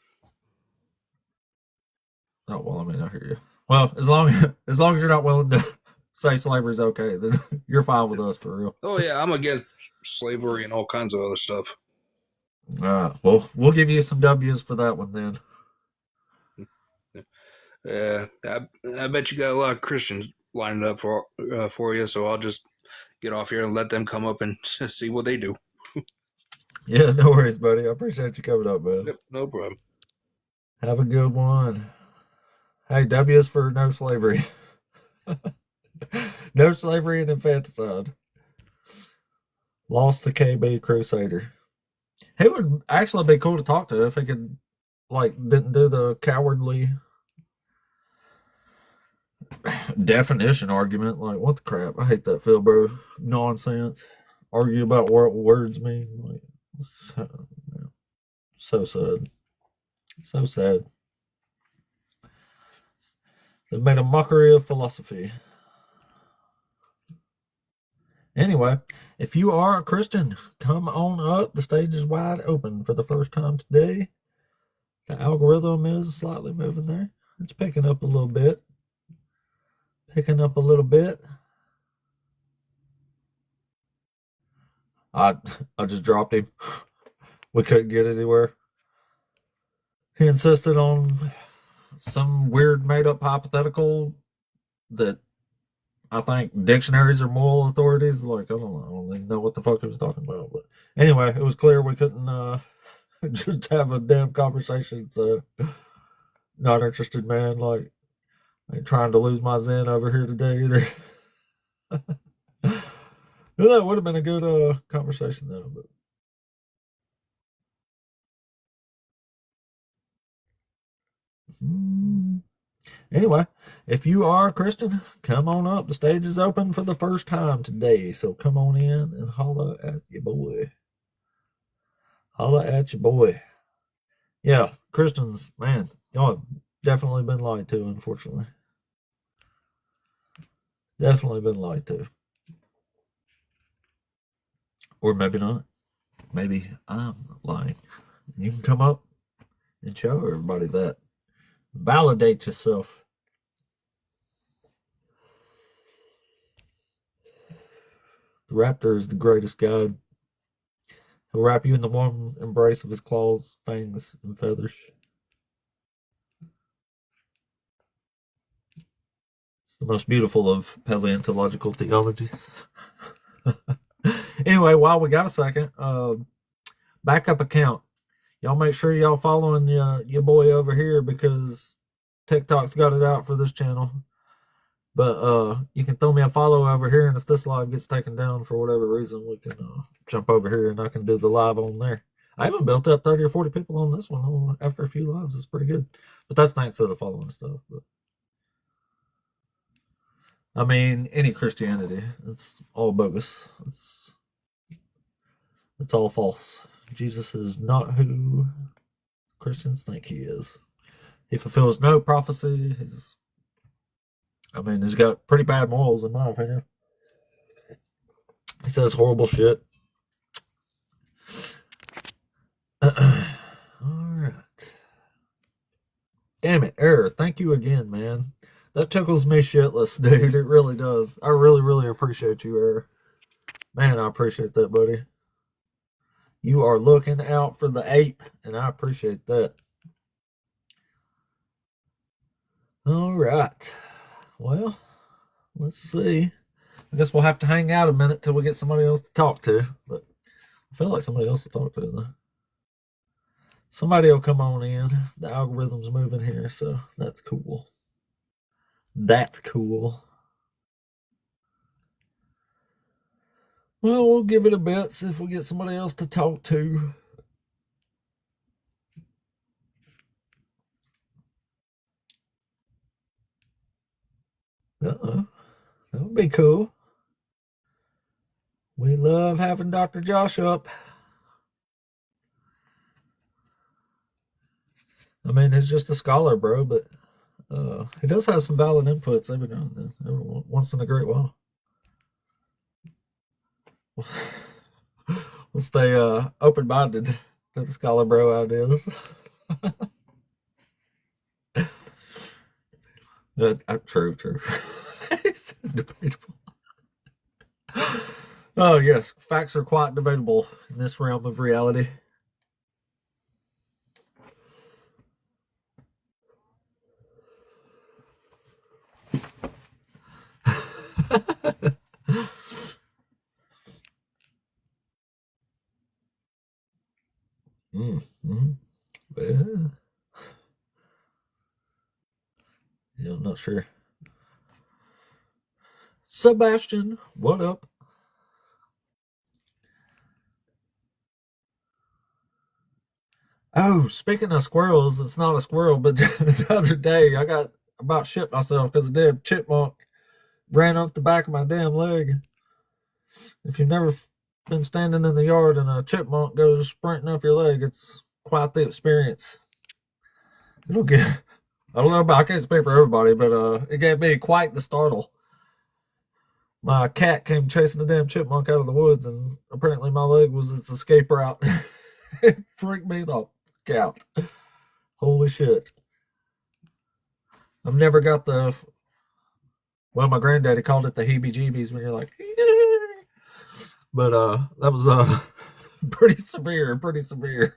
Oh, well, I mean, I hear you. Well, as long as you're not willing to say slavery's okay, then you're fine with us for real. Oh yeah, I'm against slavery and all kinds of other stuff. All right. Well, we'll give you some W's for that one then. I bet you got a lot of Christians lined up for you, so I'll just get off here and let them come up and see what they do. Yeah, no worries, buddy. I appreciate you coming up, man. Yep, no problem. Have a good one. Hey, W's for no slavery. No slavery and infanticide. Lost to KB Crusader. He would actually be cool to talk to if he could, didn't do the cowardly definition argument. Like, what the crap? I hate that, Phil, bro. Nonsense. Argue about what words mean. So sad. So sad. They've made a mockery of philosophy. Anyway, if you are a Christian, come on up. The stage is wide open for the first time today. The algorithm is slightly moving there. It's picking up a little bit. Picking up a little bit. I just dropped him. We couldn't get anywhere. He insisted on some weird made-up hypothetical that I think dictionaries are moral authorities. Like, I don't even know what the fuck he was talking about. But anyway, it was clear we couldn't just have a damn conversation. So, not interested, man. Like, I ain't trying to lose my zen over here today either. That would have been a good conversation, though. But anyway, if you are a Christian, come on up. The stage is open for the first time today. So come on in and holla at your boy. Holla at your boy. Yeah, Christians, man, y'all have definitely been lied to, unfortunately. Definitely been lied to. Or maybe not. Maybe I'm lying. You can come up and show everybody that. Validate yourself. The raptor is the greatest god. He'll wrap you in the warm embrace of his claws, fangs, and feathers. It's the most beautiful of paleontological theologies. Anyway, while we got a second, backup account. Y'all make sure y'all following your boy over here because TikTok's got it out for this channel. But you can throw me a follow over here, and if this live gets taken down for whatever reason, we can jump over here and I can do the live on there. I haven't built up 30 or 40 people on this one after a few lives. It's pretty good. But that's thanks to the following stuff. But I mean, any Christianity, it's all bogus. It's all false. Jesus is not who Christians think he is. He fulfills no prophecy. He's got pretty bad morals, in my opinion. He says horrible shit. All right. Damn it, Error. Thank you again, man. That tickles me shitless, dude. It really does. I really, really appreciate you, Error. Man, I appreciate that, buddy. You are looking out for the ape, and I appreciate that. All right. Well, let's see. I guess we'll have to hang out a minute till we get somebody else to talk to. But I feel like somebody else to talk to, though. Somebody will come on in. The algorithm's moving here, so that's cool. That's cool. Well, we'll give it a bit, see if we get somebody else to talk to. That would be cool. We love having Dr. Josh up. I mean, he's just a scholar, bro, but he does have some valid inputs every now and then, every once in a great while. We'll stay open-minded to the scholar bro ideas. True. It's debatable. Oh yes, facts are quite debatable in this realm of reality. Mm-hmm. Yeah. Yeah, I'm not sure. Sebastian, what up? Oh, speaking of squirrels, it's not a squirrel, but the other day I got about shit myself because a damn chipmunk ran up the back of my damn leg. If you've never been standing in the yard and a chipmunk goes sprinting up your leg, it's quite the experience. It'll get, I don't know about, I can't speak for everybody, but it gave me quite the startle. My cat came chasing the damn chipmunk out of the woods, and apparently my leg was its escape route. It freaked me the fuck out. Holy shit. I've never got the, well, my granddaddy called it the heebie-jeebies when you're like, but that was pretty severe. Pretty severe.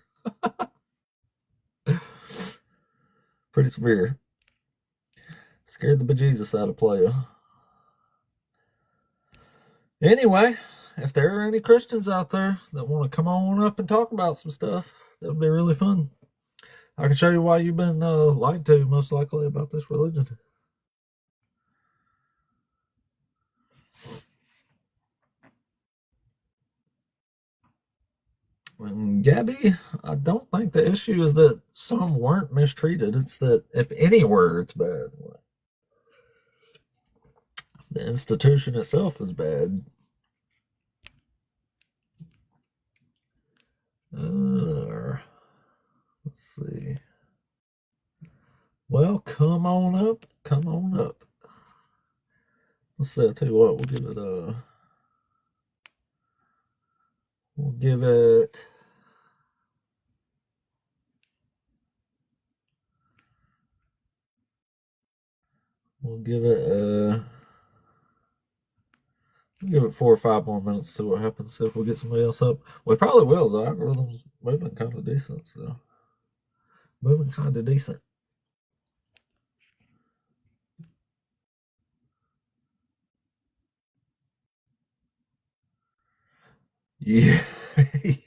Scared the bejesus out of player. Anyway, if there are any Christians out there that want to come on up and talk about some stuff, that would be really fun. I can show you why you've been lied to, most likely, about this religion. Gabby, I don't think the issue is that some weren't mistreated. It's that if anywhere it's bad. The institution itself is bad. Let's see. Well, come on up. Let's see, I'll tell you what, we'll give it 4 or 5 more minutes to see what happens, see if we get somebody else up. We probably will, the algorithm's moving kind of decent, so. Moving kind of decent. Yeah,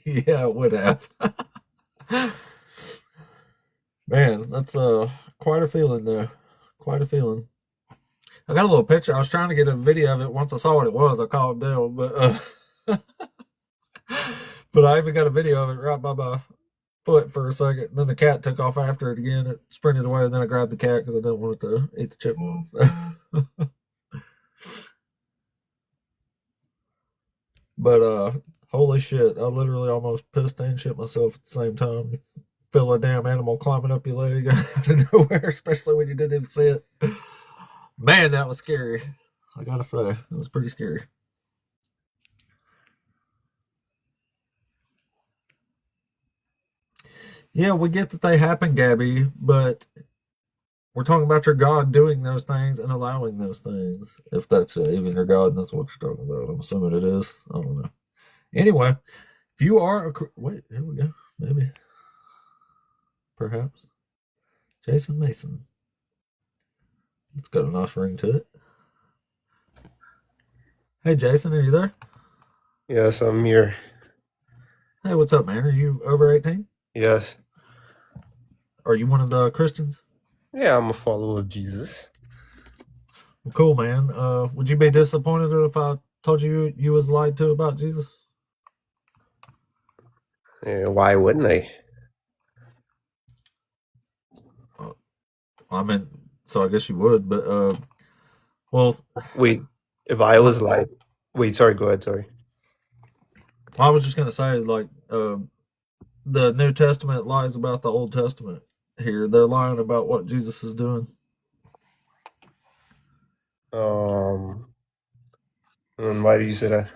yeah, it would have. Man, that's quite a feeling though. Quite a feeling. I got a little picture. I was trying to get a video of it. Once I saw what it was, I calmed down. But but I even got a video of it right by my foot for a second. Then the cat took off after it again. It sprinted away, and then I grabbed the cat because I didn't want it to eat the chipmunks. So. But holy shit, I literally almost pissed and shit myself at the same time. Feel a damn animal climbing up your leg out of nowhere, especially when you didn't even see it. Man, that was scary. I gotta say, it was pretty scary. Yeah, we get that they happen, Gabby, but we're talking about your God doing those things and allowing those things. If that's even your God, and that's what you're talking about. I'm assuming it is. I don't know. Anyway, if you are wait, here we go. Maybe. Perhaps. Jason Mason. It's got a nice ring to it. Hey, Jason, are you there? Yes, I'm here. Hey, what's up, man? Are you over 18? Yes. Are you one of the Christians? Yeah, I'm a follower of Jesus. Well, cool, man. Would you be disappointed if I told you you was lied to about Jesus? Yeah, why wouldn't I? I mean, so I guess you would, but well, Wait, if I was like, wait, sorry, go ahead, sorry. I was just gonna say, like, the New Testament lies about the Old Testament. Here, they're lying about what Jesus is doing. And why do you say that?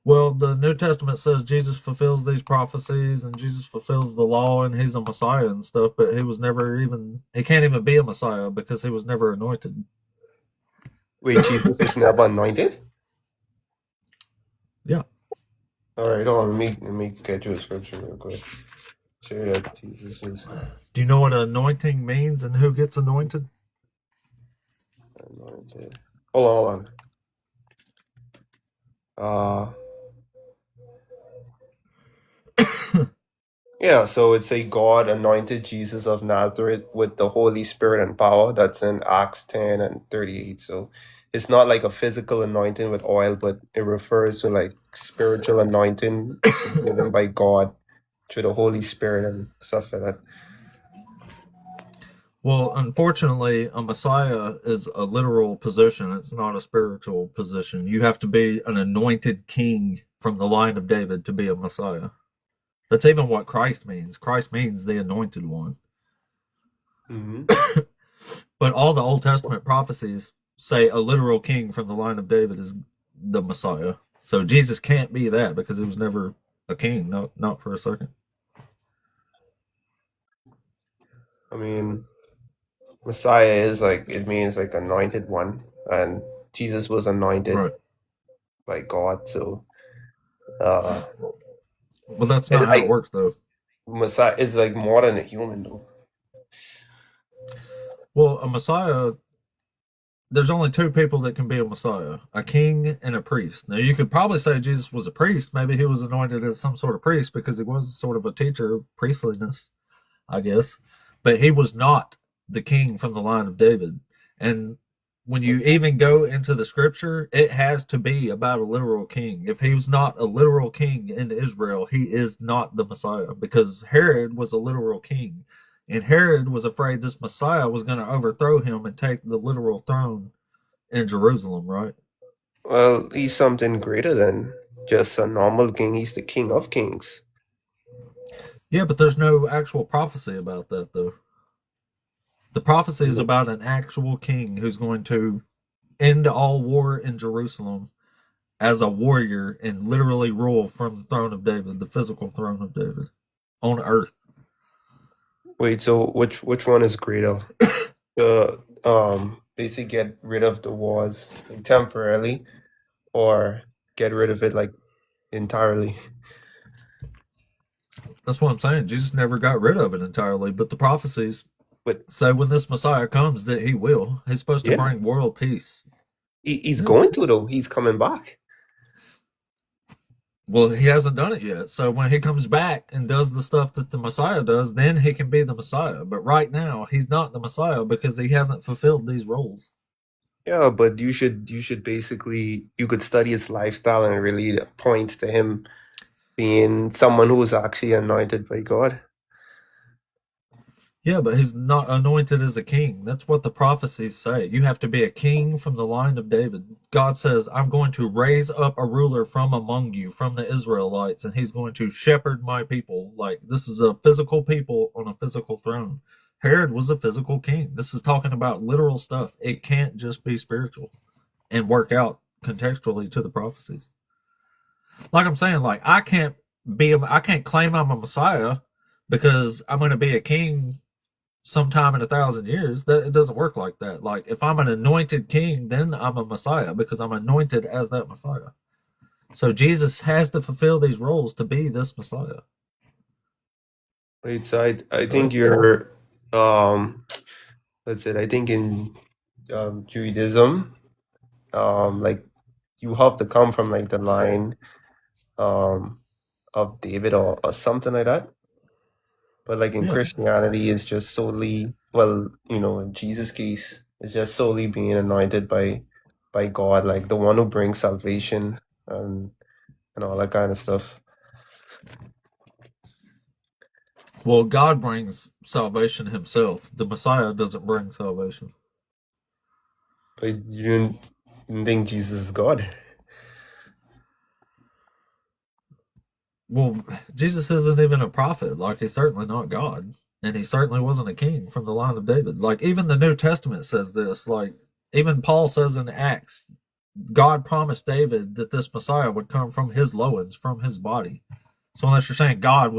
Well, the New Testament says Jesus fulfills these prophecies and Jesus fulfills the law and he's a Messiah and stuff, but he can't even be a Messiah because he was never anointed. Wait, Jesus is never anointed? Yeah. All right, hold on. Let me get you a scripture real quick. Say that Jesus is Do you know what anointing means and who gets anointed? anointed. Hold on. Yeah, so it's a God anointed Jesus of Nazareth with the Holy Spirit and power. That's in Acts 10 and 38. So it's not like a physical anointing with oil, but it refers to like spiritual anointing given by God through the Holy Spirit and stuff like that. Well, unfortunately, a Messiah is a literal position. It's not a spiritual position. You have to be an anointed king from the line of David to be a Messiah. That's even what Christ means. Christ means the anointed one. Mm-hmm. But all the Old Testament prophecies say a literal king from the line of David is the Messiah. So Jesus can't be that because he was never a king, not for a second. I mean, Messiah is like, it means like anointed one, and Jesus was anointed Right. by God. So, Well, that's and not how it like works, though. Messiah is like more than a human, though. Well, a Messiah, there's only two people that can be a Messiah, a king and a priest. Now, you could probably say Jesus was a priest. Maybe he was anointed as some sort of priest because he was sort of a teacher of priestliness, I guess. But he was not the king from the line of David. And when you even go into the scripture, it has to be about a literal king. If he was not a literal king in Israel, he is not the Messiah because Herod was a literal king. And Herod was afraid this Messiah was going to overthrow him and take the literal throne in Jerusalem, right? Well, he's something greater than just a normal king. He's the King of Kings. Yeah, but there's no actual prophecy about that, though. The prophecy is about an actual king who's going to end all war in Jerusalem as a warrior and literally rule from the throne of David, the physical throne of David, on earth. Wait, so which one is greater? Basically get rid of the wars temporarily, or get rid of it like entirely? That's what I'm saying. Jesus never got rid of it entirely, but the prophecies But say when this Messiah comes that he will. He's supposed to yeah, bring world peace. he's Yeah. going to though. He's coming back. Well, he hasn't done it yet. So when he comes back and does the stuff that the Messiah does, then he can be the Messiah. But right now, he's not the Messiah because he hasn't fulfilled these roles. Yeah, but you should basically, you could study his lifestyle and it really points to him being someone who was actually anointed by God. Yeah, but he's not anointed as a king. That's what the prophecies say. You have to be a king from the line of David. God says, I'm going to raise up a ruler from among you, from the Israelites, and he's going to shepherd my people. Like, this is a physical people on a physical throne. Herod was a physical king. This is talking about literal stuff. It can't just be spiritual and work out contextually to the prophecies. Like I'm saying, like, I can't claim I'm a Messiah because I'm going to be a king sometime in 1,000 years. That it doesn't work like that. Like, if I'm an anointed king, then I'm a Messiah because I'm anointed as that Messiah. So Jesus has to fulfill these roles to be this Messiah. Wait, so I think you're let's say I think in Judaism, like you have to come from like the line of David or something like that. But like in Yeah. Christianity, it's just solely, well, in Jesus' case, it's just solely being anointed by God, like the one who brings salvation and all that kind of stuff. Well, God brings salvation himself. The Messiah doesn't bring salvation. But you didn't think Jesus is God? Well, Jesus isn't even a prophet. Like, he's certainly not God. And he certainly wasn't a king from the line of David. Like, even the New Testament says this. Like, even Paul says in Acts, God promised David that this Messiah would come from his loins, from his body. So unless you're saying God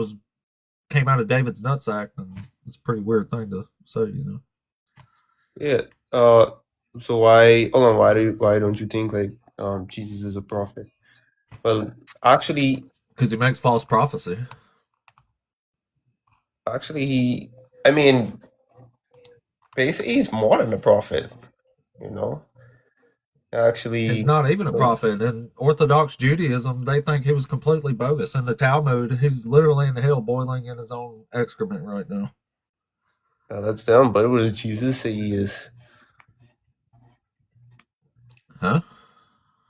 came out of David's nutsack, then it's a pretty weird thing to say, you know. Yeah. So why? Hold on. Why don't you think like Jesus is a prophet? Well, actually, Because he makes false prophecy. he. I mean, basically, he's more than a prophet. You know. He's Actually, not even a prophet. In Orthodox Judaism, they think he was completely bogus. In the Talmud, he's literally in hell boiling in his own excrement right now. that's them. But what does Jesus say he is? Huh?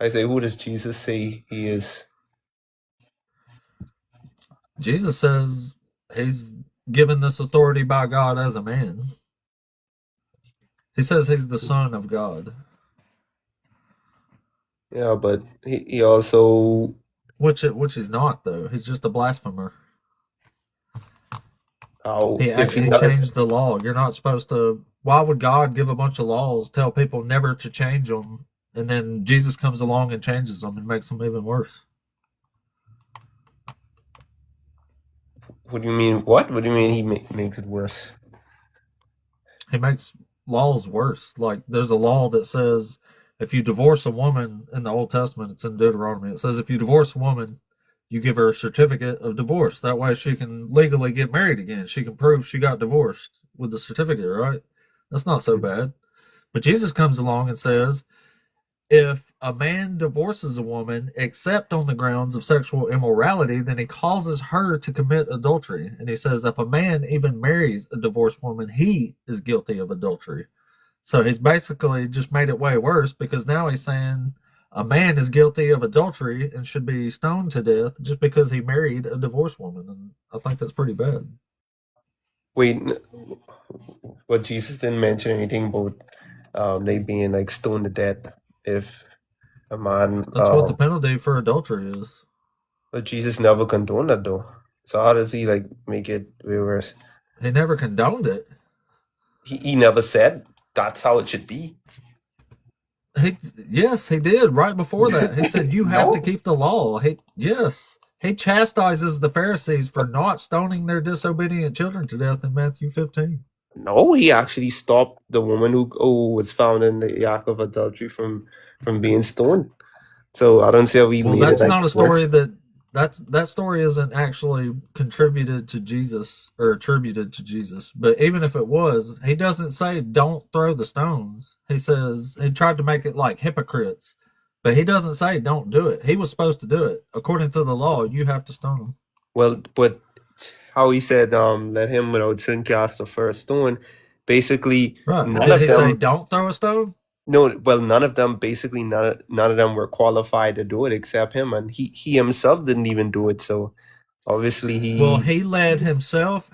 I say, who does Jesus say he is? Jesus says he's given this authority by God as a man. He says he's the Son of God. Yeah, but he also. Which he's not, though. He's just a blasphemer. He If he actually does, changed the law. You're not supposed to. Why would God give a bunch of laws, tell people never to change them, and then Jesus comes along and changes them and makes them even worse? what do you mean? What do you mean he makes it worse? He makes laws worse. Like there's a law that says if you divorce a woman in the Old Testament, it's in Deuteronomy. It says if you divorce a woman, you give her a certificate of divorce. That way she can legally get married again. She can prove she got divorced with the certificate, right? That's not so bad. But Jesus comes along and says, if a man divorces a woman except on the grounds of sexual immorality, then he causes her to commit adultery. And he says, if a man even marries a divorced woman, he is guilty of adultery. So he's basically just made it way worse because now he's saying a man is guilty of adultery and should be stoned to death just because he married a divorced woman. And I think that's pretty bad. Wait, but Jesus didn't mention anything about they being like stoned to death if a man. That's what the penalty for adultery is. But Jesus never condoned that though. So how does he like make it way worse? He never condoned it. He never said that's how it should be. Yes, he did right before that. He said you have to No. keep the law. He chastises the Pharisees for not stoning their disobedient children to death in Matthew 15. No, he actually stopped the woman who was found in the act of adultery from being stoned. So I don't see how he Well, made that's it like not a worse. story that story isn't actually contributed to Jesus or attributed to Jesus. But even if it was, he doesn't say don't throw the stones. He says he tried to make it like hypocrites, but he doesn't say don't do it. He was supposed to do it. According to the law, you have to stone him. Well, but how he said, let him without sin cast the first stone. Basically, Right. none Did of he say them. don't throw a stone? No, well, none of them. Basically, none of them were qualified to do it except him, and he himself didn't even do it. So obviously, Well, he led himself,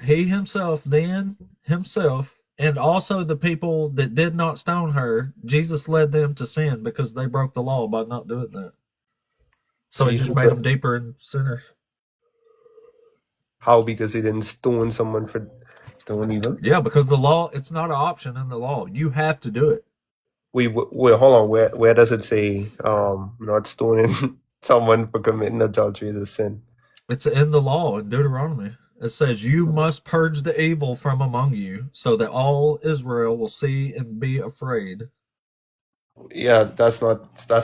and also the people that did not stone her, Jesus led them to sin because they broke the law by not doing that. So he Jesus just made them deeper in sinners. how, because he didn't stone someone for doing evil. Yeah, because the law, it's not an option in the law. You have to do it. Wait, hold on. Where does it say not stoning someone for committing adultery is a sin? It's in the law in Deuteronomy. It says, you must purge the evil from among you so that all Israel will see and be afraid. Yeah, that's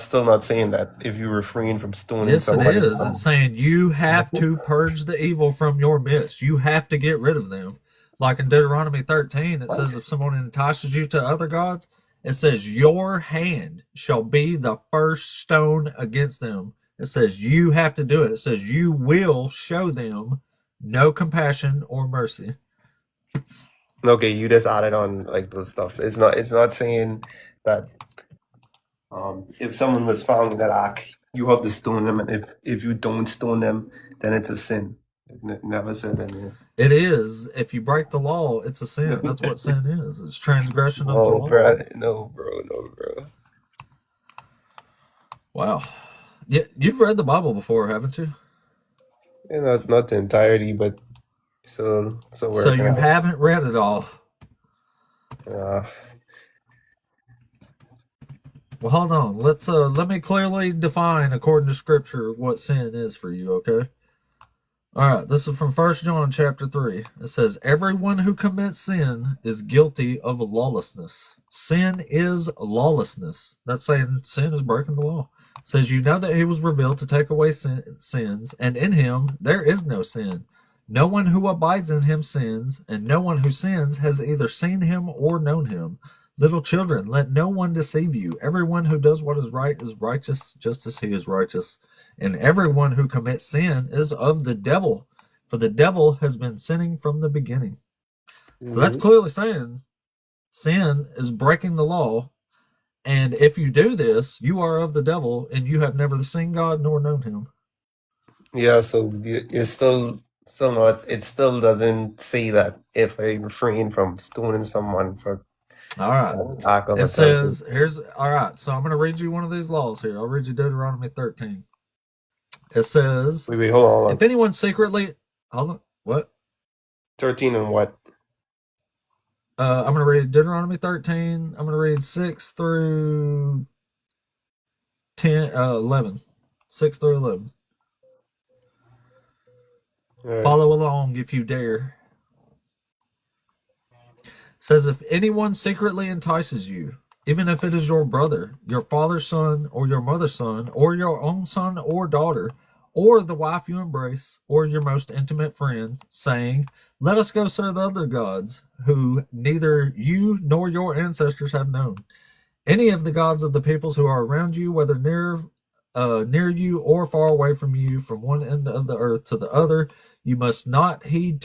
still not saying that if you refrain from stoning Yes, it somebody. is. It's saying you have to purge the evil from your midst. You have to get rid of them. Like in Deuteronomy 13, it says if someone entices you to other gods, it says your hand shall be the first stone against them. It says you have to do it. It says you will show them no compassion or mercy. Okay, you just added on like those stuff. It's not saying that if someone was found in that act, you have to stone them, and if you don't stone them, then it's a sin. It never said that. Yeah. It is. If you break the law, it's a sin. That's what sin is. It's transgression of the Oh, law. bro, no, bro. Wow. Yeah, you've read the Bible before, haven't you? Yeah, not the entirety, but still So working you on it. haven't read it all. Well, hold on. Let me clearly define, according to Scripture, what sin is for you. Okay. All right. This is from 1 John chapter 3. It says, "Everyone who commits sin is guilty of lawlessness." Sin is lawlessness. That's saying sin is breaking the law. It says, "You know that he was revealed to take away sins, and in him there is no sin. No one who abides in him sins, and no one who sins has either seen him or known him. Little children, let no one deceive you. Everyone who does what is right is righteous, just as he is righteous. And everyone who commits sin is of the devil, for the devil has been sinning from the beginning." So that's clearly saying sin is breaking the law. And if you do this, you are of the devil, and you have never seen God nor known him. Yeah, so you're still not. It still doesn't say that if I refrain from stoning someone for All right. act of It attempted. says, all right, so I'm going to read you one of these laws here. I'll read you Deuteronomy 13. It says, Wait, hold on. if anyone secretly, hold on, what? 13 and what? I'm going to read Deuteronomy 13. I'm going to read 6 through 11. 6 through 11. All right. Follow along if you dare. It says, if anyone secretly entices you, even if it is your brother, your father's son, or your mother's son, or your own son or daughter, or the wife you embrace, or your most intimate friend, saying, "Let us go serve the other gods, who neither you nor your ancestors have known," any of the gods of the peoples who are around you, whether near you or far away from you, from one end of the earth to the other, you must not yield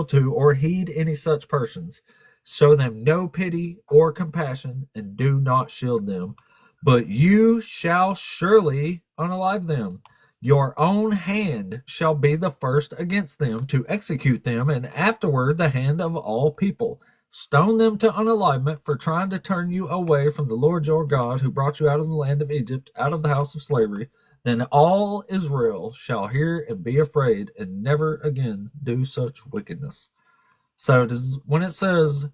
to or heed any such persons. Show them no pity or compassion, and do not shield them. But you shall surely unalive them. Your own hand shall be the first against them to execute them, and afterward the hand of all people. Stone them to unalivement for trying to turn you away from the Lord your God, who brought you out of the land of Egypt, out of the house of slavery. Then all Israel shall hear and be afraid, and never again do such wickedness. So when it says,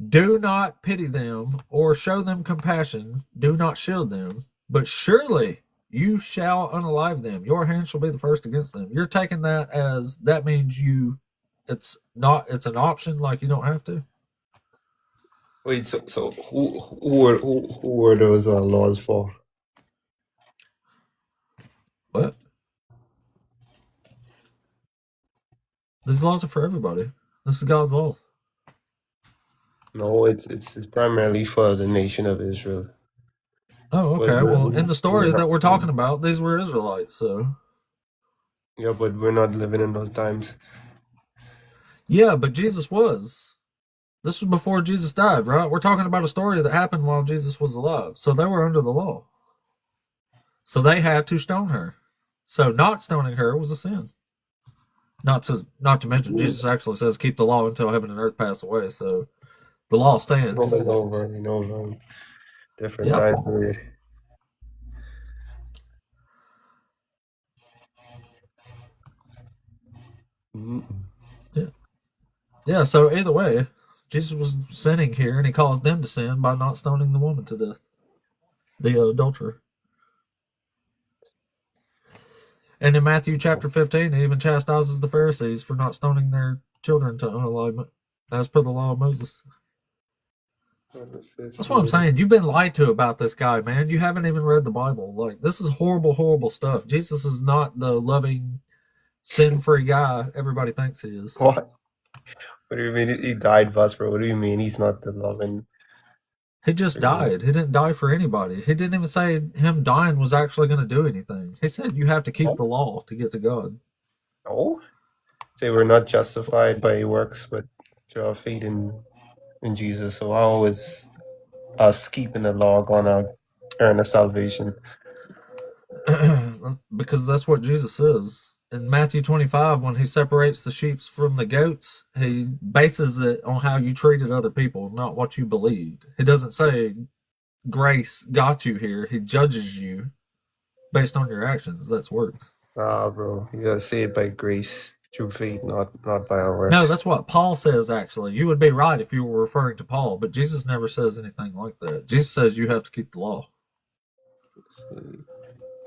do not pity them or show them compassion, do not shield them, but surely you shall unalive them. Your hand shall be the first against them. You're taking that as that means it's an option, like you don't have to. Wait, so who were those laws for? What? These laws are for everybody. This is God's laws. No, it's primarily for the nation of Israel. Oh, okay. But Well, in the story we're that we're not, talking about, these were Israelites, so. yeah, but we're not living in those times. Yeah, but Jesus was. This was before Jesus died, right? We're talking about a story that happened while Jesus was alive. So they were under the law. So they had to stone her. So not stoning her was a sin. Not to mention, Jesus actually says, keep the law until heaven and earth pass away. So the law stands. Over and over and over. Different Yep. time period. Yeah, so either way, Jesus was sinning here, and he caused them to sin by not stoning the woman to death, the adulterer. And in Matthew chapter 15, he even chastises the Pharisees for not stoning their children to unalivement, as per the law of Moses. That's what I'm saying. You've been lied to about this guy, man. You haven't even read the Bible. Like, this is horrible, horrible stuff. Jesus is not the loving, sin-free guy everybody thinks he is. What? What do you mean he died for us, bro? What do you mean he's not the loving? He just died. He didn't die for anybody. He didn't even say him dying was actually going to do anything. He said you have to keep the law to get to God. No. Say we're not justified by works, but through our faith in Jesus. So how is us keeping the law gonna earn a salvation? Because that's what Jesus says. In Matthew 25, when he separates the sheep from the goats, he bases it on how you treated other people, not what you believed. He doesn't say grace got you here. He judges you based on your actions. That's works. Ah, bro, you gotta say it by grace. through faith, not by our No, works. that's what Paul says, actually. You would be right if you were referring to Paul, but Jesus never says anything like that. Jesus says you have to keep the law.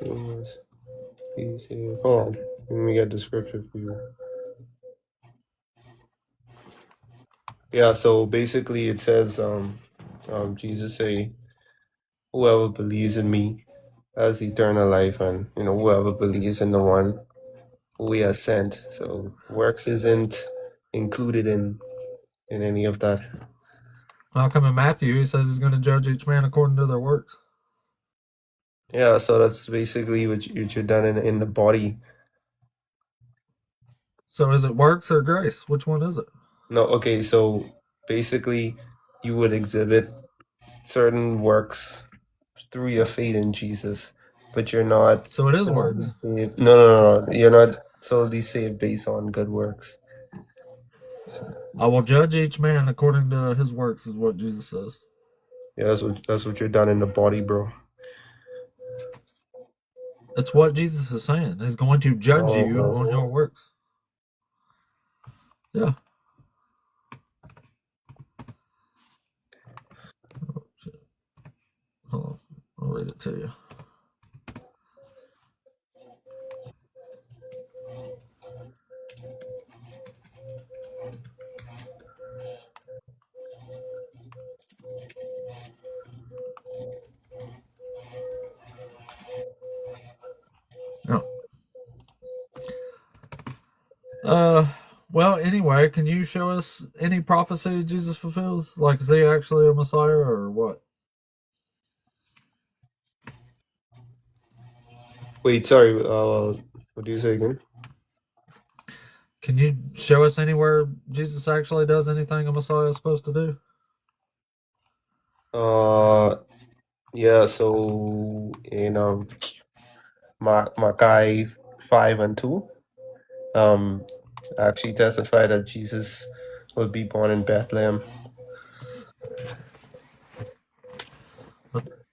Hold on. Let me get the scripture for you. Yeah, so basically it says, Jesus say, whoever believes in me has eternal life, and whoever believes in the one who he has sent. So works isn't included in any of that. How come in Matthew he says he's going to judge each man according to their works? Yeah, so that's basically what you're done in the body. So is it works or grace? Which one is it? No, okay, so basically you would exhibit certain works through your faith in Jesus, but you're not So it is works. saved. No. You're not solely saved based on good works. I will judge each man according to his works, is what Jesus says. Yeah, that's what you're done in the body, bro. It's what Jesus is saying. He's going to judge Oh, you bro. on your works. Yeah. Oh, shit. Hold on. I'll read it to you. No. Well, anyway, can you show us any prophecy Jesus fulfills? Like, is he actually a Messiah or what? Wait, sorry. What do you say again? Can you show us anywhere Jesus actually does anything a Messiah is supposed to do? Yeah. So in Malachi 5:2, actually testified that Jesus would be born in Bethlehem.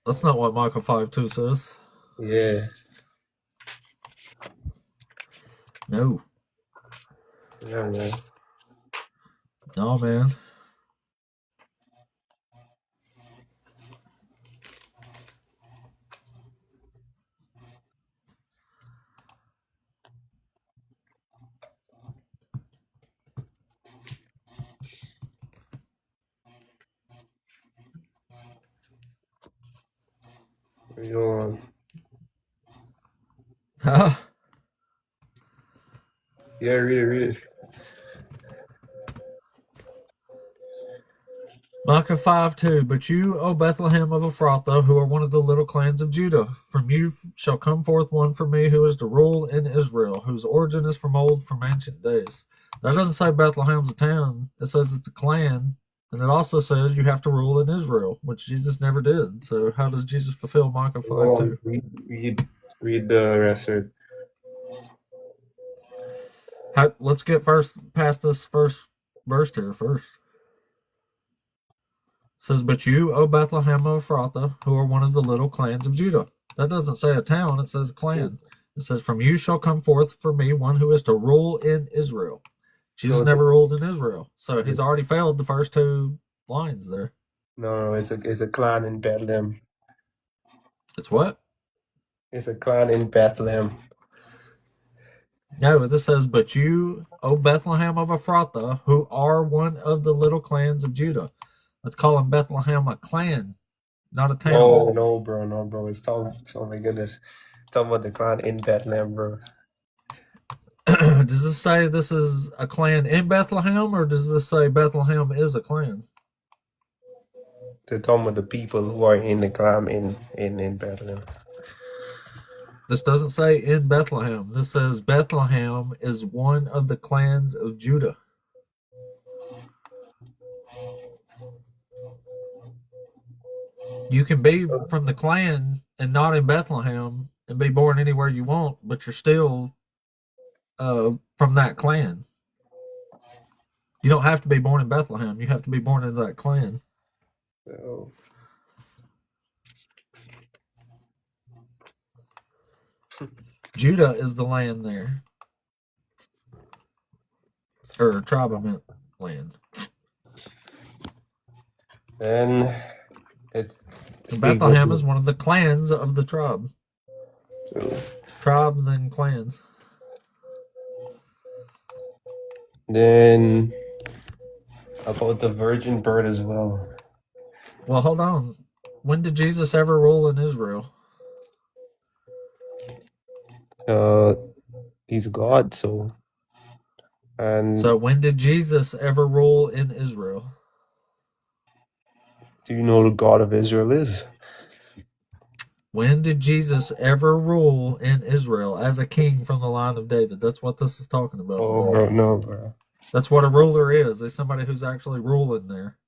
That's not what Micah 5:2 says. Yeah. No. Yeah, man. No, man. You Huh? Yeah, read it. Micah 5:2. But you, O Bethlehem of Ephrathah, who are one of the little clans of Judah, from you shall come forth one for me who is to rule in Israel, whose origin is from old, from ancient days. That doesn't say Bethlehem's a town. It says it's a clan. And it also says you have to rule in Israel, which Jesus never did. So how does Jesus fulfill Micah 5:2? Read the rest of it. Let's get past this first verse here first. It says, but you, O Bethlehem of Ephrathah, who are one of the little clans of Judah. That doesn't say a town, it says a clan. It says, from you shall come forth for me one who is to rule in Israel. Jesus never ruled in Israel. So he's already failed the first two lines there. No, it's a clan in Bethlehem. It's what? It's a clan in Bethlehem. No, this says, but you, O Bethlehem of Ephrathah, who are one of the little clans of Judah. Let's call him Bethlehem a clan, not a town. No, bro. It's talking. Oh my goodness, talking about the clan in Bethlehem, bro. Does this say this is a clan in Bethlehem, or does this say Bethlehem is a clan? They're talking about the people who are in the clan in Bethlehem. This doesn't say in Bethlehem. This says Bethlehem is one of the clans of Judah. You can be from the clan and not in Bethlehem and be born anywhere you want, but you're still from that clan. You don't have to be born in Bethlehem. You have to be born in that clan. So, Judah is the land there. Or tribe, I meant land. And it's And Bethlehem is one of the clans of the tribe. So, Tribe, then clans. then about the virgin birth as well. Well, hold on. When did Jesus ever rule in Israel? He's God, so. And So when did Jesus ever rule in Israel? do you know who the God of Israel is? When did Jesus ever rule in Israel as a king from the line of David? That's what this is talking about. Oh, bro, no, bro. That's what a ruler is. It's somebody who's actually ruling there.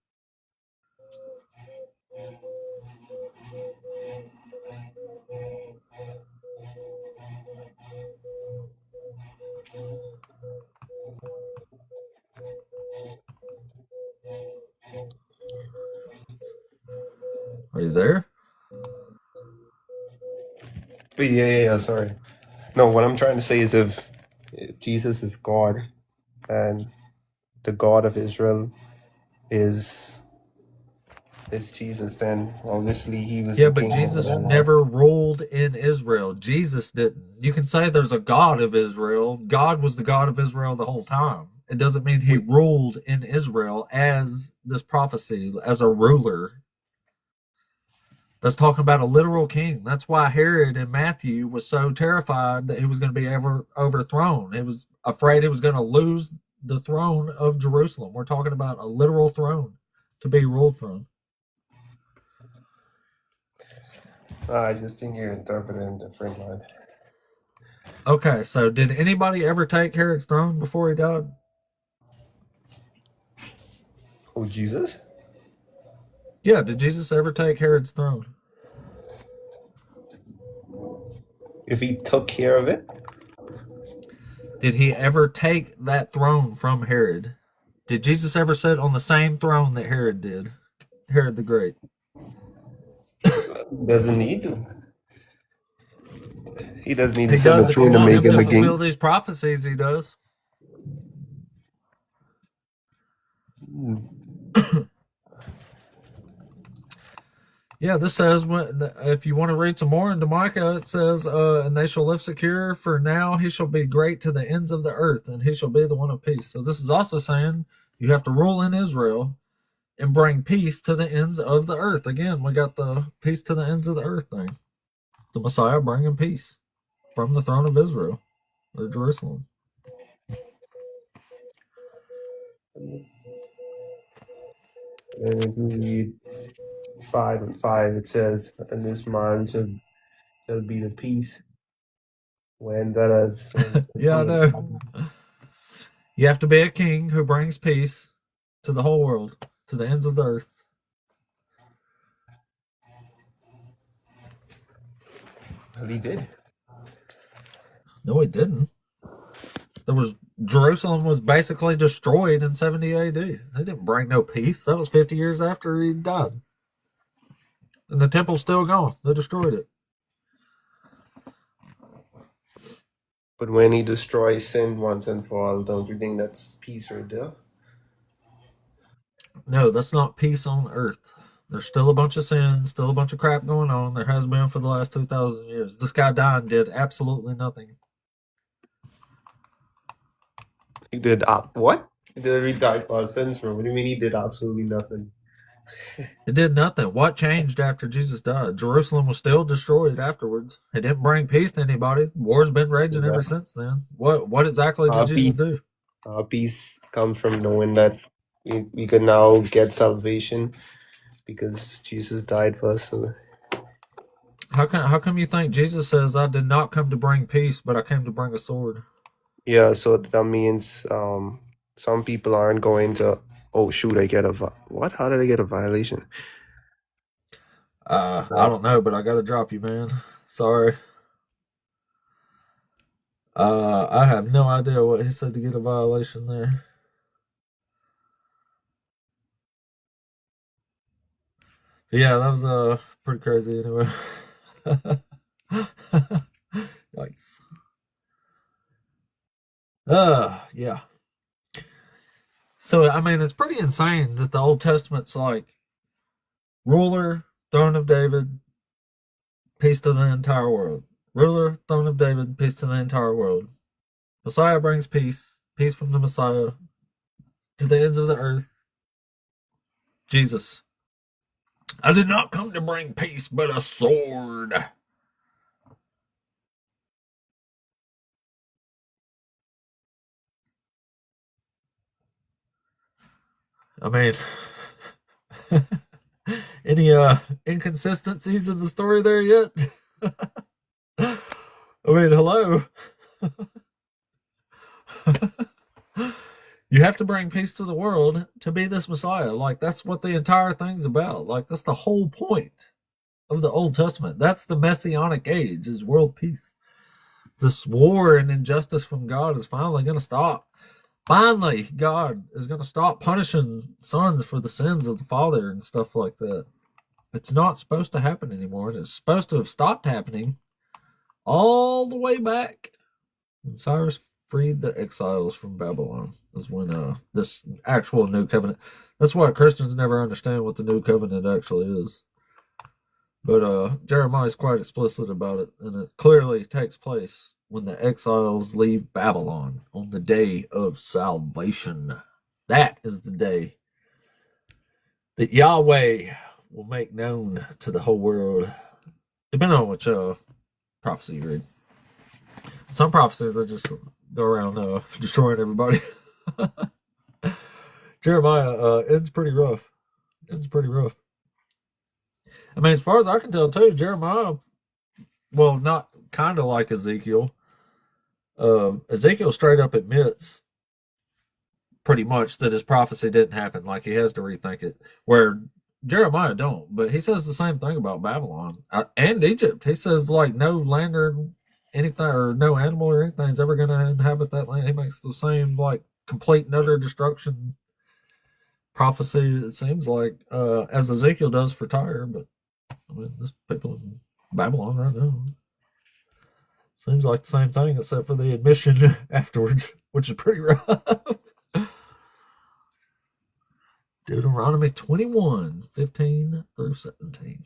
Are you there? But yeah, sorry. No, what I'm trying to say is if Jesus is God and the God of Israel is Jesus, then obviously he was Yeah, the but king Jesus over them. never ruled in Israel. Jesus didn't. You can say there's a God of Israel. God was the God of Israel the whole time. It doesn't mean he ruled in Israel as this prophecy, as a ruler. That's talking about a literal king. That's why Herod in Matthew was so terrified that he was going to be overthrown. He was afraid he was going to lose the throne of Jerusalem. We're talking about a literal throne to be ruled from. I just think you're interpreting different, man. Okay, so did anybody ever take Herod's throne before he died? Oh, Jesus? Yeah, did Jesus ever take Herod's throne? If he took care of it? Did he ever take that throne from Herod? Did Jesus ever sit on the same throne that Herod did? Herod the Great. Doesn't need to. He doesn't need He to sit on does the if you throne to want him make him to a fulfill king. these prophecies, he does. Yeah, this says, if you want to read some more into Micah, it says, and they shall live secure, for now he shall be great to the ends of the earth, and he shall be the one of peace. So this is also saying you have to rule in Israel and bring peace to the ends of the earth. Again, we got the peace to the ends of the earth thing. The Messiah bringing peace from the throne of Israel or Jerusalem. And if you read 5:5, it says, and this man shall be the peace when that is. Yeah, I know. You have to be a king who brings peace to the whole world, to the ends of the earth. Well, he did. No, he didn't. Jerusalem was basically destroyed in 70 AD. They didn't bring no peace. That was 50 years after he died. And the temple's still gone. They destroyed it. But when he destroys sin once and for all, don't you think that's peace right there? No, that's not peace on earth. There's still a bunch of sin, still a bunch of crap going on. There has been for the last 2,000 years. This guy died did absolutely nothing. He did what? He did die for our sins, bro. What do you mean he did absolutely nothing? It did nothing. What changed after Jesus died? Jerusalem was still destroyed afterwards. It didn't bring peace to anybody. War's been raging ever since then. What exactly did Jesus do? Our peace comes from knowing that we can now get salvation because Jesus died for us. So. How come you think Jesus says, "I did not come to bring peace, but I came to bring a sword"? Yeah, so that means some people aren't going to. Oh shoot! I get what? How did I get a violation? I don't know, but I gotta drop you, man. Sorry. I have no idea what he said to get a violation there. But yeah, that was pretty crazy anyway. Yikes. Yeah. So, I mean, it's pretty insane that the Old Testament's like ruler, throne of David, peace to the entire world. Ruler, throne of David, peace to the entire world. Messiah brings peace, peace from the Messiah to the ends of the earth. Jesus. I did not come to bring peace, but a sword. I mean, any inconsistencies in the story there yet? I mean, hello. You have to bring peace to the world to be this Messiah. Like, that's what the entire thing's about. Like, that's the whole point of the Old Testament. That's the Messianic age, is world peace. This war and injustice from God is finally going to stop. Finally, God is going to stop punishing sons for the sins of the father and stuff like that. It's not supposed to happen anymore. It's supposed to have stopped happening all the way back when Cyrus freed the exiles from Babylon. Is when this actual new covenant. That's why Christians never understand what the new covenant actually is. But Jeremiah is quite explicit about it, and it clearly takes place when the exiles leave Babylon on the day of salvation. That is the day that Yahweh will make known to the whole world, depending on which prophecy you read. Some prophecies, they just go around destroying everybody. Jeremiah ends pretty rough. I mean, as far as I can tell, too, Jeremiah, well, not kind of like Ezekiel. Ezekiel straight up admits pretty much that his prophecy didn't happen. Like, he has to rethink it. Where Jeremiah don't. But he says the same thing about Babylon and Egypt. He says, like, no land or anything, or no animal or anything is ever going to inhabit that land. He makes the same, like, complete and utter destruction prophecy, it seems like, as Ezekiel does for Tyre. But, I mean, there's people in Babylon right now. Seems like the same thing, except for the admission afterwards, which is pretty rough. Deuteronomy 21, 15 through 17.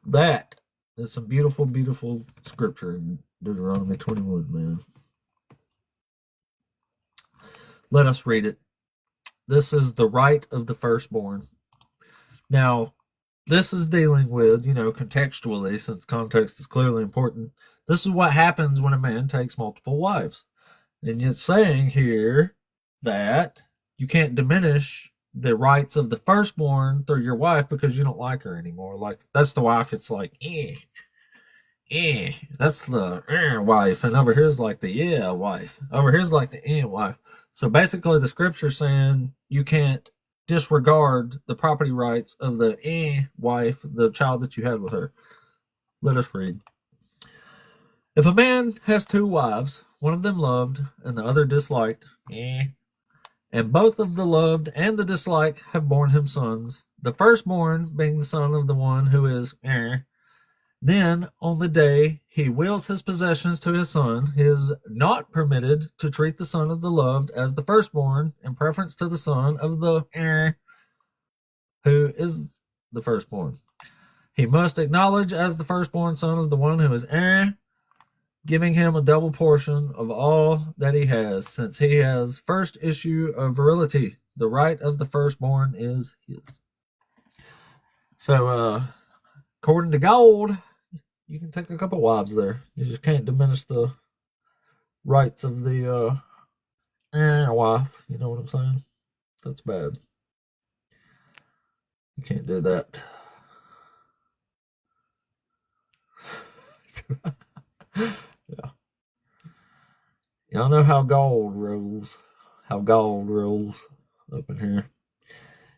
That is some beautiful, beautiful scripture in Deuteronomy 21, man. Let us read it. This is the right of the firstborn. Now, this is dealing with, contextually, since context is clearly important. This is what happens when a man takes multiple wives. And it's saying here that you can't diminish the rights of the firstborn through your wife because you don't like her anymore. Like, that's the wife, it's like, that's the wife. And over here's like the wife. Over here's like the wife. So basically the scripture's saying you can't disregard the property rights of the wife, the child that you had with her. Let us read. If a man has two wives, one of them loved and the other disliked, and both of the loved and the disliked have borne him sons, the firstborn being the son of the one who is then on the day he wills his possessions to his son, he is not permitted to treat the son of the loved as the firstborn in preference to the son of the who is the firstborn. He must acknowledge as the firstborn son of the one who is giving him a double portion of all that he has, since he has first issue of virility. The right of the firstborn is his. So, according to gold, you can take a couple wives there. You just can't diminish the rights of the wife. You know what I'm saying? That's bad. You can't do that. Yeah. Y'all know how gold rules. Up in here.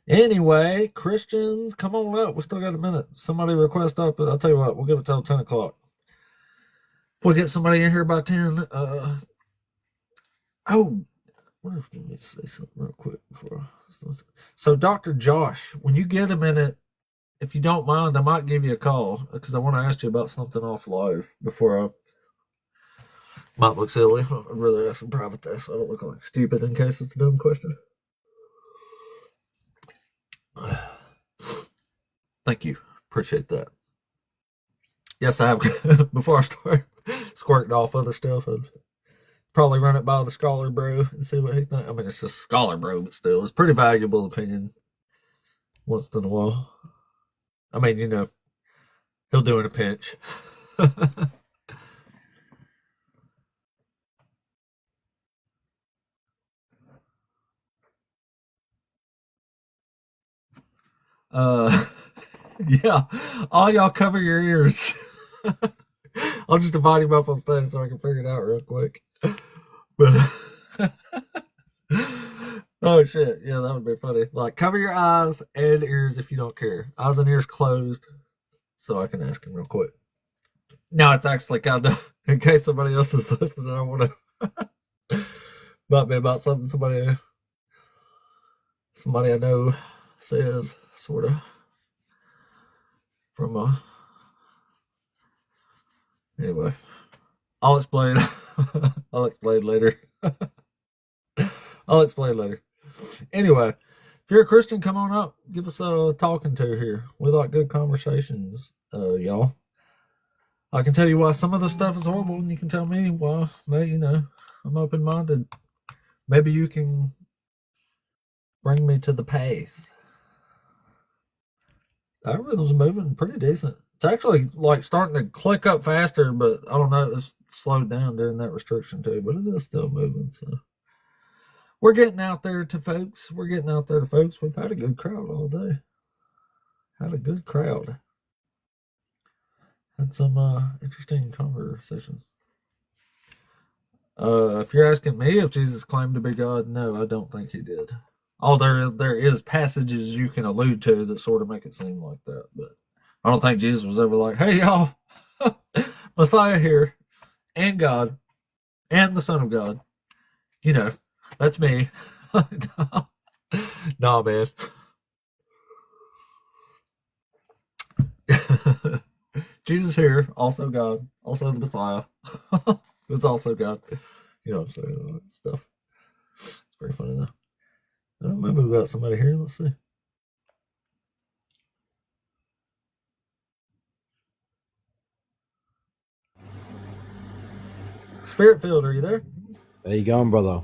Anyway, Christians, come on up. We still got a minute. Somebody request up. I'll tell you what, we'll give it till 10 o'clock. If we get somebody in here by 10, let me say something real quick before. So, Dr. Josh, when you get a minute, if you don't mind, I might give you a call because I want to ask you about something off live before I might look silly. I'd rather ask some private there so I don't look like stupid in case it's a dumb question. Thank you. Appreciate that. Yes, I have. Before I start squirting off other stuff, I'd probably run it by the scholar bro and see what he thinks. I mean, it's just scholar bro, but still, it's pretty valuable opinion once in a while. I mean, he'll do in a pinch. uh, yeah, all y'all cover your ears. I'll just invite him up on stage so I can figure it out real quick. But oh shit, yeah, that would be funny. Like, cover your eyes and ears if you don't care. Eyes and ears closed, so I can ask him real quick. Now it's actually kind of, in case somebody else is listening, I want to might be about something somebody I know says, sort of, from a. Anyway, I'll explain. I'll explain later. I'll explain later. Anyway, if you're a Christian, come on up. Give us a talking to here. We like good conversations, y'all. I can tell you why some of the stuff is horrible, and you can tell me why. Well, I'm open-minded. Maybe you can bring me to the path. Our rhythm's moving pretty decent. It's actually like starting to click up faster, but I don't know. It's slowed down during that restriction too, but it is still moving. So we're getting out there to folks. We've had a good crowd all day. Had a good crowd. Had some interesting conversations. If you're asking me if Jesus claimed to be God, no, I don't think he did. Although there is passages you can allude to that sort of make it seem like that, but I don't think Jesus was ever like, hey, y'all, Messiah here, and God, and the Son of God. That's me. Nah, man. Jesus here, also God, also the Messiah. It's also God. You know what I'm saying? All that stuff. It's pretty funny, though. Maybe we got somebody here. Let's see. Spiritfield, are you there? How you going, brother?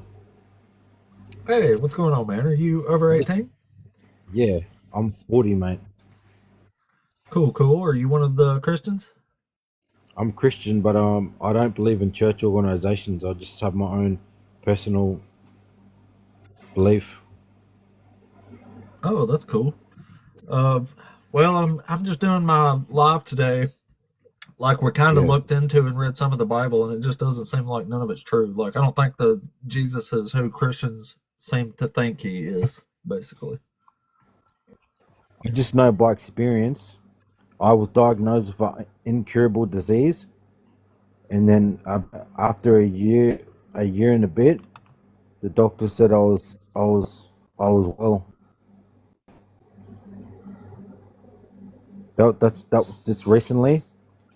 Hey, what's going on, man? Are you over 18? Yeah, I'm 40, mate. Cool. Are you one of the Christians? I'm Christian, but I don't believe in church organizations. I just have my own personal belief. Oh, that's cool. Well, I'm just doing my live today. Like, we're kind of Yeah. looked into and read some of the Bible, and it just doesn't seem like none of it's true. Like, I don't think the Jesus is who Christians seem to think he is, basically. I just know by experience, I was diagnosed with an incurable disease, and then after a year and a bit, the doctor said I was well. That's just recently,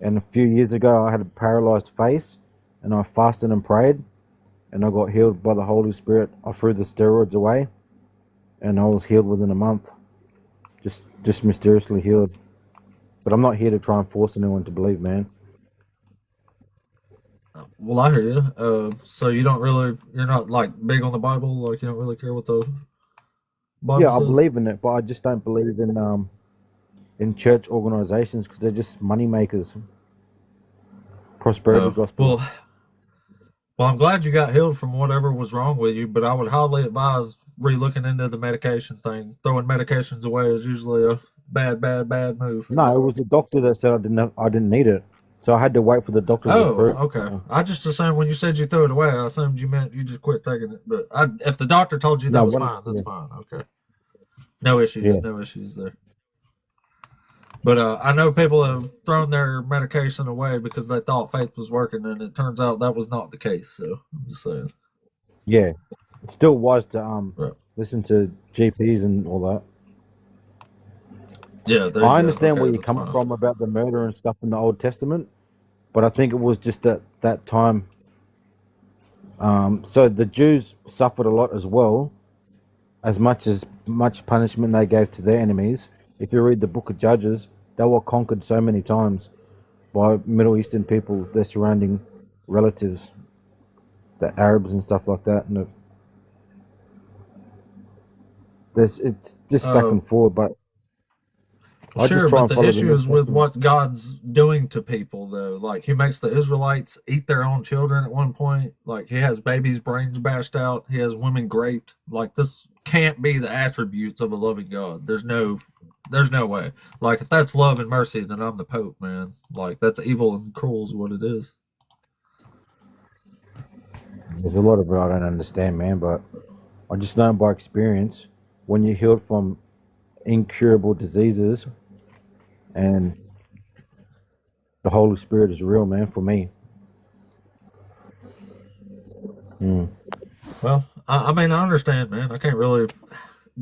and a few years ago I had a paralyzed face, and I fasted and prayed, and I got healed by the Holy Spirit. I threw the steroids away, and I was healed within a month. Just mysteriously healed. But I'm not here to try and force anyone to believe, man. Well, I hear you. So you're not like big on the Bible, like you don't really care what the Bible Yeah, I says? believe in it, but I just don't believe in church organizations because they're just money makers. Prosperity gospel. Well, I'm glad you got healed from whatever was wrong with you, but I would highly advise re-looking into the medication thing. Throwing medications away is usually a bad move. No, it was the doctor that said I didn't need it, so I had to wait for the doctor to Oh, approve. okay. I just assumed when you said you threw it away, I assumed you meant you just quit taking it. But if the doctor told you that No, was when- fine, that's yeah. fine. Okay. No issues. Yeah. No issues there. But I know people have thrown their medication away because they thought faith was working, and it turns out that was not the case. So I'm just saying. Yeah, it's still wise to Right. listen to GPs and all that. Yeah, I understand where you're that's coming fine. from about the murder and stuff in the Old Testament, but I think it was just that time. So the Jews suffered a lot as well, as much punishment they gave to their enemies. if you read the Book of Judges, they were conquered so many times by Middle Eastern people, their surrounding relatives, the Arabs and stuff like that. And it's just back and forward, but I Sure, just try but and the follow the issue New is with Testament. what God's doing to people, though. Like, he makes the Israelites eat their own children at one point. Like, he has babies' brains bashed out. He has women raped. Like, this can't be the attributes of a loving God. There's no way. Like, if that's love and mercy, then I'm the Pope, man. Like, that's evil and cruel is what it is. There's a lot of it I don't understand, man, but I just know by experience when you're healed from incurable diseases and the Holy Spirit is real, man, for me. Well, I mean, I understand, man. I can't really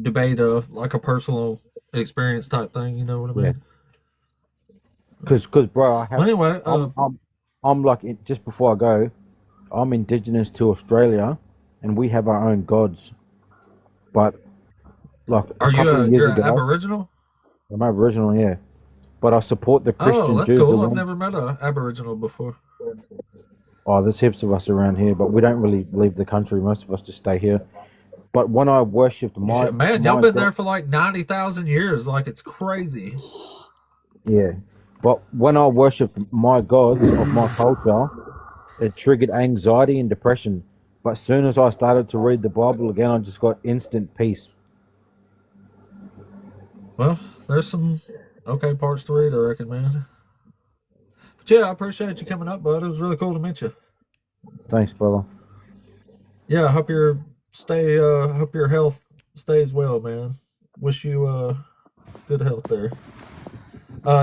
debate like a personal experience type thing. You know what I mean? Yeah. Because, bro, I have. Well, anyway, I'm like, just before I go, I'm indigenous to Australia, and we have our own gods. But like are a couple of you years an ago, Aboriginal? I'm Aboriginal, yeah. But I support the Christian Oh, that's Jews. cool. I've around- never met an Aboriginal before. Oh, there's heaps of us around here, but we don't really leave the country. Most of us just stay here. But when I worshipped Man, y'all been there for like 90,000 years. Like, it's crazy. Yeah. But when I worshipped my gods of my culture, it triggered anxiety and depression. But as soon as I started to read the Bible again, I just got instant peace. Well, there's some okay parts to read, I reckon, man. But yeah, I appreciate you coming up, bud. It was really cool to meet you. Thanks, brother. Yeah, I hope your health stays well, man. Wish you good health there.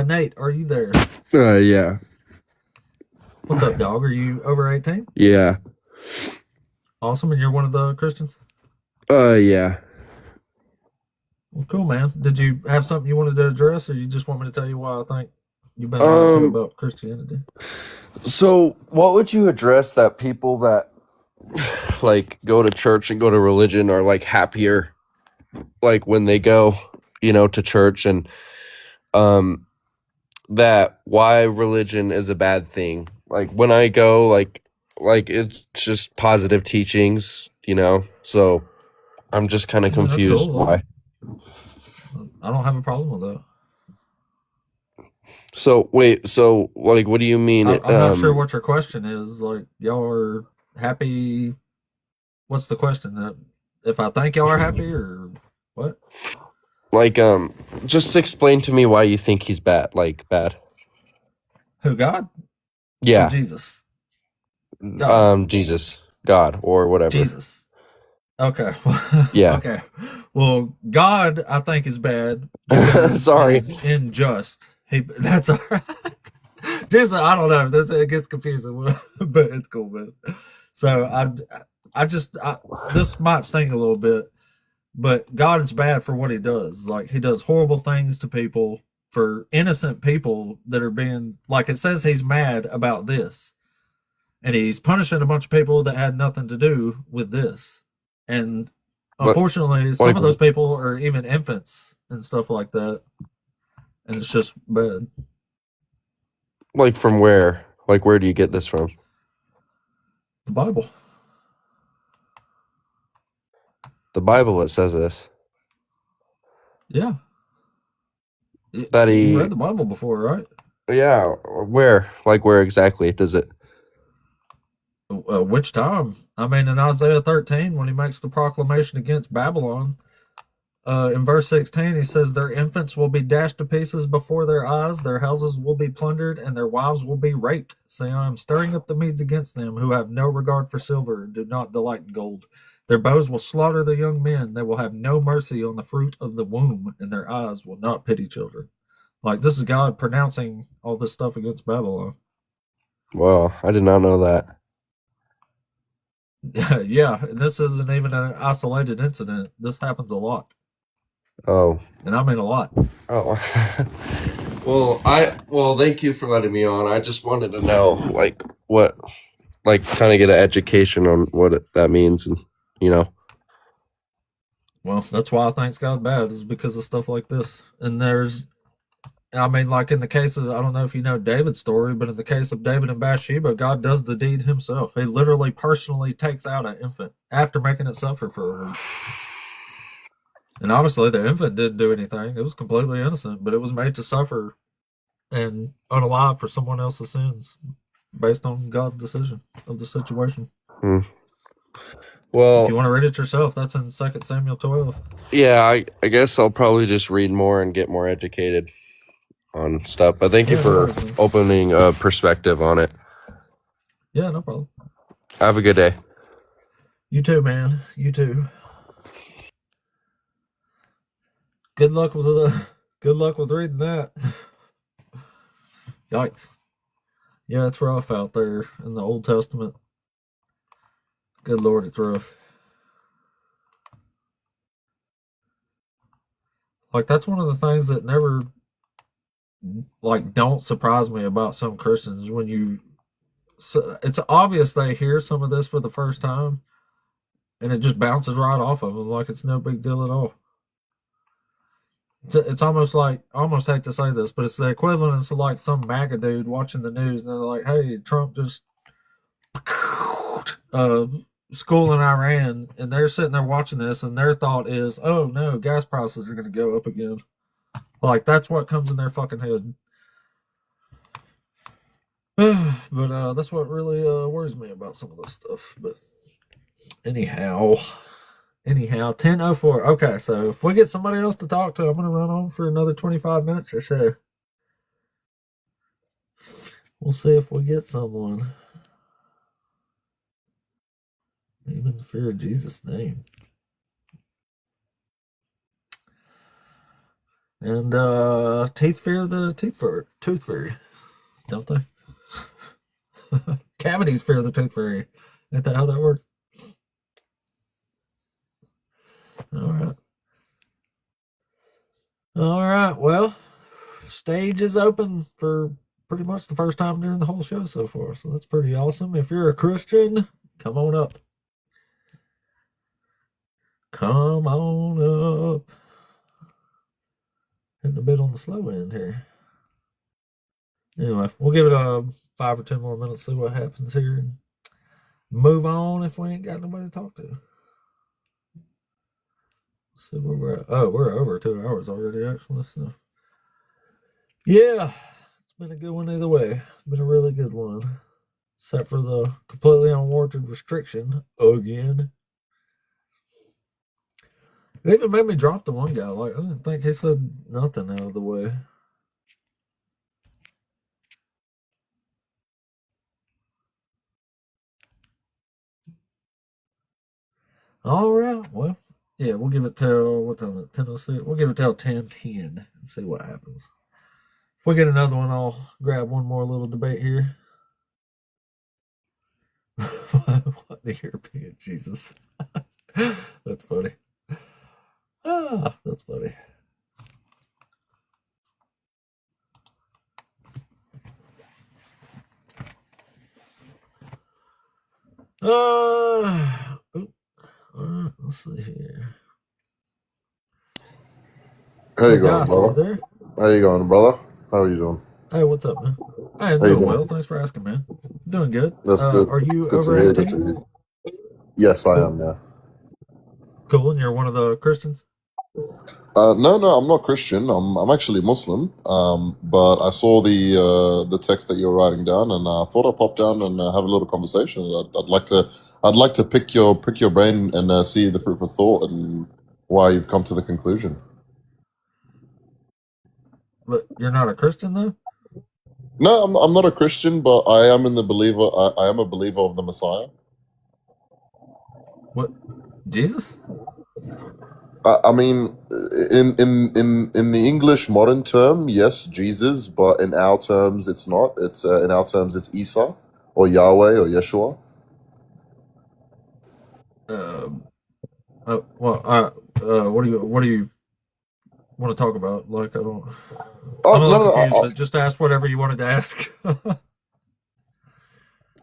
Nate, are you there? Yeah. What's up, dog? Are you over 18? Yeah. Awesome, and you're one of the Christians? Yeah. Well, cool, man. Did you have something you wanted to address, or you just want me to tell you why I think you've been lied to about Christianity? So, what would you address that people that like go to church and go to religion are like happier, like when they go, to church, and that why religion is a bad thing? Like when I go, like it's just positive teachings, So I'm just kind of Yeah, that's confused cool. why. I don't have a problem with that. So wait, like, what do you mean? I'm not sure what your question is. Like, y'all are happy. What's the question? If I think y'all are happy, or what? Like, just explain to me why you think he's bad. Like bad. Who, God? Or Yeah. Jesus? God. Jesus, God, or whatever. Jesus. Okay. Yeah. Okay. Well, God, I think, is bad. because Sorry. He's unjust. That's all right. Jesus, I don't know. It gets confusing, but it's cool, man. So this might sting a little bit, but God is bad for what he does. Like, he does horrible things to people, for innocent people that are being, like, it says he's mad about this, and he's punishing a bunch of people that had nothing to do with this. And unfortunately, some of those people are even infants and stuff like that, and it's just bad. Like, from where? Like, where do you get this from? The Bible. The Bible, it says this. Yeah. That he. You read the Bible before, right? Yeah. Where? Like, where exactly does it? Which time? I mean, in Isaiah 13, when he makes the proclamation against Babylon, in verse 16, he says, their infants will be dashed to pieces before their eyes, their houses will be plundered, and their wives will be raped. Saying, I am stirring up the Medes against them, who have no regard for silver, and do not delight in gold. Their bows will slaughter the young men. They will have no mercy on the fruit of the womb, and their eyes will not pity children. Like, this is God pronouncing all this stuff against Babylon. Well, I did not know that. Yeah, and this isn't even an isolated incident. This happens a lot. Oh. And I mean a lot. Oh. Well, thank you for letting me on. I just wanted to know, like, what, like, kind of get an education on what that means, and, Well, that's why I think God's bad, is because of stuff like this. And like in the case of, I don't know if you know David's story, but in the case of David and Bathsheba, God does the deed himself. He literally personally takes out an infant after making it suffer for a week. And obviously the infant didn't do anything. It was completely innocent, but it was made to suffer and unalive for someone else's sins based on God's decision of the situation. Hmm. If Well, you want to read it yourself, that's in 2 Samuel 12. yeah, I guess I'll probably just read more and get more educated on stuff. But thank you Yeah, no for worries, man. opening a perspective on it. Yeah, no problem. Have a good day. You too, man. You too. Good luck with reading that. Yikes. Yeah, it's rough out there in the Old Testament. Good Lord, it's rough. Like, that's one of the things that never, like, don't surprise me about some Christians. It's obvious they hear some of this for the first time, and it just bounces right off of them like it's no big deal at all. It's almost like, I almost hate to say this, but it's the equivalent to like some MAGA dude watching the news, and they're like, hey, Trump just school in Iran, and they're sitting there watching this, and their thought is, oh no, gas prices are going to go up again. Like, that's what comes in their fucking head. But that's what really worries me about some of this stuff. But anyhow, 10:04. Okay, so if we get somebody else to talk to, I'm going to run on for another 25 minutes or so. We'll see if we get someone. Even the fear of Jesus' name. And teeth fear the tooth fairy, don't they? Cavities fear the tooth fairy. Ain't that how that works? All right. Well, stage is open for pretty much the first time during the whole show so far, so that's pretty awesome. If you're a Christian, come on up. Come on up. Hitting a bit on the slow end here. Anyway, we'll give it 5 or 10 more minutes, see what happens here, and move on if we ain't got nobody to talk to. See where we're at. Oh, we're over 2 hours already, actually. So, yeah, it's been a good one either way. Been a really good one, except for the completely unwarranted restriction again. It even made me drop the one guy. Like, I didn't think he said nothing out of the way. All right. Well, yeah, we'll give it till, what time is it? 10:06. We'll give it till 10:10 and see what happens. If we get another one, I'll grab one more little debate here. What the European Jesus? That's funny. That's funny. Let's see here. How you Hey, going, Goss, are you brother? there? How you going, brother? How are you doing? Hey, what's up, man? Hey, I'm How you doing well. doing? Thanks for asking, man. Doing good. That's good. Are you It's good to over hear. at Good to Team? hear. Yes, I Cool. am. Yeah. Cool, and you're one of the Christians? No, I'm not Christian. I'm actually Muslim. But I saw the text that you were writing down, and I thought I'd pop down and have a little conversation. I'd like to pick your brain and see the fruit for thought and why you've come to the conclusion. But you're not a Christian, though? No, I'm not a Christian, but I am in the believer. I am a believer of the Messiah. What? Jesus? I mean, in the English modern term, yes, Jesus, but in our terms, it's not. It's in our terms, it's Isa or Yahweh or Yeshua. What do you want to talk about? Like, I don't. Oh I'm a little no, confused, but just ask whatever you wanted to ask.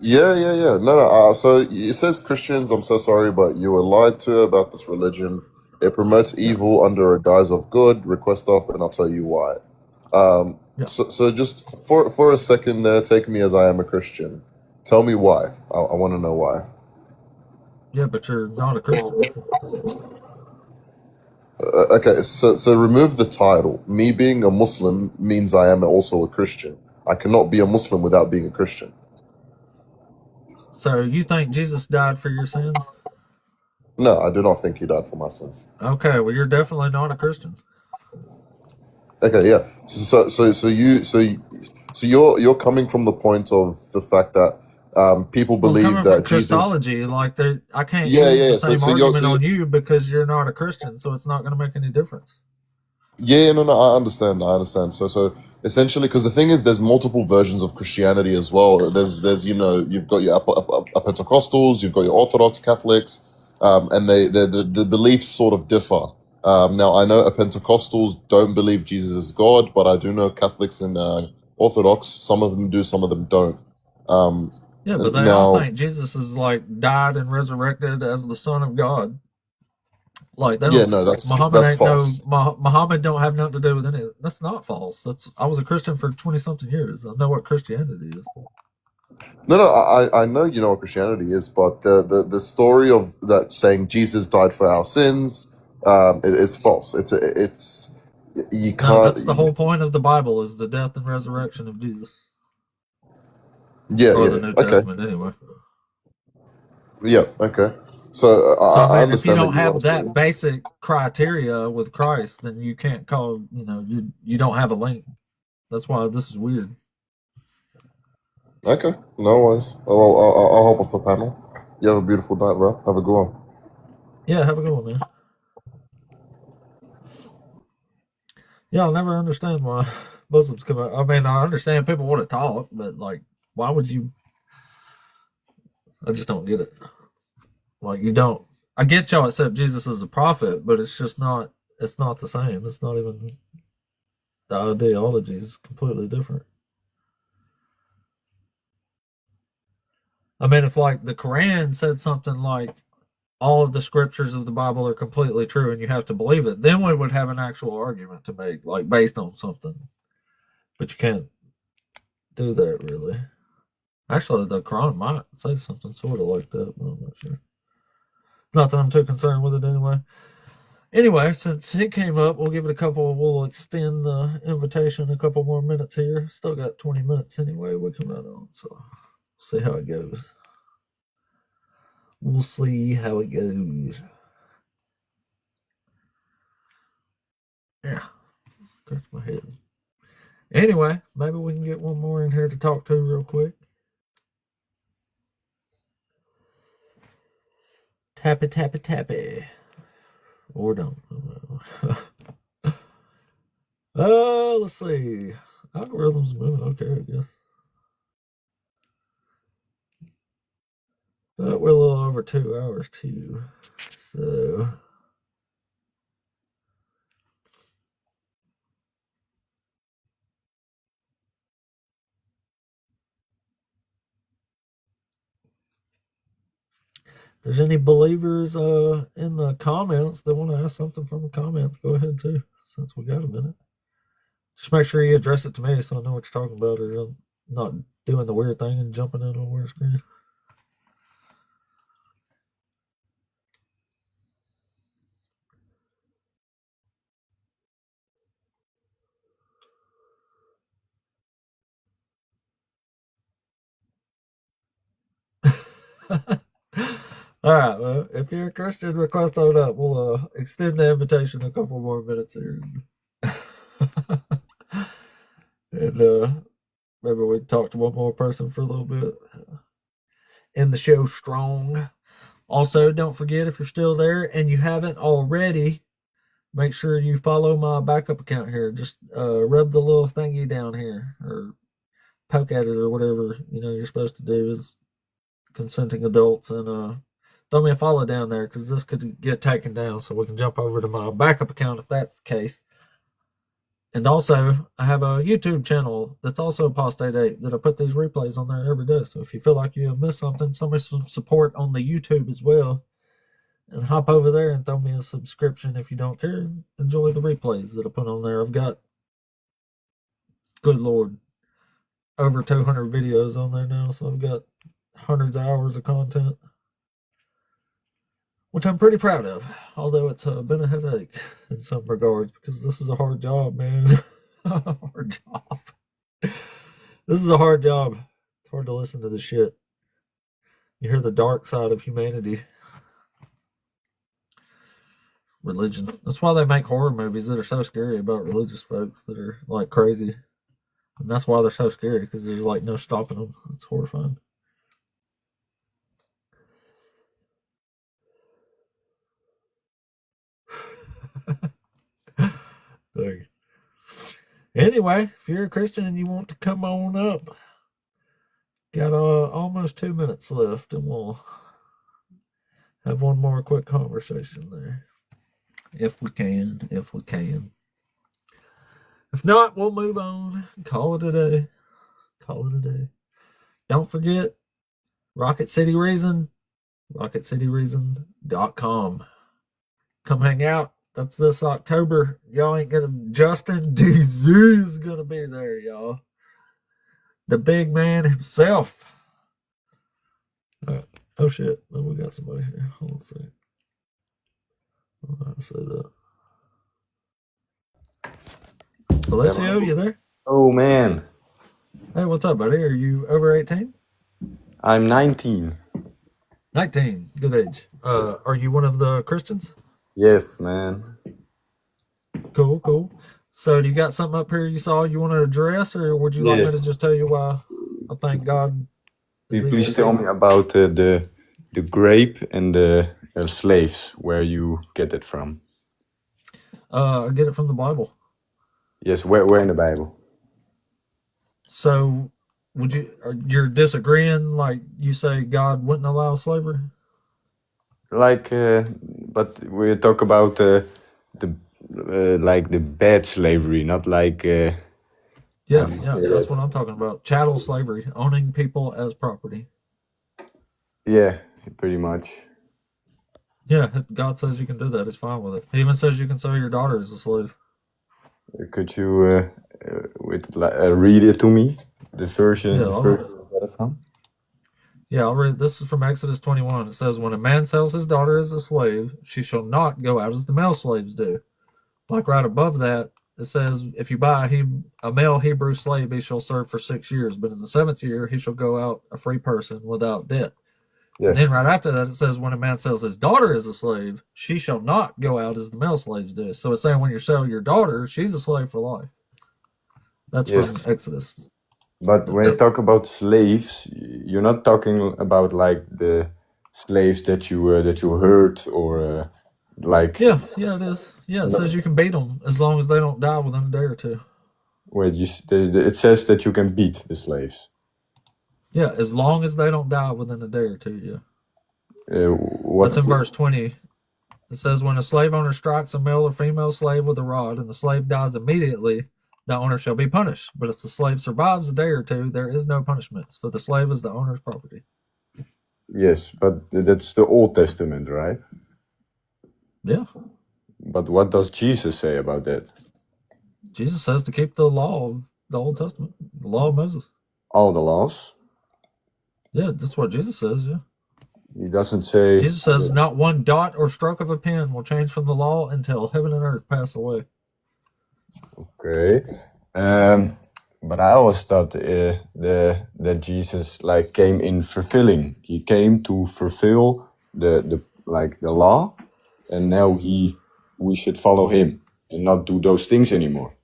yeah. No. So it says Christians. I'm so sorry, but you were lied to about this religion. It promotes evil under a guise of good. Request up, and I'll tell you why. Yeah. So just for a second there, take me as I am a Christian. Tell me why. I want to know why. Yeah, but you're not a Christian. Okay, so remove the title. Me being a Muslim means I am also a Christian. I cannot be a Muslim without being a Christian. So you think Jesus died for your sins? No, I do not think he died for my sins. Okay, well, you're definitely not a Christian. Okay, yeah. So you're coming from the point of the fact that people Well, believe coming that from Jesus. Christology, like I can't Yeah, use yeah. the same argument you're on you because you're not a Christian, so it's not going to make any difference. Yeah, no, I understand. So essentially, because the thing is, there's multiple versions of Christianity as well. There's you've got your Pentecostals, you've got your Orthodox Catholics, and the beliefs sort of differ. Now I know Pentecostals don't believe Jesus is God, but I do know Catholics and Orthodox. Some of them do, some of them don't. Yeah, but they all Now, think Jesus is like died and resurrected as the Son of God. Like they yeah, don't. no, Muhammad that's ain't false. Muhammad don't have nothing to do with any. That's not false. I was a Christian for 20-something years. I know what Christianity is. No, I know you know what Christianity is, but the story of that saying Jesus died for our sins is false. It's you No, can't. that's the whole point of the Bible is the death and resurrection of Jesus, Yeah, or the yeah. New Okay. Testament anyway. Yeah. Okay. So So I I mean, if you understand that don't you have want that to. basic criteria with Christ, then you can't call. You don't have a link. That's why this is weird. Okay. No worries. Well, I'll hop off the panel. You have a beautiful night, bro. Have a good one. Yeah, have a good one, man. Yeah, I'll never understand why Muslims come out. I mean, I understand people want to talk, but like, why would you? I just don't get it. Like, you don't. I get y'all accept Jesus as a prophet, but it's just not. It's not the same. It's not even. The ideology is completely different. I mean, if like the Quran said something like all of the scriptures of the Bible are completely true and you have to believe it, then we would have an actual argument to make, like based on something. But you can't do that really. Actually, the Quran might say something sort of like that, but I'm not sure. Not that I'm too concerned with it anyway. Anyway, since it came up, we'll give it a couple. We'll extend the invitation a couple more minutes here. Still got 20 minutes anyway. We can run on, so we'll see how it goes. We'll see how it goes. Yeah, scratch my head. Anyway, maybe we can get one more in here to talk to real quick. Tappy, tappy, tappy. Or don't. Let's see. Algorithm's moving okay, I guess. But we're a little over 2 hours too. So if there's any believers in the comments that want to ask something from the comments, go ahead too, since we got a minute. Just make sure you address it to me so I know what you're talking about, or I'm not doing the weird thing and jumping in on a weird screen. All right, well, if you're a Christian, request on up. We'll extend the invitation a couple more minutes here. And maybe we can talk to one more person for a little bit. End the show strong. Also, don't forget, if you're still there and you haven't already, make sure you follow my backup account here. Just rub the little thingy down here or poke at it or whatever you're supposed to do as consenting adults, and throw me a follow down there because this could get taken down, so we can jump over to my backup account if that's the case. And also, I have a YouTube channel that's also Apostate 8 that I put these replays on there every day. So if you feel like you have missed something, some support on the YouTube as well. And hop over there and throw me a subscription if you don't care. Enjoy the replays that I put on there. I've got, good Lord, over 200 videos on there now, so I've got hundreds of hours of content, which I'm pretty proud of, although it's been a headache in some regards, because this is a hard job, man. Hard job. This is a hard job. It's hard to listen to this shit. You hear the dark side of humanity. Religion. That's why they make horror movies that are so scary about religious folks that are like crazy. And that's why they're so scary, because there's like no stopping them. It's horrifying. Dang. Anyway, if you're a Christian and you want to come on up, got almost 2 minutes left, and we'll have one more quick conversation there. If we can. If not, we'll move on. Call it a day. Don't forget, Rocket City Reason, rocketcityreason.com. Come hang out. That's this October. Y'all ain't gonna, Justin DZ is gonna be there, y'all. The big man himself. Oh shit, oh, we got somebody here. Hold on a second. I'm about to say that. Alessio, you there? Oh man, Hey, what's up, buddy? Are you over 18? I'm 19. 19, good age. Are you one of the Christians? Yes, man. Cool. So do you got something up here you saw you want to address, or would you like Yeah. me to just tell you why I thank God? Please tell me about the grape and the slaves, where you get it from. I get it from the Bible. Yes, where in the Bible? So you're disagreeing, like you say God wouldn't allow slavery? Like, but we talk about the like the bad slavery, not like. Yeah, how do you say that's that? what I'm talking about. Chattel slavery, owning people as property. Yeah, pretty much. Yeah, God says you can do that. It's fine with it. He even says you can sell your daughter as a slave. Could you read it to me? The version, Yeah, the I'll- version you got it from? Yeah, I'll read. This is from Exodus 21. It says, when a man sells his daughter as a slave, she shall not go out as the male slaves do. Like right above that, it says, if you buy a male Hebrew slave, he shall serve for 6 years. But in the 7th year, he shall go out a free person without debt. Yes. And then right after that, it says, when a man sells his daughter as a slave, she shall not go out as the male slaves do. So it's saying when you sell your daughter, she's a slave for life. That's Yes. from Exodus. But when you talk about slaves, you're not talking about like the slaves that you hurt or like. Yeah, it is. Yeah, it says you can beat them as long as they don't die within a day or two. Wait, it says that you can beat the slaves. Yeah, as long as they don't die within a day or two, yeah. What? That's in verse 20. It says, when a slave owner strikes a male or female slave with a rod and the slave dies immediately, the owner shall be punished. But if the slave survives a day or two, there is no punishment, for the slave is the owner's property. Yes, but that's the Old Testament, right? Yeah. But what does Jesus say about that? Jesus says to keep the law of the Old Testament, the law of Moses. All the laws? Yeah, that's what Jesus says, yeah. He doesn't say. Jesus says, not one dot or stroke of a pen will change from the law until heaven and earth pass away. Okay, but I always thought that Jesus like came in fulfilling. He came to fulfill the law, and now we should follow him and not do those things anymore.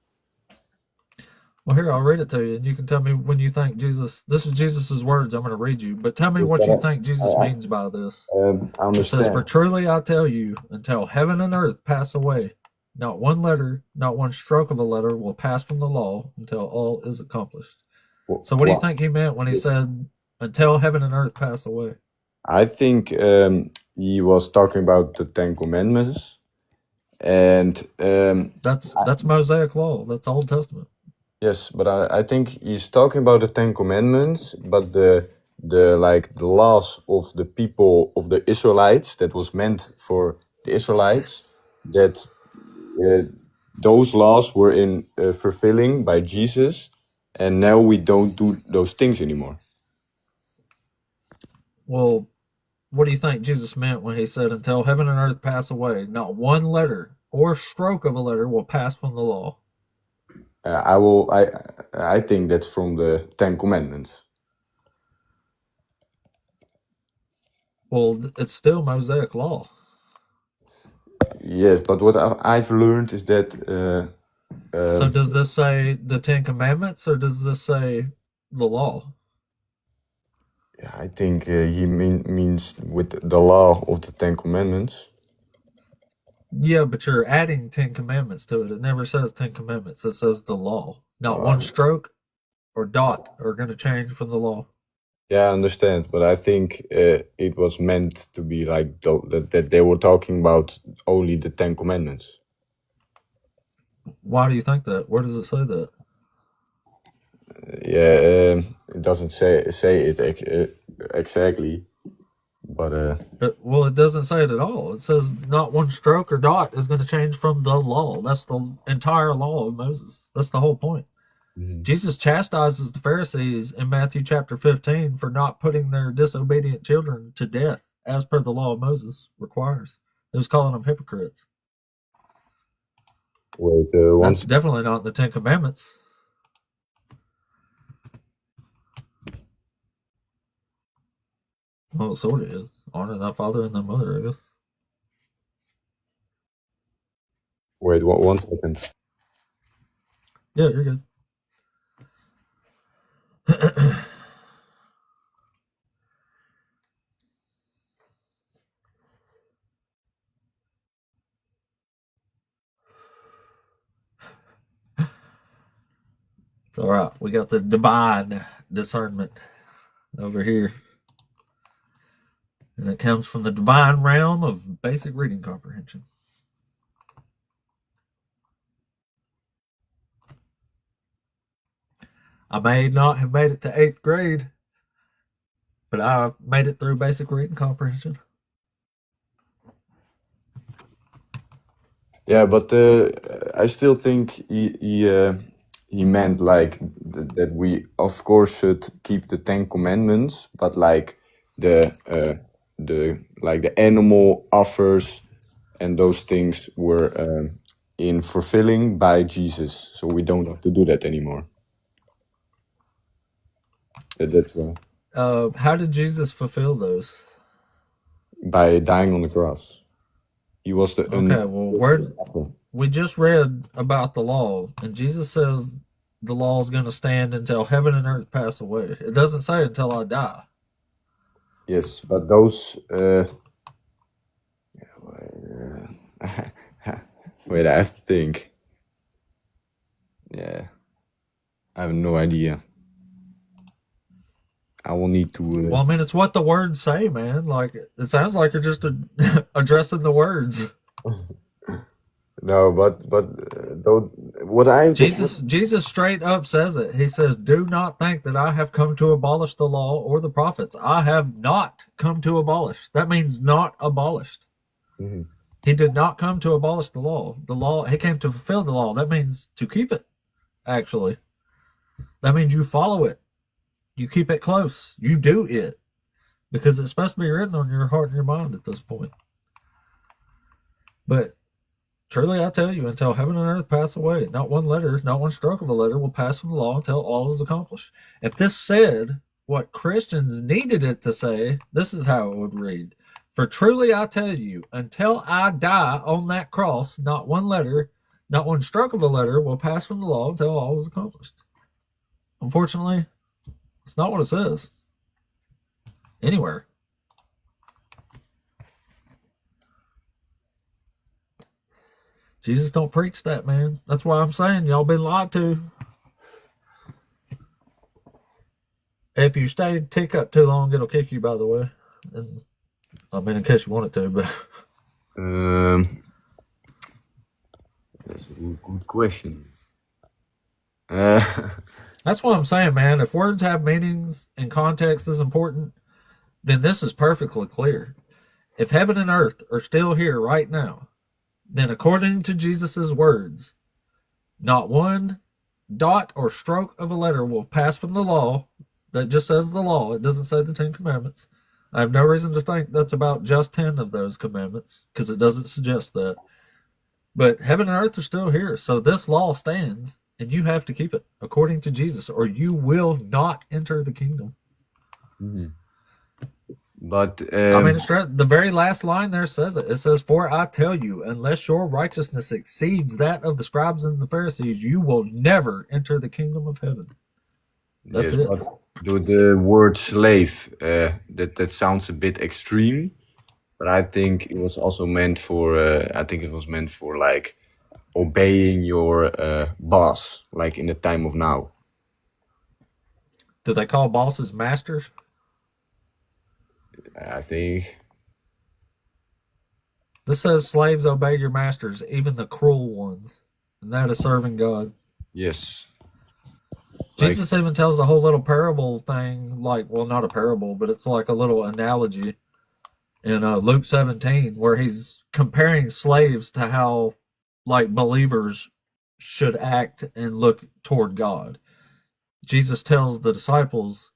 Well, here, I'll read it to you, and you can tell me when you think Jesus... This is Jesus' words I'm going to read you, but tell me what you think Jesus means by this. I It understand. says, for truly I tell you, until heaven and earth pass away, not one letter, not one stroke of a letter will pass from the law until all is accomplished. So what do you think he meant when he said, until heaven and earth pass away? I think he was talking about the Ten Commandments, and That's Mosaic law. That's Old Testament. yes, but I think he's talking about the Ten Commandments, but the the laws of the people of the Israelites that was meant for the Israelites, that those laws were in fulfilling by Jesus, and now we don't do those things anymore. Well, what do you think Jesus meant when he said, "Until heaven and earth pass away, not one letter or stroke of a letter will pass from the law"? I think that's from the Ten Commandments. Well, it's still Mosaic law. Yes, but what I've learned is that So does this say the Ten Commandments, or does this say the law? I think he means with the law of the Ten Commandments. Yeah, but you're adding Ten Commandments to it. It never says Ten Commandments. It says the law. Not one stroke or dot are going to change from the law. Yeah, I understand, but I think it was meant to be like that they were talking about only the Ten Commandments. Why do you think that? Where does it say that? Yeah, it doesn't say it exactly, but Well, it doesn't say it at all. It says not one stroke or dot is going to change from the law. That's the entire law of Moses. That's the whole point. Jesus chastises the Pharisees in Matthew chapter 15 for not putting their disobedient children to death as per the law of Moses requires. He was calling them hypocrites. wait, That's definitely not the Ten Commandments. Well, it sort of is. Honor thy father and thy mother, I guess. wait, 1 second. Yeah, you're good. It's all right. We got the divine discernment over here. And it comes from the divine realm of basic reading comprehension. I may not have made it to 8th grade, but I made it through basic reading comprehension. Yeah, but I still think he meant like that we of course should keep the Ten Commandments, but like the animal offers and those things were in fulfilling by Jesus, so we don't have to do that anymore. That's why. How did Jesus fulfill those? By dying on the cross. He was the Okay, well, we just read about the law, and Jesus says the law is going to stand until heaven and earth pass away. It doesn't say until I die. Yes, but those wait, I have to think. Yeah, I have no idea. I will need to. Well, I mean, it's what the words say, man. Like, it sounds like you're just addressing the words. No, but though what I Jesus straight up says it. He says, "Do not think that I have come to abolish the law or the prophets. I have not come to abolish." That means not abolished. Mhm. He did not come to abolish the law. The law, he came to fulfill the law. That means to keep it. Actually, that means you follow it. You keep it close. You do it, because it's supposed to be written on your heart and your mind at this point. But truly I tell you, until heaven and earth pass away, not one letter, not one stroke of a letter will pass from the law until all is accomplished. If this said what Christians needed it to say, this is how it would read. For truly I tell you, until I die on that cross, not one letter, not one stroke of a letter will pass from the law until all is accomplished. Unfortunately, it's not what it says anywhere. Jesus don't preach that, man. That's why I'm saying y'all been lied to. If you stay tick up too long, it'll kick you, by the way. And, I mean, in case you want it to, but that's a good question. That's what I'm saying, man. If words have meanings and context is important, then this is perfectly clear. If heaven and earth are still here right now, then according to Jesus' words, not one dot or stroke of a letter will pass from the law that just says the law. It doesn't say the 10 commandments. I have no reason to think that's about just 10 of those commandments because it doesn't suggest that. But heaven and earth are still here. So this law stands and you have to keep it according to Jesus or you will not enter the kingdom. Mhm. But I mean, the very last line there says it. It says, "For I tell you, unless your righteousness exceeds that of the scribes and the Pharisees, you will never enter the kingdom of heaven." That's yes, it. but the word slave, that sounds a bit extreme, but I think it was also meant for. I think it was meant for like obeying your boss, like in the time of now. Do they call bosses masters? I think This says, "Slaves, obey your masters, even the cruel ones," and that is serving God. yes. Jesus even tells a whole little parable thing, like, well, not a parable, but it's like a little analogy in Luke 17, where he's comparing slaves to how, like, believers should act and look toward God. Jesus tells the disciples,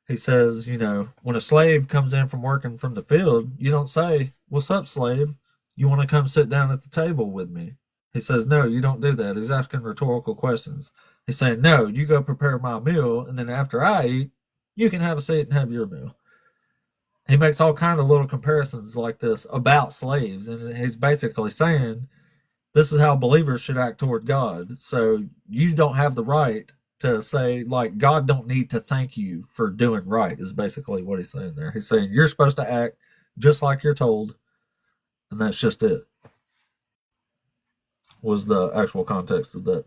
he says, you know, when a slave comes in from working from the field, you don't say, "What's up, slave? You want to come sit down at the table with me?" He says, "No, you don't do that." He's asking rhetorical questions. He's saying, "No, you go prepare my meal, and then after I eat, you can have a seat and have your meal." He makes all kind of little comparisons like this about slaves, and he's basically saying, this is how believers should act toward God. So you don't have the right to say, like, God don't need to thank you for doing right, is basically what he's saying there. He's saying you're supposed to act just like you're told, and that's just it. Was the actual context of that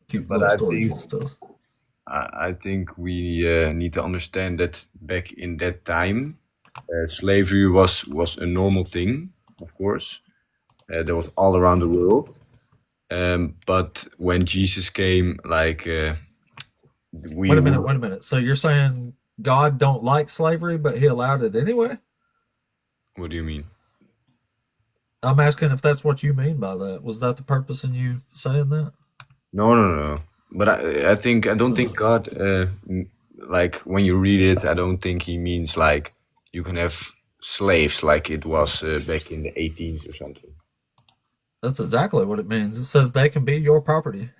cute But little I story think Jesus tells. I think we need to understand that back in that time, slavery was a normal thing, of course. That was all around the world. But when Jesus came, like we Wait a minute, were- wait a minute. So you're saying God don't like slavery, but he allowed it anyway? What do you mean? I'm asking if that's what you mean by that. Was that the purpose in you saying that? No. But I don't think God, like when you read it, I don't think he means like you can have slaves like it was back in the 18th or something. That's exactly what it means. It says they can be your property.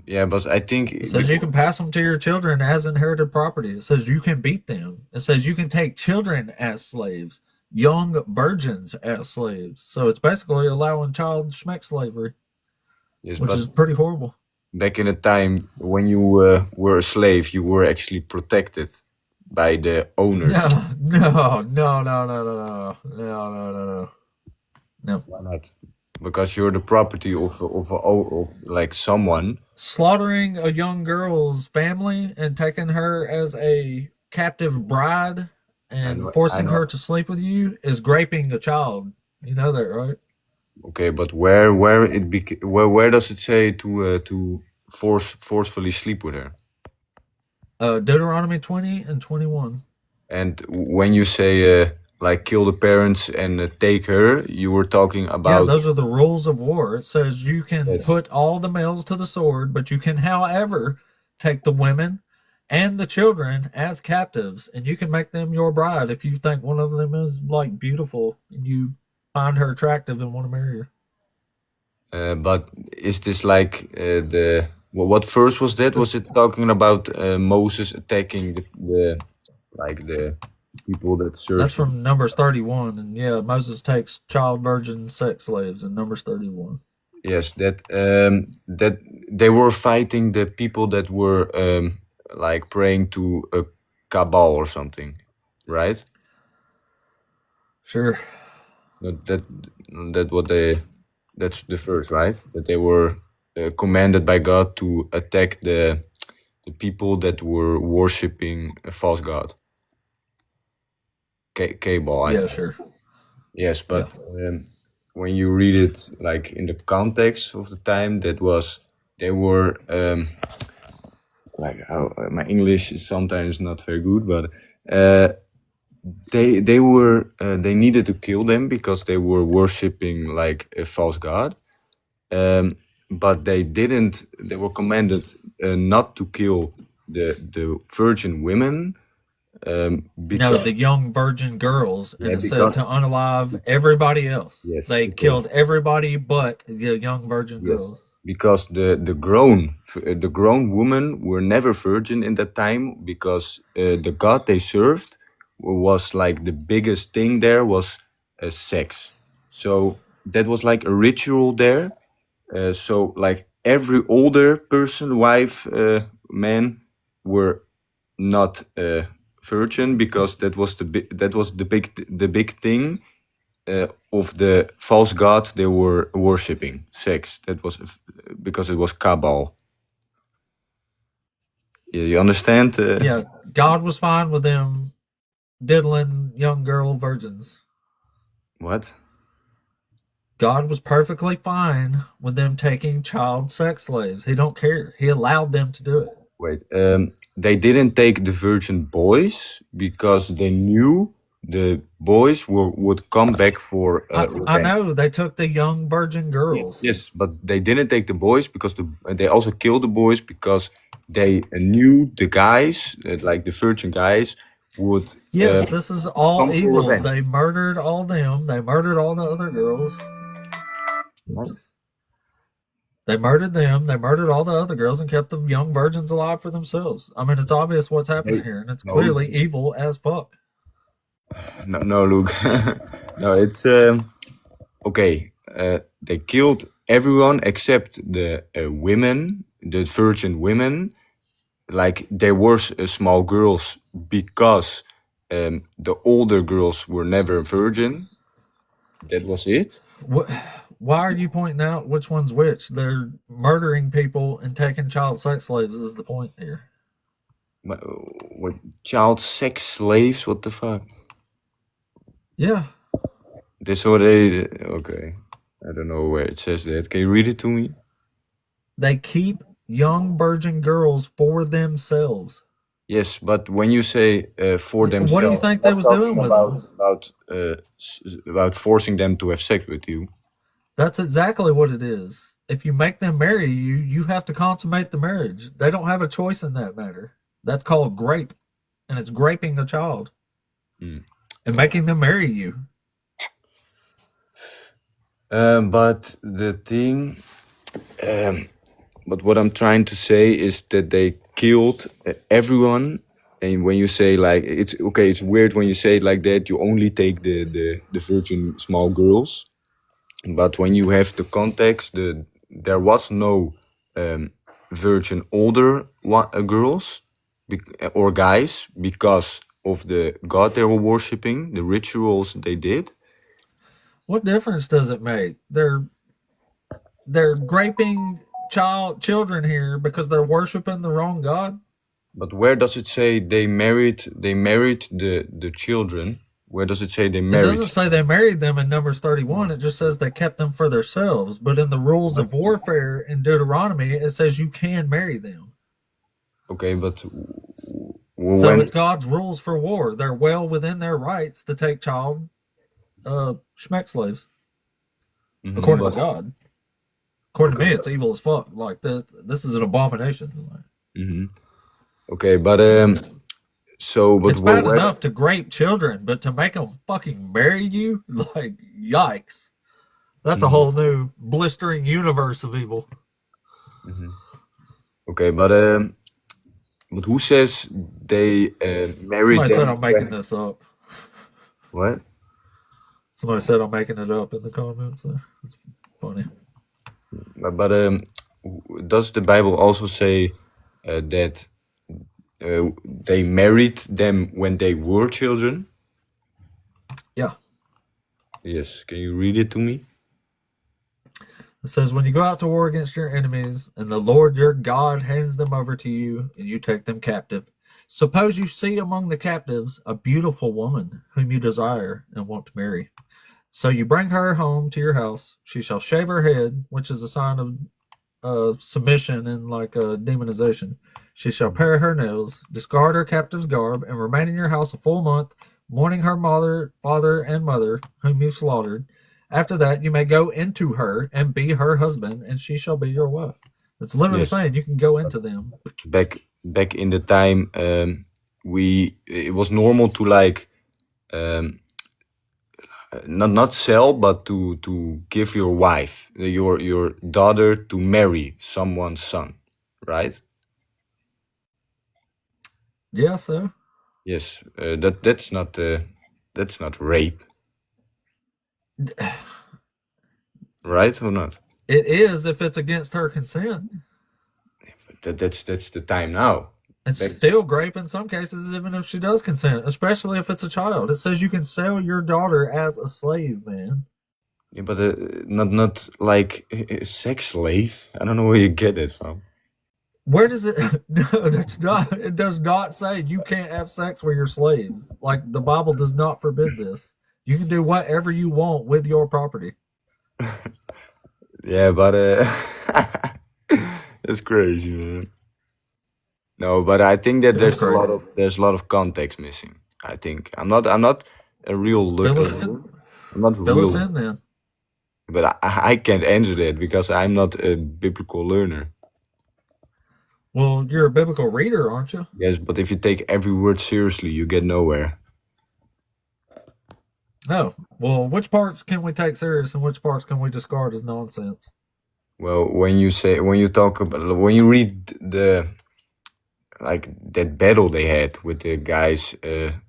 Yeah, but I think It says you can pass them to your children as inherited property. It says you can beat them. It says you can take children as slaves, young virgins as slaves. So it's basically allowing child schmeck slavery, yes, which but is pretty horrible. back in the time when you were a slave, you were actually protected by the owners. No. Why not? Because you're the property of like someone. Slaughtering a young girl's family and taking her as a captive bride and forcing her to sleep with you is raping a child. You know that, right? Okay, but where does it say to forcefully sleep with her? Deuteronomy 20 and 21. And when you say like kill the parents and take her, you were talking about. Yeah, those are the rules of war. It says you can Yes. put all the males to the sword, but you can, however, take the women and the children as captives, and you can make them your bride if you think one of them is like beautiful and you find her attractive and want to marry her. But is this like what verse was that? Was it talking about Moses attacking the people that served? That's from Numbers 31, and yeah, Moses takes child virgin sex slaves in Numbers 31. Yes, that they were fighting the people that were like praying to a Kabbal or something, right? Sure. That's the verse, right? That they were commanded by God to attack the people that were worshiping a false god. Kabbal, I Yeah, think. sure. Yes, but when you read it like in the context of the time, they were my English is sometimes not very good, but they needed to kill them because they were worshiping like a false god. But they didn't. They were commanded not to kill the virgin women. No, Because the young virgin girls, and yeah, it said because to unalive everybody else. yes, They because killed everybody but the young virgin yes, girls. because the grown women were never virgin in that time because the god they served was like the biggest thing there was sex. So that was like a ritual there. So like every older person, wife, man, were not virgin because that was the big thing of the false god they were worshipping, sex. That was because it was Kabal. Yeah, you understand? Yeah, God was fine with them diddling young girl virgins. What? God was perfectly fine with them taking child sex slaves. He don't care. He allowed them to do it. Wait, they didn't take the virgin boys because they knew the boys would come back for I revenge. know they took the young virgin girls. Yes, but they didn't take the boys because they also killed the boys because they knew the guys, like the virgin guys, would Yes, this is all come for evil. revenge. They murdered all them. They murdered all the other girls. What? They murdered them. They murdered all the other girls and kept the young virgins alive for themselves. I mean, it's obvious what's happening Hey, here, and it's no, clearly evil as fuck. no, Luke. No, it's okay. They killed everyone except the women, the virgin women. Like they were small girls because the older girls were never virgin. That was it. Why are you pointing out which one's which? They're murdering people and taking child sex slaves is the point here. What child sex slaves? What the fuck? Yeah. This what they okay. I don't know where it says that. Can you read it to me? They keep young virgin girls for themselves. Yes, but when you say for themselves, What do you think they was doing with them? About forcing them to have sex with you. That's exactly what it is. If you make them marry you, you have to consummate the marriage. They don't have a choice in that matter. That's called grape, and it's graping a child Mm. and making them marry you. But the thing, but what I'm trying to say is that they killed everyone. And when you say like it's okay, it's weird when you say it like that. You only take the virgin small girls, but when you have the context, there was no virgin older girls or guys because of the god they were worshiping, the rituals they did. What difference does it make? They're graping children here because they're worshiping the wrong god. But where does it say they married the children? Where does it say they It married? doesn't say they married them in Numbers 31. It just says they kept them for themselves. But in the rules of warfare in Deuteronomy, it says you can marry them. Okay, but So when it's God's rules for war. They're well within their rights to take child schmeck slaves, according to God. According to me, it's evil as fuck. Like this is an abomination. Okay, but but It's bad enough to grape children, but to make them fucking marry you, like yikes. That's a whole new blistering universe of evil. Okay, but who says they married Somebody them? said I'm making this up. What? Somebody said I'm making it up in the comments. It's funny. But does the Bible also say that they married them when they were children? Yeah. Yes. Can you read it to me? It says, when you go out to war against your enemies, and the Lord your God hands them over to you, and you take them captive, suppose you see among the captives a beautiful woman whom you desire and want to marry. So you bring her home to your house. She shall shave her head, which is a sign of submission and like demonization. She shall pare her nails, discard her captive's garb, and remain in your house a full month, mourning her father, and mother, whom you slaughtered. After that, you may go into her and be her husband, and she shall be your wife. It's literally Yes. saying you can go into them. Back in the time, it was normal to like not sell, but to give your wife, your daughter, to marry someone's son, right? Yeah, so Yes, that's not rape, right or not? it is if it's against her consent. That's the time now. It's Back, still rape in some cases, even if she does consent, especially if it's a child. It says you can sell your daughter as a slave, man. yeah, but not like a sex slave. I don't know where you get it from. Where does it? No, that's not. It does not say you can't have sex with your slaves. Like the Bible does not forbid this. You can do whatever you want with your property. Yeah, but that's crazy, man. No, but I think that It is crazy. there's a lot of context missing. I think I'm not a real Fill us in. I'm not Fill us real, in then. but I can't answer that because I'm not a biblical learner. Well, you're a biblical reader, aren't you? Yes, but if you take every word seriously, you get nowhere. No. Well, which parts can we take serious and which parts can we discard as nonsense? Well, when you read that battle they had with the guys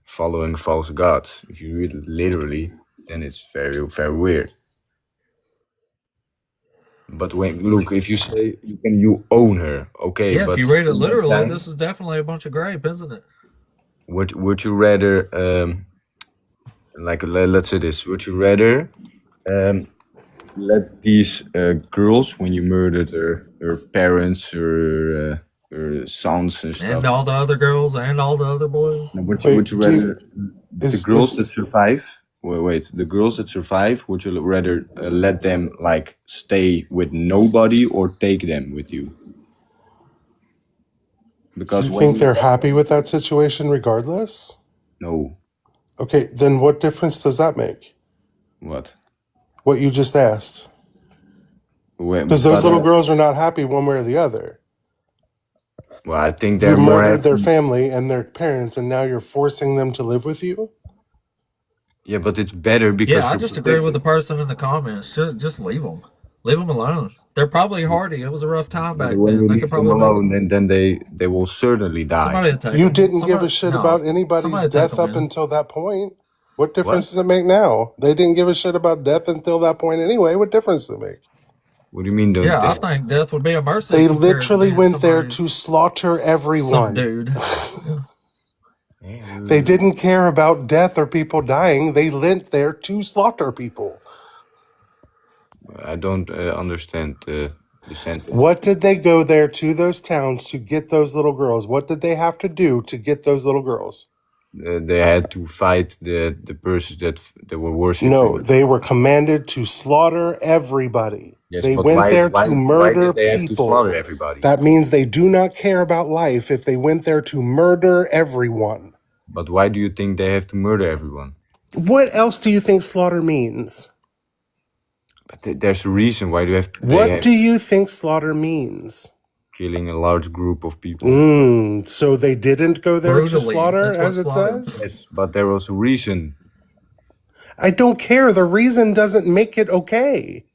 following false gods, if you read it literally, then it's very, very weird. But if you say you own her, okay, Yeah, if but you read it in that literally, time, this is definitely a bunch of grape, isn't it? would you rather let's say this, would you rather let these girls, when you murdered her parents, her sons and And stuff, all the other girls and all the other boys. would Wait, you rather the is girls is that survive? Wait, the girls that survive, would you rather let them like stay with nobody or take them with you? Because you when think you they're happy with that situation regardless? no, Okay, then what difference does that make? what? What you just asked? Because those But little girls are not happy one way or the other. well, I think You they're more murdered their happy. family and their parents, and now you're forcing them to live with you? Yeah, but it's better because Yeah, I you're just agree with the protected. person in the comments. Just leave them. Leave them alone. They're probably hardy. It was a rough time But back when then. you They could leave them probably make it. alone, then they will certainly die. Somebody will take You them. didn't give a Somebody, shit no, about anybody's somebody will take death them up in. until that point. What What? difference does it make now? They didn't give a shit about death until that point anyway. What difference does it make? What do you mean? Yeah, I think death would be a mercy They compared to literally being went there to somebody's slaughter everyone. subdued. Yeah. They didn't care about death or people dying. They went there to slaughter people. I don't understand the sentence. What did they go there to those towns to get those little girls? What did they have to do to get those little girls? They had to fight the persons that were worshiping. No, they were commanded to slaughter everybody. Yes, They but went why there to why murder did they have to people. slaughter everybody? That means they do not care about life if they went there to murder everyone. But why do you think they have to murder everyone? What else do you think slaughter means? But there's a reason why they What have do you think slaughter means? killing a large group of people. So they didn't go there to Brutally. slaughter, That's what as it slaughter says? means. Yes, but there was a reason. I don't care. The reason doesn't make it okay.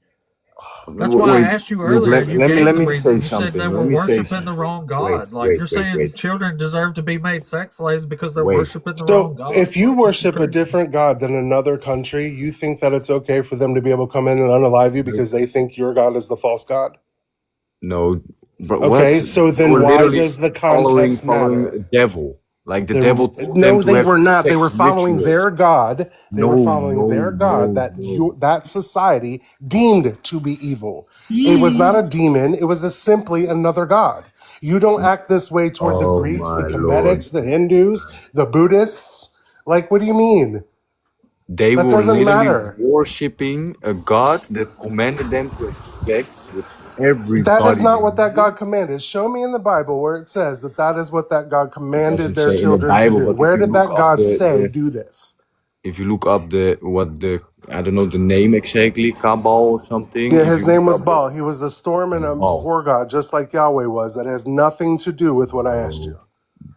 That's why I Wait, asked you look, earlier. You let gave me the reason. say You said something. they were Let me say worshiping the wrong God. wait, Like you're wait, saying wait, children deserve to be made sex slaves because they're wait. worshiping the wrong So God. if you Like, this is worship a crazy. different God than another country, you think that it's okay for them to be able to come in and unalive you because they think your God is the false God? No, but Okay, what? so They then were why literally does the following context a matter? devil. Like the They're, devil told no, them to they have were not. They sex were following rituals. their God. They were No, following their God that that society deemed to be evil. It was not a demon. It was simply another God. You don't act this way toward the Oh Greeks, the my Lord. Kemetics, the Hindus, the Buddhists. Like, what do you mean? They That were doesn't literally matter. worshipping a god that commanded them to have sex with That is everybody. not what that God commanded. Show me in the Bible where it says that that is what that God It commanded doesn't their say in the children to Bible, do. but if Where you did look that up God say, the do this? if you look up the I don't know the name exactly, Kabal or something. Yeah, If his you name look was up Baal. He was a storm and a Baal, war god, just like Yahweh was. That has nothing to do with what I asked you.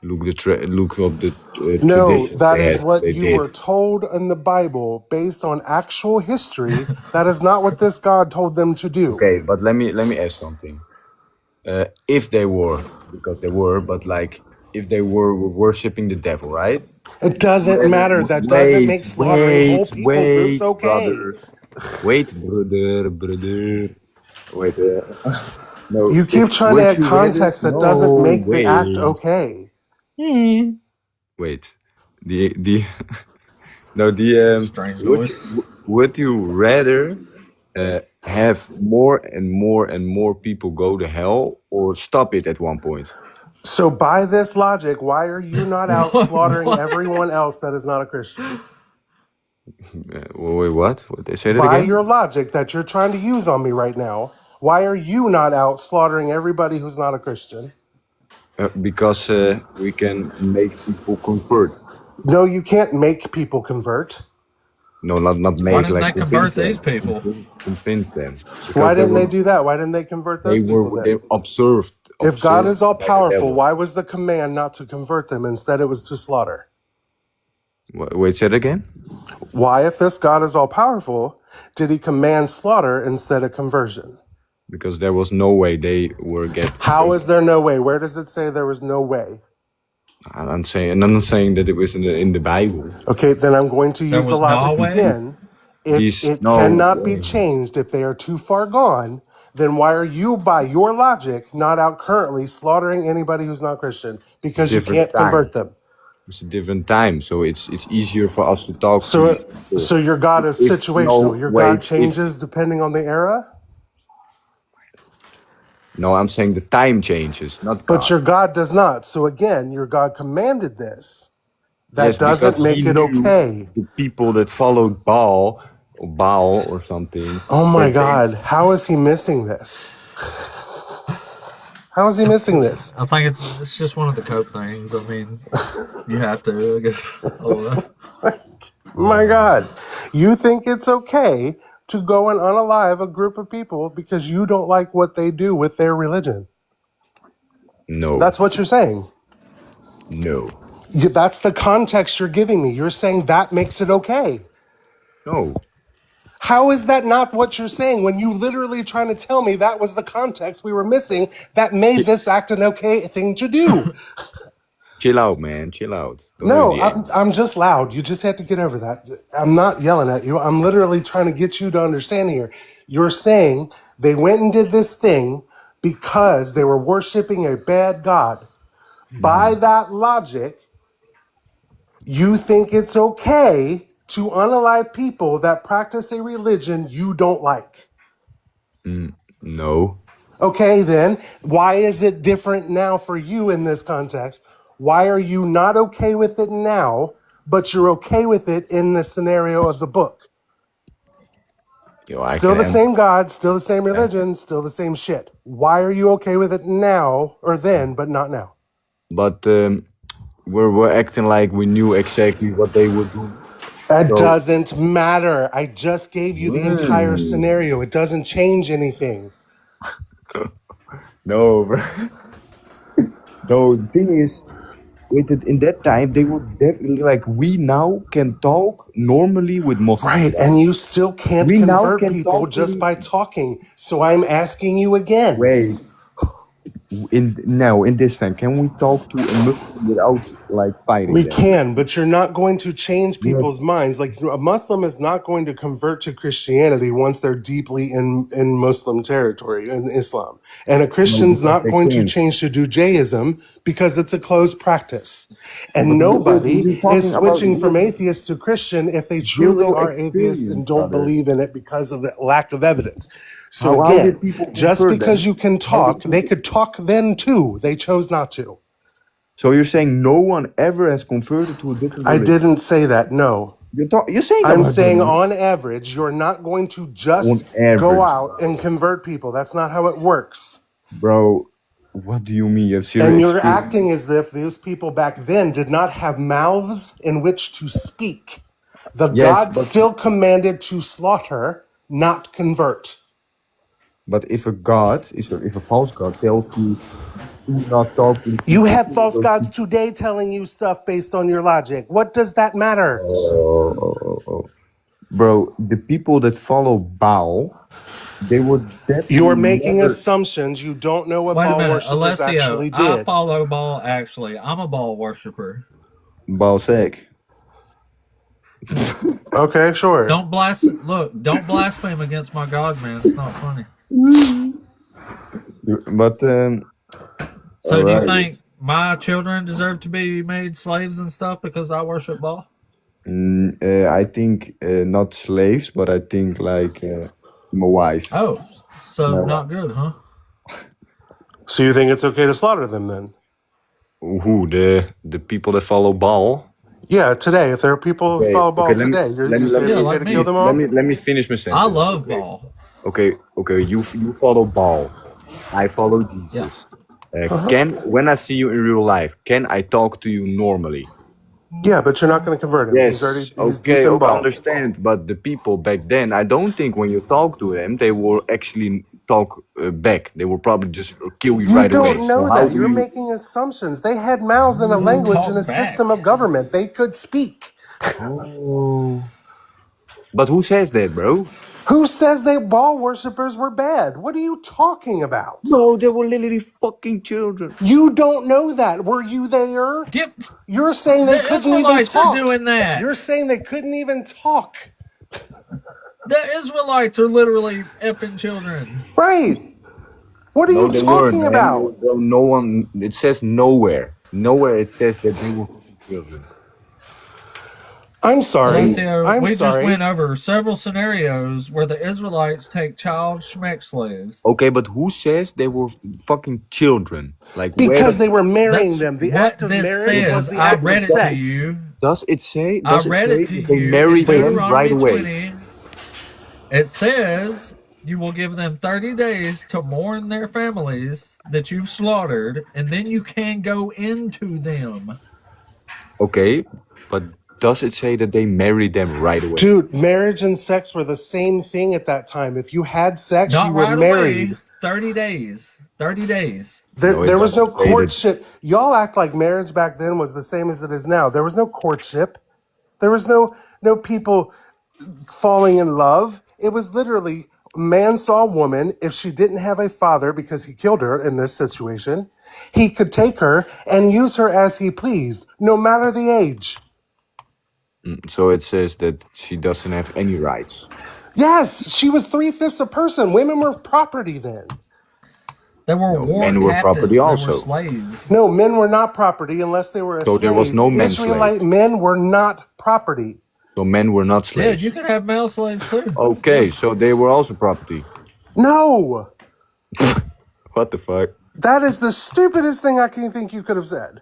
look up the No, traditions that they is had. what They you did. were told in the Bible based on actual history. That is not what this God told them to do. Okay, but let me ask something. If they were, because they were, but like if they were worshiping the devil, right? It doesn't matter. That doesn't make slaughtering whole people groups okay. brother. Wait, no. You keep If trying to would add you rather? context that doesn't No, make the act okay. wait. The no the Strange noise. would you rather have more and more and more people go to hell or stop it at one point? So by this logic, why are you not out slaughtering everyone else that is not a Christian? Wait, what? What? Say that By again? your logic that you're trying to use on me right now, why are you not out slaughtering everybody who's not a Christian? Because we can make people convert. No, you can't make people convert. No, not Why make, didn't like they convert convince them. these people? Convince them. Why Because didn't they do that? Why didn't they convert those people they then? observed. If God is all by the powerful, devil. why was the command not to convert them? Instead, it was to slaughter. Wait, say it again. Why, if this God is all powerful, did he command slaughter instead of conversion? Because there was no way they were get. How is there no way? Where does it say there was no way? I'm not saying that it was in the Bible. Okay, then I'm going to There use the was logic no way? again. If it cannot be changed, if they are too far gone, then why are you, by your logic, not out currently slaughtering anybody who's not Christian? Because you can't convert them. It's a different time, so it's easier for us to talk. So your God is situational. Your God changes depending on the era? No, I'm saying the time changes, not God. But your God does not. So again, your God commanded this. That Yes, doesn't because make he it knew okay. The people that followed Baal or something. Oh my God, how is he missing this? How is he missing this? I think it's just one of the Coke things. I mean, you have to, I guess. I don't know. My God, you think it's okay to go and unalive a group of people because you don't like what they do with their religion? No. That's what you're saying. No. That's the context you're giving me. You're saying that makes it okay. No. How is that not what you're saying when you literally trying to tell me that was the context we were missing that made this act an okay thing to do? Chill out, man. Chill out. Don't No, do the I'm just loud. You just have to get over that. I'm not yelling at you. I'm literally trying to get you to understand here. You're saying they went and did this thing because they were worshiping a bad God. By that logic, you think it's okay to unalive people that practice a religion you don't like. No. Okay, then, why is it different now for you in this context? Why are you not okay with it now, but you're okay with it in the scenario of the book? Still the same God, still the same religion, still the same shit. Why are you okay with it now or then, but not now? But we're acting like we knew exactly what they would do. That doesn't matter. I just gave you the entire scenario. It doesn't change anything. No, bro. No, the thing is, in that time, they were definitely like, we now can talk normally with Muslims. Right, and you still can't convert people just by talking. So I'm asking you again. Wait. In this time, can we talk to a Muslim without like fighting We them? can, but you're not going to change people's minds. Like a Muslim is not going to convert to Christianity once they're deeply in Muslim territory, in Islam. And a Christian's not going to change to Judaism because it's a closed practice. And nobody is switching from atheist to Christian if they truly are atheists and don't believe in it because of the lack of evidence. So again, just because you can talk, they could talk then too. They chose not to. So you're saying no one ever has converted to a different I religion? didn't say that, no. You're saying I'm about saying them on average, you're not going to just on go average, out and convert people. That's not how it works. bro. What do you mean? You have zero And you're experience? acting as if those people back then did not have mouths in which to speak. The Yes, God still commanded to slaughter, not convert. but if a false god tells you do not talk to You people, have false gods today telling you stuff based on your logic. What does that matter? bro, the people that follow Baal, they would definitely You're making never. assumptions. You don't know what Wait a Baal minute, worshippers Alessio. actually I did. follow Baal. Actually, I'm a Baal worshiper. Baalsec. Okay, sure. Don't blaspheme against my God, man. It's not funny. But So, do you alright. think my children deserve to be made slaves and stuff because I worship Baal? I think not slaves, but I think like my wife. Oh, so My not good, huh? So you think it's okay to slaughter them then? Who the people that follow Baal? Yeah, today. If there are people who Okay, follow Baal okay. Let me today, you let me say let it's me Yeah, okay like to me. kill them all? let me finish my I sentence. love Okay, Baal. okay. You follow Baal. I follow Yeah. Jesus. When I see you in real life, can I talk to you normally? Yeah, but you're not going to convert him. He's Yes. deep Okay. in I Baal. understand. But the people back then, I don't think when you talk to them, they will actually talk back. They will probably just kill you You right away. don't So know how that. do You're you? making assumptions. They had mouths and a language and a Talk system back. of government. They could speak. Oh. But who says that, bro? Who says that Baal worshippers were bad? What are you talking about? No, they were literally fucking children. You don't know that. Were you there? Get You're saying they the couldn't even Israelites are talk. doing that. You're saying they couldn't even talk. The Israelites are literally effing children. Right. What are No, you they weren't, talking man. about? No one. It says nowhere. Nowhere it says that they were fucking children. I'm sorry. Alessio, I'm we just sorry. went over several scenarios where the Israelites take child schmeck slaves. Okay, but who says they were fucking children? Like, where Because they were marrying That's them. The what act of this marriage was says. the I act read of it to sex. you. does it say? I Does it read say it to that they you in married them right Deuteronomy away? 20. It says you will give them 30 days to mourn their families that you've slaughtered, and then you can go into them. Okay, but does it say that they married them right away? Dude, marriage and sex were the same thing at that time. If you had sex, Not you were right married. away. 30 days. 30 days. No, it There was no doesn't say that. courtship. Y'all act like marriage back then was the same as it is now. There was no courtship. There was no people falling in love. It was literally man saw a woman. If she didn't have a father because he killed her in this situation, he could take her and use her as he pleased, no matter the age. So it says that she doesn't have any rights. Yes, she was 3/5 a person. Women were property then. They were No, war men were captives. property They were also. slaves. No, men were not property unless they were a So there was slave. no men Israelite slaves. men were not property. So men were not Yeah, slaves. you can have male slaves too. Okay, so they were also property. No, What the fuck? that is the stupidest thing I can think you could have said.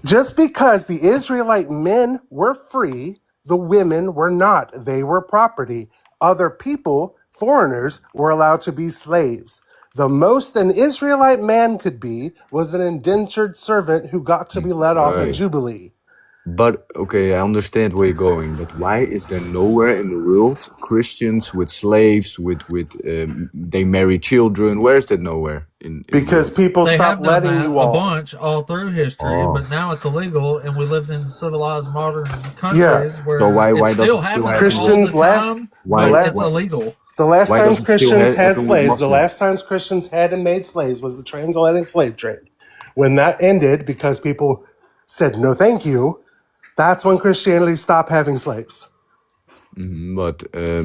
Just because the Israelite men were free, the women were not. They were property. Other people, foreigners, were allowed to be slaves. The most an Israelite man could be was an indentured servant who got to be let off at Right. Jubilee. But okay, I understand where you're going. But why is there nowhere in the world Christians with slaves with they marry children? Where is that nowhere in the Because world? people They stopped have done letting that you a all. bunch all through history, Oh, but now it's illegal, and we lived in civilized modern Yeah. countries so where why it does still it still happens all happen? Christians the last time, Why the but last it's why, illegal. the last why times does it still Christians had happen with slaves, the Muslims? last times Christians had and made slaves was the transatlantic slave trade. When that ended because people said no thank you, that's when Christianity stopped having slaves. But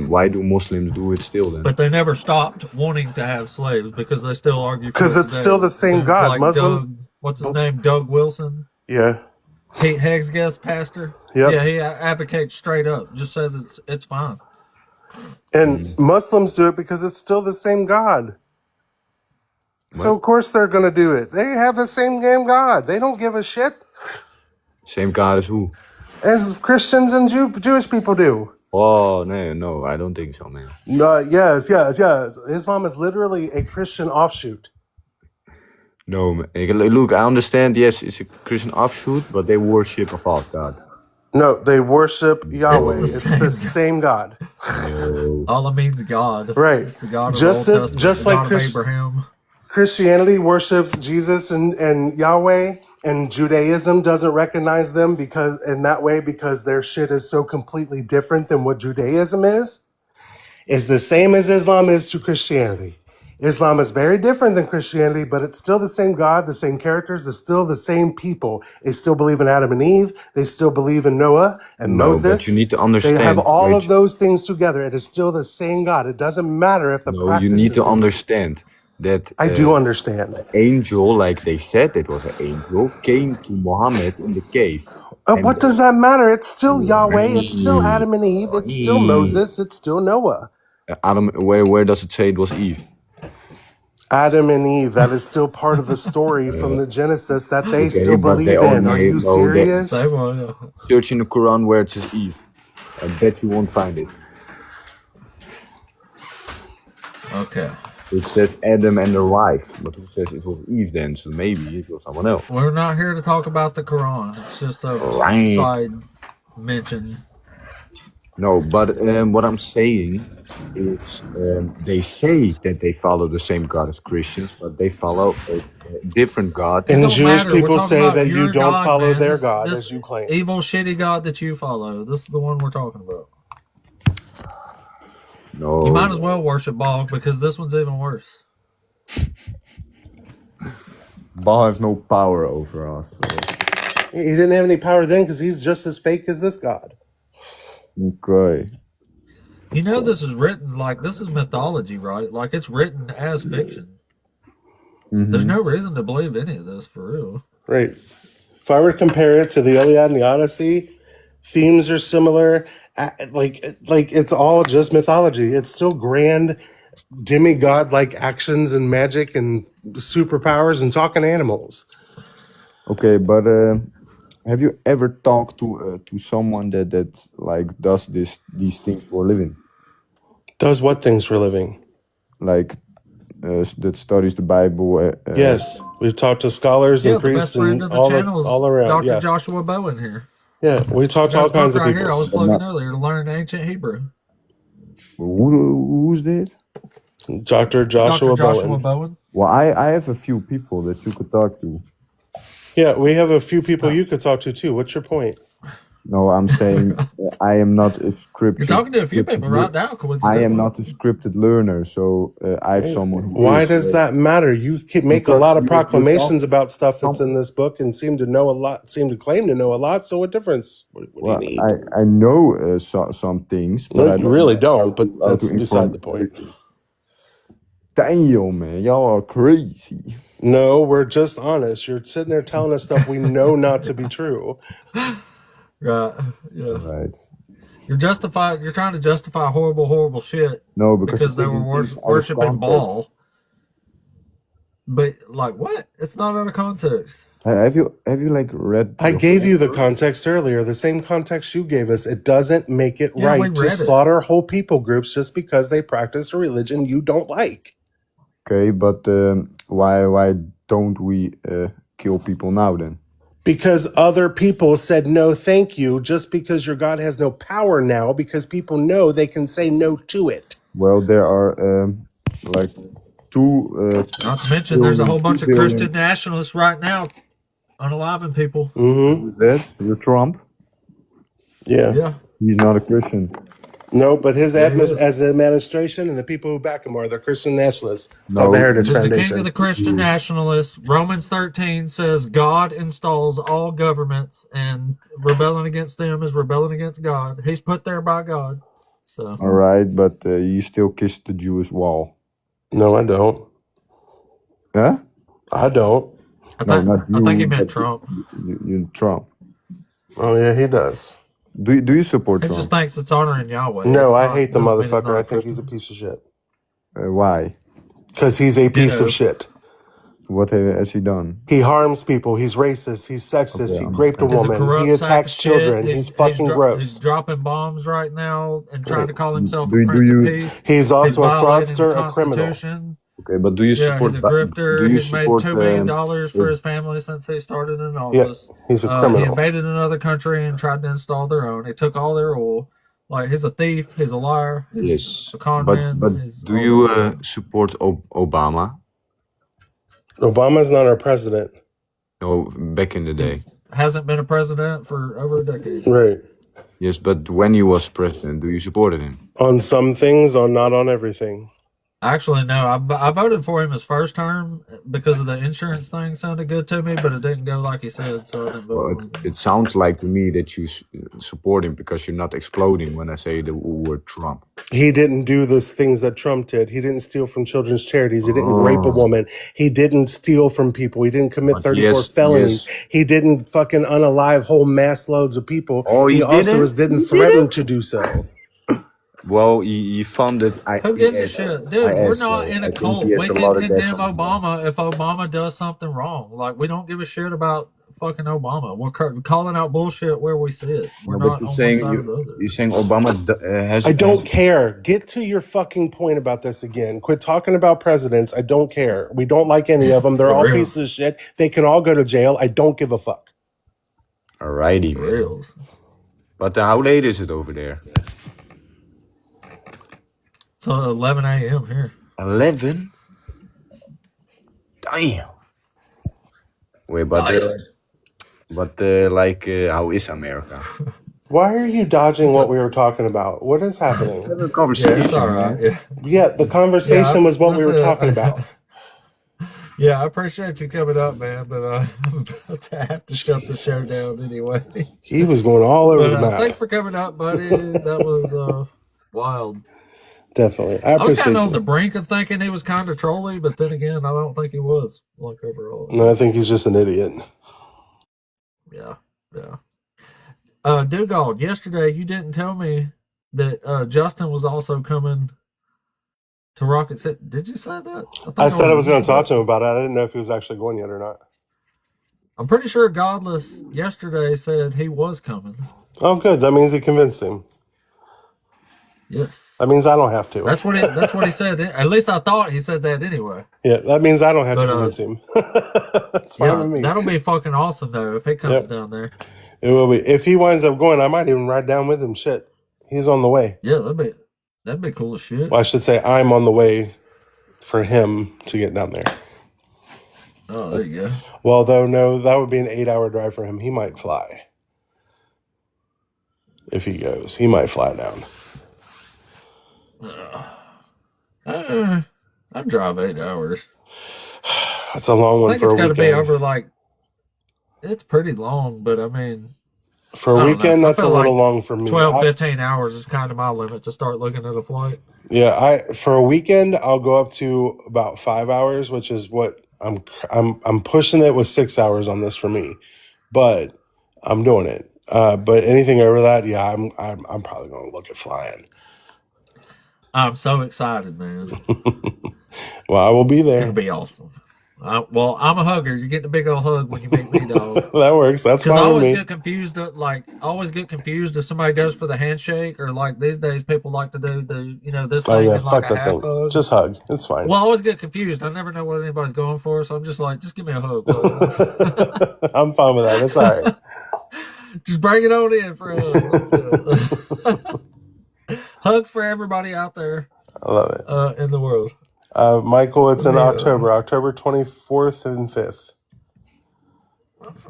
why do Muslims do it still then? But they never stopped wanting to have slaves because they still argue for Because it it's still today. the same Dudes God. like Muslims, what's his name? Doug Wilson, yeah, Pete Hegseth, pastor. yep. Yeah, he advocates straight up. Just says it's fine. And Muslims do it because it's still the same God. So What? of course they're gonna do it. They have the same damn God. They don't give a shit. Same God as who? as Christians and Jewish people do. Oh no, I don't think so, man. No, yes. Islam is literally a Christian offshoot. No, look, I understand. Yes, it's a Christian offshoot, but they worship a false god. No, they worship Yahweh. It's It's the same God. No. Allah means God. Right. It's the God of Just the Old as Testament, just the like God of Abraham. Christianity worships Jesus and Yahweh, and Judaism doesn't recognize them because their shit is so completely different than what Judaism is the same as Islam is to Christianity. Islam is very different than Christianity, but it's still the same God, the same characters, it's still the same people. They still believe in Adam and Eve. They still believe in Noah and No, Moses. but you need to They understand. have all of Rach. those things together. It is still the same God. It doesn't matter if the No, practice you need is to different. understand that I do understand. angel, like they said, it was an angel, came to Muhammad in the cave. What does that matter? It's still Yahweh. It's still Adam and Eve. It's still Moses. It's still Noah. Adam, where does it say it was Eve? Adam and Eve. That is still part of the story from the Genesis that they Okay, still but they believe in. Are only you know that. serious? Same one. Search in the Quran where it says Eve. I bet you won't find it. Okay. It says Adam and their wife, but who says it was Eve then? So maybe it was someone else. We're not here to talk about the Quran. It's just a Right. side mention. No, but what I'm saying is they say that they follow the same God as Christians, but they follow a different God. And Don't Jewish matter. We're people talking say about that you your don't God, follow man. their This God as you claim. evil, shitty God that you follow. This is the one we're talking about. No, You might as well worship Baal because this one's even worse. Baal has no power over us. So. He didn't have any power then because he's just as fake as this God. Okay. You know, this is written like this is mythology, right? Like it's written as fiction. There's no reason to believe any of this for real. Right. If I were to compare it to the Iliad and the Odyssey, themes are similar. Like it's all just mythology. It's still grand demigod-like actions and magic and superpowers and talking animals. Okay, but have you ever talked to someone that like does these things for a living? Does what things for a living? Like that studies the Bible. Yes, we've talked to scholars Yeah, and the best priests friend and of the all channel is around. Dr. Yeah, Joshua Bowen here. yeah, we talked to all That's book kinds of right here I was people. plugging earlier to learn ancient Hebrew. Who's that? Dr. Joshua Dr. Joshua Bowen. Bowen. Well, I have a few people that you could talk to. Yeah, we have a few people you could talk to too. What's your point? No, I'm saying I am not a scripted. You're talking to a few people right now, I am coincidentally. not a scripted learner, so I have someone who Why is. does that matter? You can make a Because lot of you proclamations talk- about stuff that's in this book and seem to know a lot, seem to claim to know a lot. So what difference? What Well, do you need? I know some things, but I You really don't, but how that's to beside inform. the point. Damn, man, y'all are crazy. No, we're just honest. You're sitting there telling us stuff we know not to be true. Right. Yeah. Right. You're trying to justify horrible shit No, because they were taking things out of worshiping context. Baal. But like what? It's not out of context. Have you like read? I the gave whole you the book? context earlier, the same context you gave us. It doesn't make it Yeah, we right to read it. slaughter whole people groups just because they practice a religion you don't like. Okay, but why don't we kill people now then? Because other people said no thank you just because your God has no power now because people know they can say no to it. Well, there are like two. Not to mention there's a whole bunch of 2 billion. Christian nationalists right now unaliving people. Mm-hmm. Who's that? You're Trump. Yeah. Yeah. He's not a Christian. No, but his Yeah, he is. as administration and the people who back him are the Christian nationalists. It's No, called the Heritage He's the king Foundation. of the Christian nationalists. Romans 13 says God installs all governments, and rebelling against them is rebelling against God. He's put there by God. So All right, but you still kiss the Jewish wall. No, I don't. Huh? I don't. No, not I think he you, meant but Trump. you Trump. Oh yeah, he does. Do you support He Trump? just thinks it's honoring Yahweh. No, It's I not- hate the doesn't mean it's motherfucker. not I a think he's a Christian. piece of shit. Why? Because he's a piece Ditto. of shit. What has he done? He harms people. He's racist. He's sexist. Okay, He raped a He's a woman. corrupt He sack attacks of shit. children. He's fucking he's gross. dropping bombs right now and trying to call himself a Do Prince of you Peace. He's He's also a violating the fraudster, a criminal. Constitution. okay? But do you Yeah, he's support? a Do grifter. you He's made support? $2 million for his family since he started in Yeah, office. he's a He criminal. invaded another country and tried to install their own. He took all their oil. Like, he's a thief. He's a liar. He's Yes, a con but man. He's do all you that. support Obama? Obama's not our president. No, back in the day. Hasn't been a president for over a decade. Right. Yes, but when he was president, do you support him? On some things, not on everything. Actually, no. I voted for him his first term because of the insurance thing sounded good to me, but it didn't go like he said, so I didn't vote Well, for him. it sounds like to me that you support him because you're not exploding when I say the word Trump. He didn't do the things that Trump did. He didn't steal from children's charities. He didn't rape a Oh, woman. He didn't steal from people. He didn't commit but 34 yes, felonies. yes. He didn't fucking unalive whole mass loads of people. Oh, He he also didn't? didn't He threaten didn't? to do so. Well, he funded Who gives a shit? Dude, we're not in a I think cult. he We has a can lot of debts condemn on his name. Obama if Obama does something wrong. Like, we don't give a shit about fucking Obama. We're calling out bullshit where we see it. We're No, but not you're on one saying side or the other. you're saying Obama has. I don't care. Get to your fucking point about this again. Quit talking about presidents. I don't care. We don't like any of them. They're For all real. pieces of shit. They can all go to jail. I don't give a fuck. Alrighty, For man. reals. But how late is it over there? It's 11 a.m. here. 11. Damn. Wait, but like, how is America? Why are you dodging what we were talking about? What is happening? Have a Yeah, conversation, it's all right. man. Yeah. Yeah, the conversation was what we were listen, talking about. yeah, I appreciate you coming up, man, but I'm about to have to shut the show down anyway. He was going all over But the map. thanks for coming up, buddy. That was wild. Definitely. I I was kind appreciate of on the you. brink of thinking he was kind of trolly, but then again, I don't think he was, like, overall. No, I think he's just an idiot. Yeah, yeah. Dugald, yesterday you didn't tell me that Justin was also coming to Rocket City. Did you say that? think I said I was going remember to talk that. to him about it. I didn't know if he was actually going yet or not. I'm pretty sure Godless yesterday said he was coming. Oh, good. That means he convinced him. Yes. That means I don't have to. That's what he said. At least I thought he said that anyway. Yeah, that means I don't have to But convince him. That's fine yeah, with me. that'll be fucking awesome though if he comes Yep. down there. It will be. If he winds up going, I might even ride down with him. Shit. He's on the way. Yeah, that'd be cool as shit. Well, I should say I'm on the way for him to get down there. Oh, there you go. Well, though, no, that would be an 8-hour drive for him. He might fly. If he goes, he might fly down. I'd drive 8 hours. That's a long I one think for it's a got to be weekend. over like it's pretty long, but I mean, For I a don't weekend, know. I that's a feel little like long for me. 12, 15 hours is kind of my limit to start looking at a flight. Yeah, for a weekend, I'll go up to about 5 hours, which is what I'm pushing it with 6 hours on this for me, but I'm doing it. But anything over that, yeah, I'm probably going to look at flying. I'm so excited, man. Well, I will be It's there. gonna be awesome. Well, I'm a hugger. You're getting a big old hug when you meet me, dog. That works. That's Because I fine with always me. get confused. I always get confused if somebody goes for the handshake or like these days people like to do this Oh thing yeah, and like fuck a that half thing. hug. Just hug. It's fine. Well, I always get confused. I never know what anybody's going for, so I'm just like, just give me a hug. Bro. I'm fine with that. That's all right. Just bring it on in for a hug. Let's do it. Hugs for everybody out there I love it. in the world. Michael, it's in Yeah. October 24th and 5th.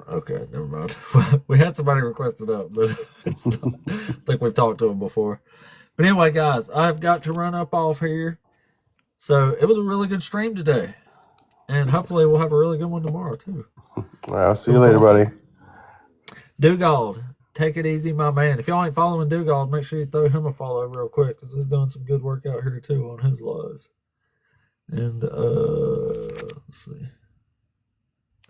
Okay, never mind. We had somebody request it up, but it's not, I think we've talked to them before. But anyway, guys, I've got to run up off here. So it was a really good stream today. And hopefully we'll have a really good one tomorrow, too. All right, I'll see you later, buddy. Dugald, take it easy, my man. If y'all ain't following Dugald, make sure you throw him a follow real quick because he's doing some good work out here, too, on his lives. And, let's see.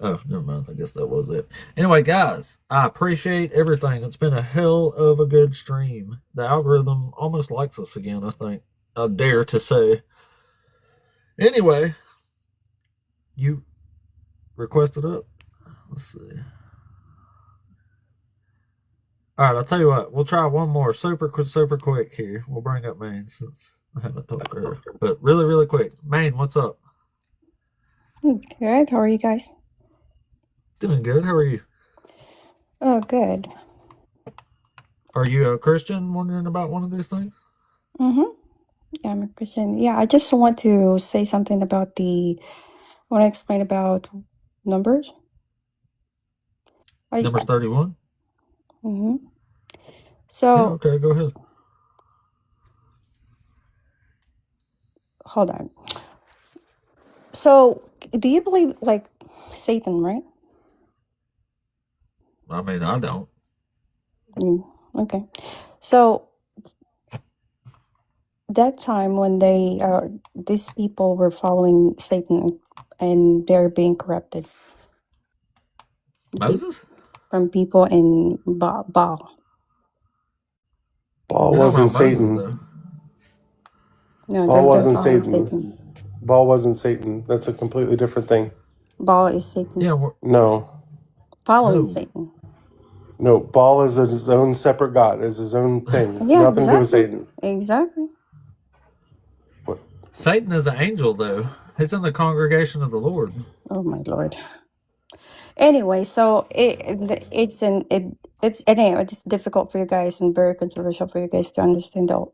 Oh, never mind. I guess that was it. Anyway, guys, I appreciate everything. It's been a hell of a good stream. The algorithm almost likes us again, I think. I dare to say. Anyway, you requested up? Let's see. All right, I'll tell you what. We'll try one more super quick here. We'll bring up Maine since I haven't talked to her. But really, really quick. Maine, what's up? Good. How are you guys? Doing good. How are you? Oh, good. Are you a Christian wondering about one of these things? Mm-hmm. Yeah, I'm a Christian. Yeah, I just want to say something about I want to explain about numbers. Numbers 31? Mm-hmm. Yeah, So, okay, go ahead. hold on. So, do you believe like Satan, right? I mean, I don't. Okay. So, that time when these people were following Satan and they're being corrupted Moses? from people in Baal. Baal We know wasn't about Moses, Satan. though. No, Baal they're wasn't following Satan. Satan. Baal wasn't Satan. That's a completely different thing. Baal is Satan. Yeah, No, Following no. Satan. no. Baal is his own separate god. Is his own thing. Yeah, Nothing to do with exactly. Satan. Exactly. What? Satan is an angel, though. He's in the congregation of the Lord. Oh my Lord. Anyway, so it's difficult for you guys and very controversial for you guys to understand the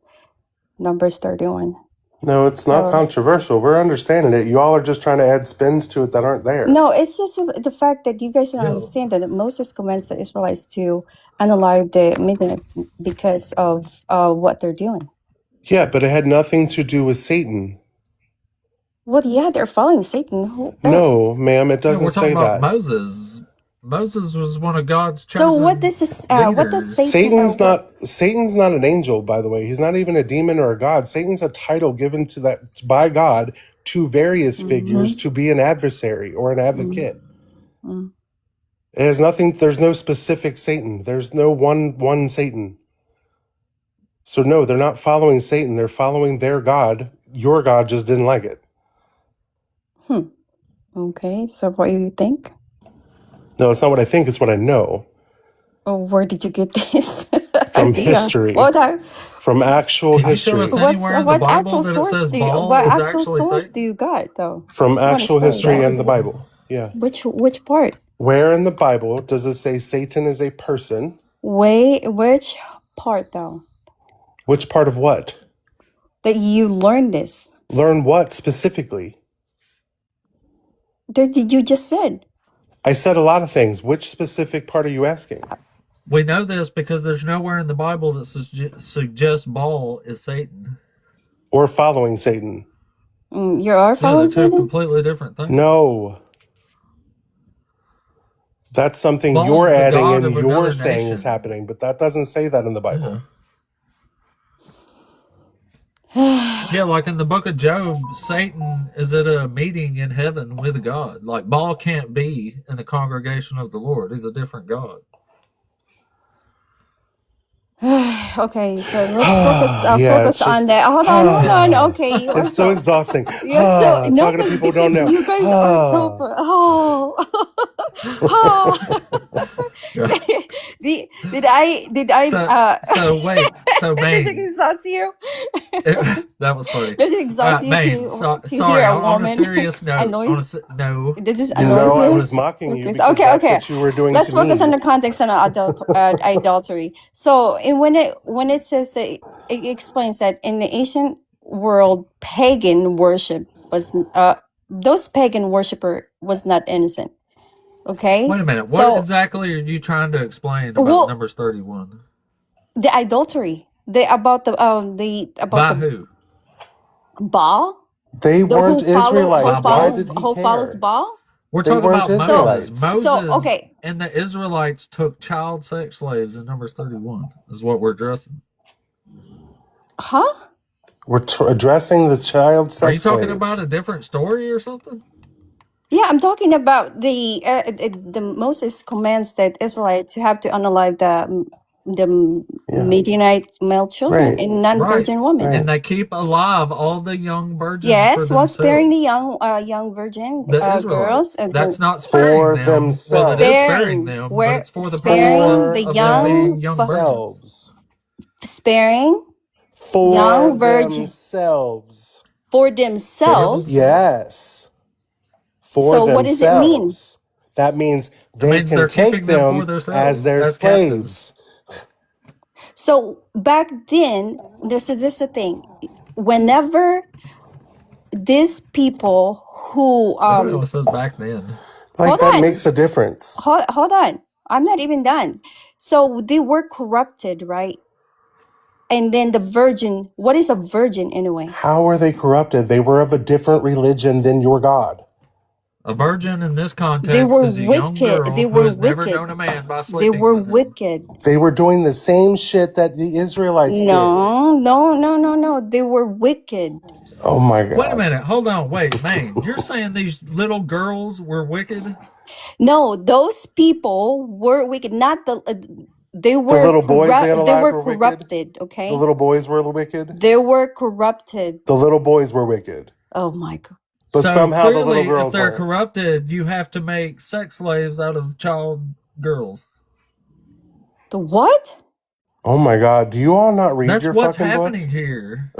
Numbers 31. No, it's not So controversial. We're understanding it. You all are just trying to add spins to it that aren't there. no, it's just the fact that you guys don't Yeah. understand that Moses commands the Israelites to unalive the Midianites because of what they're doing. Yeah, but it had nothing to do with Satan. Well, yeah, they're following Satan. Who else? No, ma'am, it Yeah, we're doesn't talking say about that. Moses. Moses was one of God's So what chosen does leaders. Satan Satan's not an angel, by the way. He's not even a demon or a god. Satan's a title given to that by God to various figures to be an adversary or an advocate. Mm. It has nothing. There's no specific Satan. There's no one Satan. So no, they're not following Satan. They're following their God. Your God just didn't like it. Okay, so what do you think? No, it's not what I think. It's what I know Oh, where did you get this from idea? history, from actual Can you show history, us anywhere in the What Bible actual that it source says do you Baal what is actual actually source Satan? do you got though? from I want to actual say history that. and the Bible. Yeah. Which part? Where in the Bible does it say Satan is a person? Which part though? Which part of what? That you learned this? Learn what specifically? That you just said. I said a lot of things. Which specific part are you asking? We know this because there's nowhere in the Bible that suggests Baal is Satan. Or following Satan? You are Yeah, they're following two Satan? completely different things. No. That's something Baal's you're the adding god and of you're another saying is nation. happening, but that doesn't say that in the Bible. Yeah. Yeah, like in the book of Job, Satan is at a meeting in heaven with God. Like Baal can't be in the congregation of the Lord. He's a different God. Okay, so let's focus Yeah, it's on just that. Hold on. Okay, you are it's so exhausting. you're so no, Talking to people who don't because know. you guys are so Yeah. did I So wait, so did Maine, it exhaust you? that was funny. Does it exhaust you Maine, to sorry. hear a On a woman serious note, annoys? no. Does this No, annoys I you? was mocking you Okay, because that's okay. what you were doing Let's to focus on me. the context on adultery. So, when it says that it explains that in the ancient world, pagan worship was those pagan worshiper was not innocent. Okay, Wait a minute. What so exactly are you trying to explain about well, Numbers 31? the adultery, about By the who? Baal, They who weren't Israelites. By Why Baal? did he who follows care? Baal. We're They talking weren't about Moses. Israelites. So Moses okay, and the Israelites took child sex slaves in Numbers 31. Is what we're addressing. huh? We're addressing the child Are you sex talking about slaves. a different story or something? Yeah, I'm talking about the Moses commands that Israelites to have to unalive the Yeah. Midianite male children Right. and non-virgin women. Right. And they keep alive all the young virgins Yes, for while sparing the themselves. young virgin The girls Israelites. and That's not For sparing them. Well, it is themselves. sparing sparing them, but where it's for the sparing purpose the of them young being young virgins. Themselves. sparing For young virgin themselves. for For themselves. themselves. Yes. For So what does it mean? themselves. That means It they means can they're take keeping them for them as themselves their as captives. slaves. So back then, this is the thing. Whenever these people who Nobody else says back then. Like hold that on, makes a difference. hold on. I'm not even done. So they were corrupted, right? And then the virgin. What is a virgin anyway? How are they corrupted? They were of a different religion than your God. A virgin in this They context were is a young wicked. girl They who were has never wicked. known a man by They sleeping were with him. wicked. They were doing the same shit that the Israelites did. No. They were wicked. Oh my Wait a God. minute. Hold on. Wait, man. You're saying these little girls were wicked? No, those people were wicked. Not the. They The were little boys they had corrupt. They alive were were wicked. corrupted. The Okay, little boys were wicked. they were corrupted. The little boys were wicked. Oh my God. But So somehow the little clearly, if girls they're weren't. corrupted, you have to make sex slaves out of child girls. The what? Oh my God. Do you all not read That's your what's fucking book? happening here.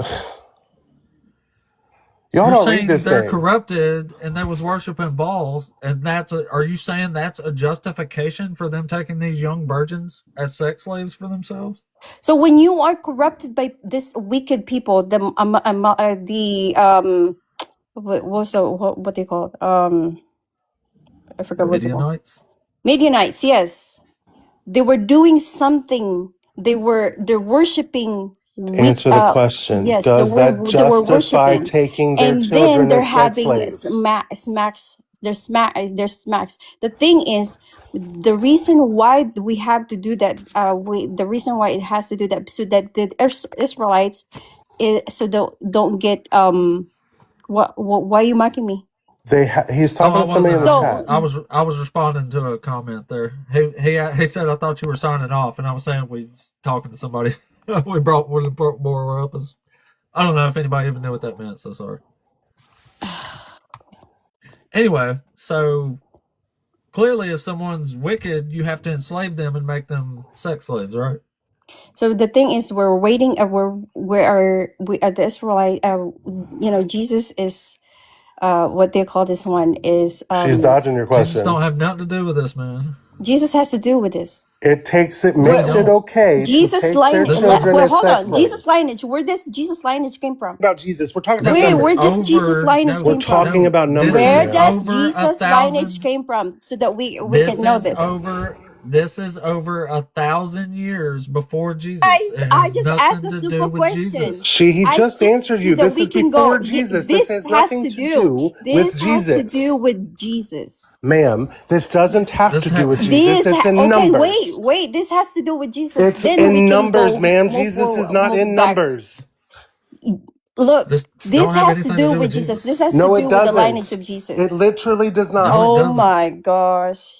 Y'all You're don't read saying this they're thing. corrupted and they was worshiping balls, and are you saying that's a justification for them taking these young virgins as sex slaves for themselves? So when you are corrupted by this wicked people, what they call it? I forgot what's it called. Midianites? Midianites, yes. They were doing something. They're worshiping Answer the question. yes, Does that they were justify worshiping. taking their And then children they're as sex having slaves? smacks. The thing is, the reason why we have to do that, the reason why it has to do that, so that the Israelites, so they don't get why are you mocking me? He's Oh, talking I to somebody in wasn't. the So chat. I was responding to a comment there. He said I thought you were signing off, and I was saying we was talking to somebody. we brought more up as I don't know if anybody even knew what that meant. So sorry. Anyway, so clearly, if someone's wicked, you have to enslave them and make them sex slaves, right? So the thing is, we're waiting. We are the Israelite. Jesus is. What they call this one is. She's dodging your Jesus question. don't have nothing to do with this, man. Jesus has to do with this. It No, he makes it don't. okay to Jesus take their lineage. children Well, as hold sex on. Jesus slaves. lineage. Where this Jesus lineage came from? About Jesus. We're talking This about Wait, is where numbers. does Jesus over. lineage No, We're came from? talking no. about This numbers Where is now. does over Jesus lineage came from? So that we can This know is this. over. This is over 1,000 years before Jesus. It I has just asked nothing a to simple do with question. Jesus. He just answered So you. that This we is can go. before Jesus. This This has has nothing to to do. do with This has to Jesus. do with Jesus. Ma'am, this doesn't have This to do with ha- Jesus. It's in Okay, numbers. wait. This has to do with Jesus. It's Then we in can numbers, go ma'am. move Jesus is forward, not move in back. numbers. Look, This this don't have has to anything to do do with with Jesus. Jesus. This has No, to it do with the lineage doesn't. of Jesus. It literally does No, not. it Oh doesn't. my gosh.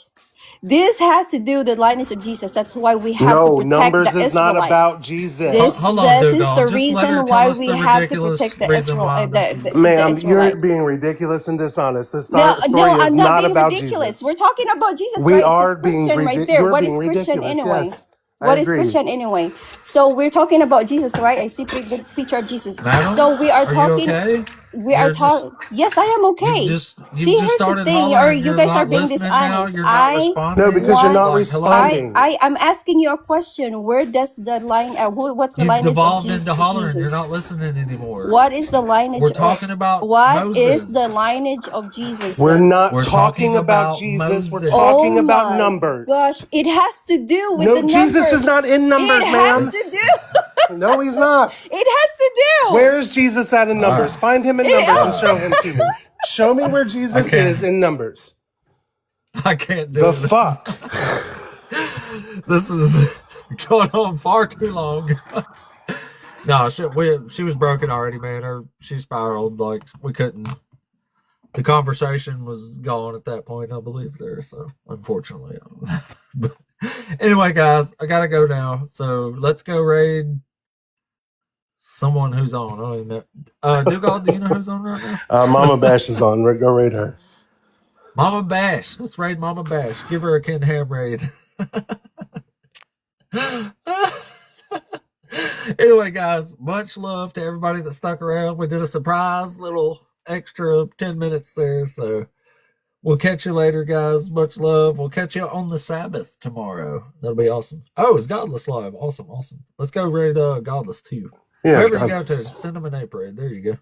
This has to do with the lineage of Jesus. That's why we have to No, protect numbers the is not about Israelites. Jesus. Hold on, This is the Dougal. Just let her reason tell why us we the have to ridiculous protect the reason why this is. Ma'am, you're Israelites. being ridiculous and dishonest. The No, story is I'm not not being about ridiculous. Jesus. We're talking about Jesus, We right? It says are being Christian right there. you're What being is Christian ridiculous. anyway? Yes, I What is agree. Christian anyway? So we're talking about Jesus, right? I see the picture of Jesus. Madam, So we are are you talking. okay? We are You're just talking. Yes, I am okay. you've See, just here's the started thing, or hollering. you You're guys are not being listening now. dishonest. You're not No, responding. because you're not Want. Like, hello. responding. I'm asking you a question. Where does the line? What's the You've lineage of devolved into hollering. You're Jesus? not listening anymore. What is the lineage? We're talking about What is the Moses. lineage of Jesus? We're Then? not We're talking talking about about Jesus. We're Moses. talking Oh about my numbers. gosh! It has to do with No, the Jesus is numbers. not in numbers, It ma'am. has to It's do. No, he's not. It has to do. Where is Jesus at in numbers? Find him in It numbers and has. show him to me. Show me where I Jesus can't. is in numbers. I can't do The it. fuck? This is going on far too long. No, she was broken already, man. She spiraled like we couldn't. The conversation was gone at that point, I believe there. So unfortunately, Anyway, guys, I gotta go now. So let's go raid someone who's on. I don't even know. Dugald, do you know who's on right now? Mama Bash is on. Go raid her. Mama Bash. Let's raid Mama Bash. Give her a Ken Ham raid. Anyway, guys, much love to everybody that stuck around. We did a surprise little extra 10 minutes there. So we'll catch you later, guys. Much love. We'll catch you on the Sabbath tomorrow. That'll be awesome. Oh, it's Godless Live. Awesome, awesome. Let's go raid Godless too. Yeah, Wherever you go to, Godless. send them an A parade. There you go.